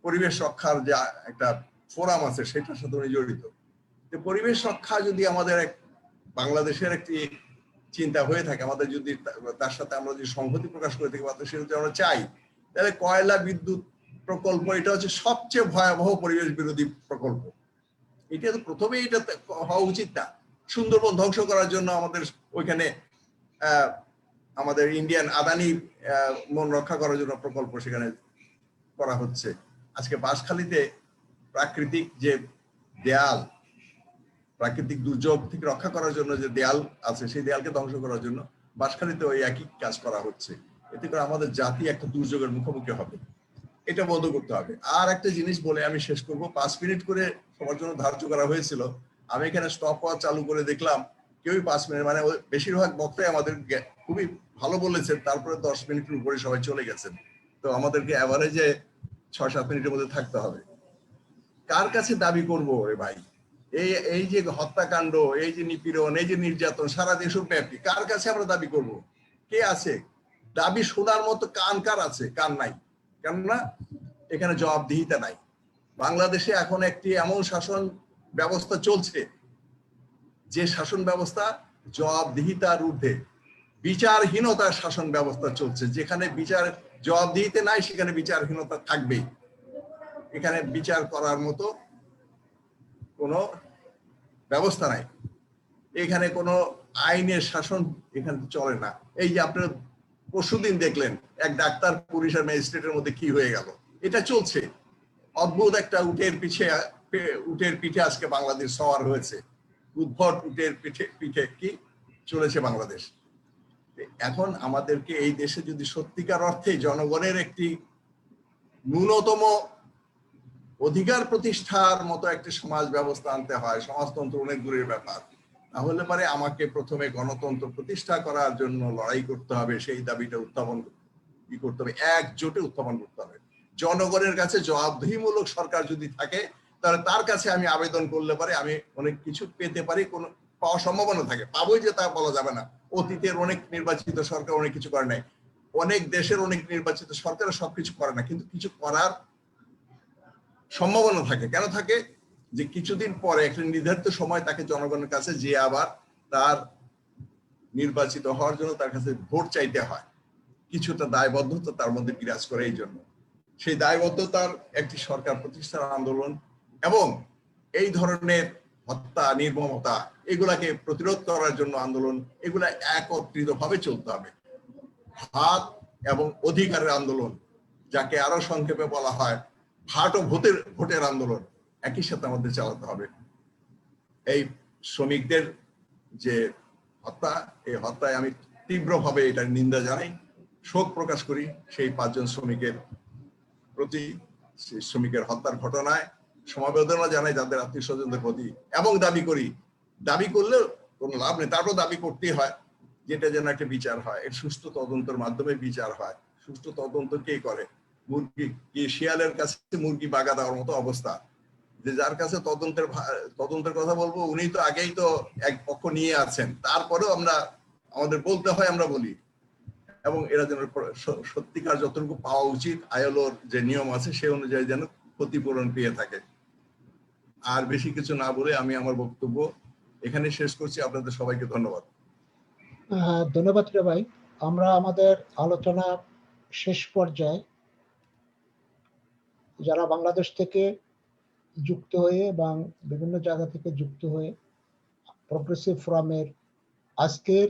পরিবেশ রক্ষার যে একটা ফোরাম আছে সেটার সাথে উনি জড়িত। পরিবেশ রক্ষা যদি আমাদের বাংলাদেশের একটি চিন্তা হয়ে থাকে, আমাদের যদি তার সাথে আমরা যদি সংহতি প্রকাশ করে থাকি, সেটা যদি আমরা চাই, তাহলে কয়লা বিদ্যুৎ প্রকল্প এটা হচ্ছে সবচেয়ে ভয়াবহ পরিবেশ বিরোধী প্রকল্প। এটা তো প্রথমেই এটা হওয়া উচিত না। সুন্দরবন ধ্বংস করার জন্য আমাদের ওইখানে আমাদের ইন্ডিয়ান আদানি মন রক্ষা করার জন্য প্রকল্প সেখানে করা হচ্ছে। আজকে বাঁশখালীতে প্রাকৃতিক যে দেয়াল, প্রাকৃতিক দুর্যোগ থেকে রক্ষা করার জন্য যে দেয়াল আছে, সেই দেয়ালকে ধ্বংস করার জন্য বাঁশখালীতে ওই একই কাজ করা হচ্ছে। এতে করে আমাদের জাতি একটা দুর্যোগের মুখোমুখি হবে, এটা বন্ধ করতে হবে। আর একটা জিনিস বলে আমি শেষ করবো, 5 মিনিট করে সবার জন্য ধার্য করা হয়েছিল। আমি এখানে স্টপ ওয়াচ চালু করে দেখলাম কেউই 5 মিনিট, মানে বেশিরভাগ বক্তাই আমাদের খুবই ভালো বলেছেন, তারপরে 10 মিনিটের উপরে সবাই চলে গেছেন। তো আমাদেরকে অ্যাভারেজে 6-7 মিনিটের মধ্যে থাকতে হবে। কার কাছে দাবি করবো রে ভাই? এই যে হত্যাকাণ্ড, এই যে নিপীড়ন, এই যে নির্যাতন সারা দেশব্যাপী, কার কাছে আমরা দাবি করব? কে আছে? দাবি শোনার মতো কান কার আছে? কান নাই। কেননা এখানে জবাবদিহিতা নাই। বাংলাদেশে এখন একটি এমন শাসন ব্যবস্থা চলছে যে শাসন ব্যবস্থা জবাবদিহিতার ঊর্ধ্বে, বিচারহীনতার শাসন ব্যবস্থা চলছে। যেখানে বিচার জবাবদিহিতে নাই, সেখানে বিচারহীনতা থাকবেই। এখানে বিচার করার মতো কোনো ব্যবস্থা নাই, এখানে কোনো আইনের শাসন এখানে চলে না। এই যে আপনারা পরশুদিন দেখলেন এক ডাক্তার, পুলিশ আর ম্যাজিস্ট্রেটের মধ্যে কি হয়ে গেল, এটা চলছে। অদ্ভুত একটা উটের পিঠে আজকে বাংলাদেশ সওয়ার হয়েছে, উদ্ভট উটের পিঠে কি চলেছে বাংলাদেশ। এখন আমাদেরকে এই দেশে যদি সত্যিকার অর্থে জনগণের একটি ন্যূনতম অধিকার প্রতিষ্ঠার মতো একটি সমাজ ব্যবস্থা আনতে হয়, সমাজতন্ত্র অনেক দূরের ব্যাপার, তাহলে পরে আমাকে প্রথমে গণতন্ত্র প্রতিষ্ঠা করার জন্য লড়াই করতে হবে। সেই দাবিটা উত্থাপন করতে হবে, একজোটে উত্থাপন করতে হবে। জনগণের কাছে জবাবদিহিমূলক সরকার যদি থাকে, তাহলে তার কাছে আমি আবেদন করলে পারে আমি অনেক কিছু পেতে পারি, কোনো পাওয়ার সম্ভাবনা থাকে। পাবোই যে তা বলা যাবে না। অতীতের অনেক নির্বাচিত সরকার অনেক কিছু করে নাই, অনেক দেশের অনেক নির্বাচিত সরকার সবকিছু করে না, কিন্তু কিছু করার সম্ভাবনা থাকে। কেন থাকে? যে কিছুদিন পরে একটা নির্ধারিত সময় তাকে জনগণের কাছে যে আবার তার নির্বাচিত হওয়ার জন্য তার কাছে ভোট চাইতে হয়। কিছুটা দায়বদ্ধতা তার মধ্যে বিরাজ করে। এই জন্য সেই দায়বদ্ধতার একটি সরকার প্রতিষ্ঠার আন্দোলন এবং এই ধরনের হত্যা, নির্মমতা এগুলাকে প্রতিরোধ করার জন্য আন্দোলন, এগুলা একত্রিতভাবে চলতে হবে। হাত এবং অধিকারের আন্দোলন, যাকে আরো সংক্ষেপে বলা হয় হাট ও ভোটের আন্দোলন, একই সাথে আমাদের চালাতে হবে। এই শ্রমিকদের যে হত্যা, এই হত্যায় আমি তীব্রভাবে এটার নিন্দা জানাই, শোক প্রকাশ করি সেই 5 জন শ্রমিকের প্রতি, সেই শ্রমিকের হত্যার ঘটনায় সমবেদনা জানাই যাদের আত্মীয় স্বজনদের প্রতি, এবং দাবি করলে কোনো লাভ নেই, তারপর দাবি করতেই হয় যেটা যেন একটা বিচার হয়, এর সুষ্ঠু তদন্তের মাধ্যমে বিচার হয়। সুষ্ঠু তদন্ত কে করে? মুরগি কি শিয়ালের কাছে মুরগি বাগা দেওয়ার মতো অবস্থা, যে যার কাছে তদন্তের কথা বলবো উনি তো আগেই তো এক পক্ষ নিয়ে আছেন, তারপরেও আমাদের বলতে হয়, আমরা বলি। এবং এরা যেন সত্যিকার যতটুকু পাওয়া উচিত আইএলওর যে নিয়ম আছে সে অনুযায়ী যেন ক্ষতিপূরণ পেয়ে থাকে। আর বেশি কিছু না বলে আমি আমার বক্তব্য এখানে শেষ করছি। আপনাদের সবাইকে ধন্যবাদ। ধন্যবাদ রে ভাই। আমরা আমাদের আলোচনা শেষ পর্যায়ে যারা বাংলাদেশ থেকে যুক্ত হয়ে এবং বিভিন্ন জায়গা থেকে যুক্ত হয়ে প্রগ্রেসিভ ফোরামের আজকের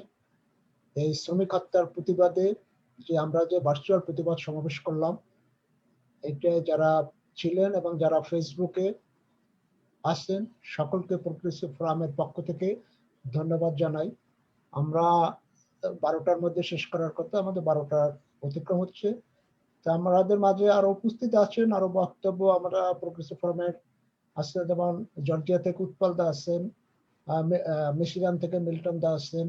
এই শ্রমিক হত্যার প্রতিবাদে যে আমরা যে ভার্চুয়াল প্রতিবাদ সমাবেশ করলাম, এটা যারা ছিলেন এবং যারা ফেসবুকে আছেন সকলকে প্রগ্রেসিভ ফোরামের পক্ষ থেকে ধন্যবাদ জানাই। আমরা 12টার মধ্যে শেষ করার কথা, আমাদের 12টার অতিক্রম হচ্ছে। তা আমাদের মাঝে আরো উপস্থিত আছেন, আরো বক্তব্য আমরা প্রগ্রেসিভ ফোরামের আছেন, যেমন জর্জিয়া থেকে উৎপল দা আছেন, মিশিগান থেকে মিল্টন দা আছেন,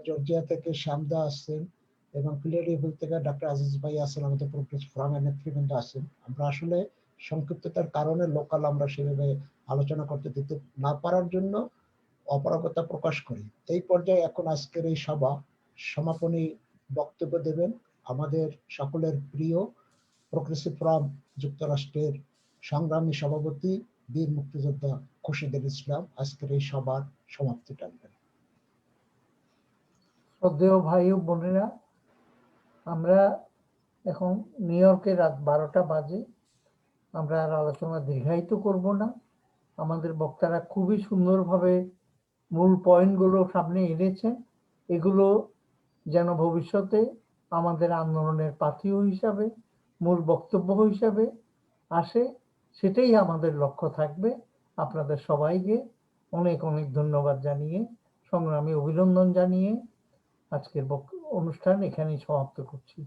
জর্জিয়া থেকে শ্যামদা আছেন এবং ফিলাডেলফিয়া থেকে ডক্টর আজিজ ভাই আছেন, আমাদের প্রগ্রেসিভ ফোরামের নেতৃবৃন্দ আছেন। আমরা আসলে সংক্ষিপ্ততার কারণে লোকাল আমরা সেভাবে আলোচনা করতে দিতে না পারার জন্য অপারগতা প্রকাশ করি। এই পর্যায়ে এখন আজকের এই সভা সমাপনী বক্তব্য দেবেন আমাদের সকলের প্রিয় প্রগ্রেসিভ ফোরাম যুক্তরাষ্ট্রের সংগ্রামী সভাপতি বীর মুক্তিযোদ্ধা খুরশিদুল ইসলাম আজকের এই সভার সমাপ্তি টানবেন। শ্রদ্ধেয় ভাই ও বোনেরা, আমরা এখন নিউ ইয়র্কে রাত 12টা বাজে। আমরা আর আলোচনা দীর্ঘায়িত করব না। আমাদের বক্তারা খুবই সুন্দরভাবে মূল পয়েন্টগুলো সামনে এনেছেন। এগুলো যেন ভবিষ্যতে আমাদের আন্দোলনের পাথেয় হিসাবে, মূল বক্তব্য হিসাবে আসে, সেটাই আমাদের লক্ষ্য থাকবে। আপনাদের সবাইকে অনেক অনেক ধন্যবাদ জানিয়ে, সংগ্রামী অভিনন্দন জানিয়ে আজকের অনুষ্ঠান এখানেই সমাপ্ত করছি।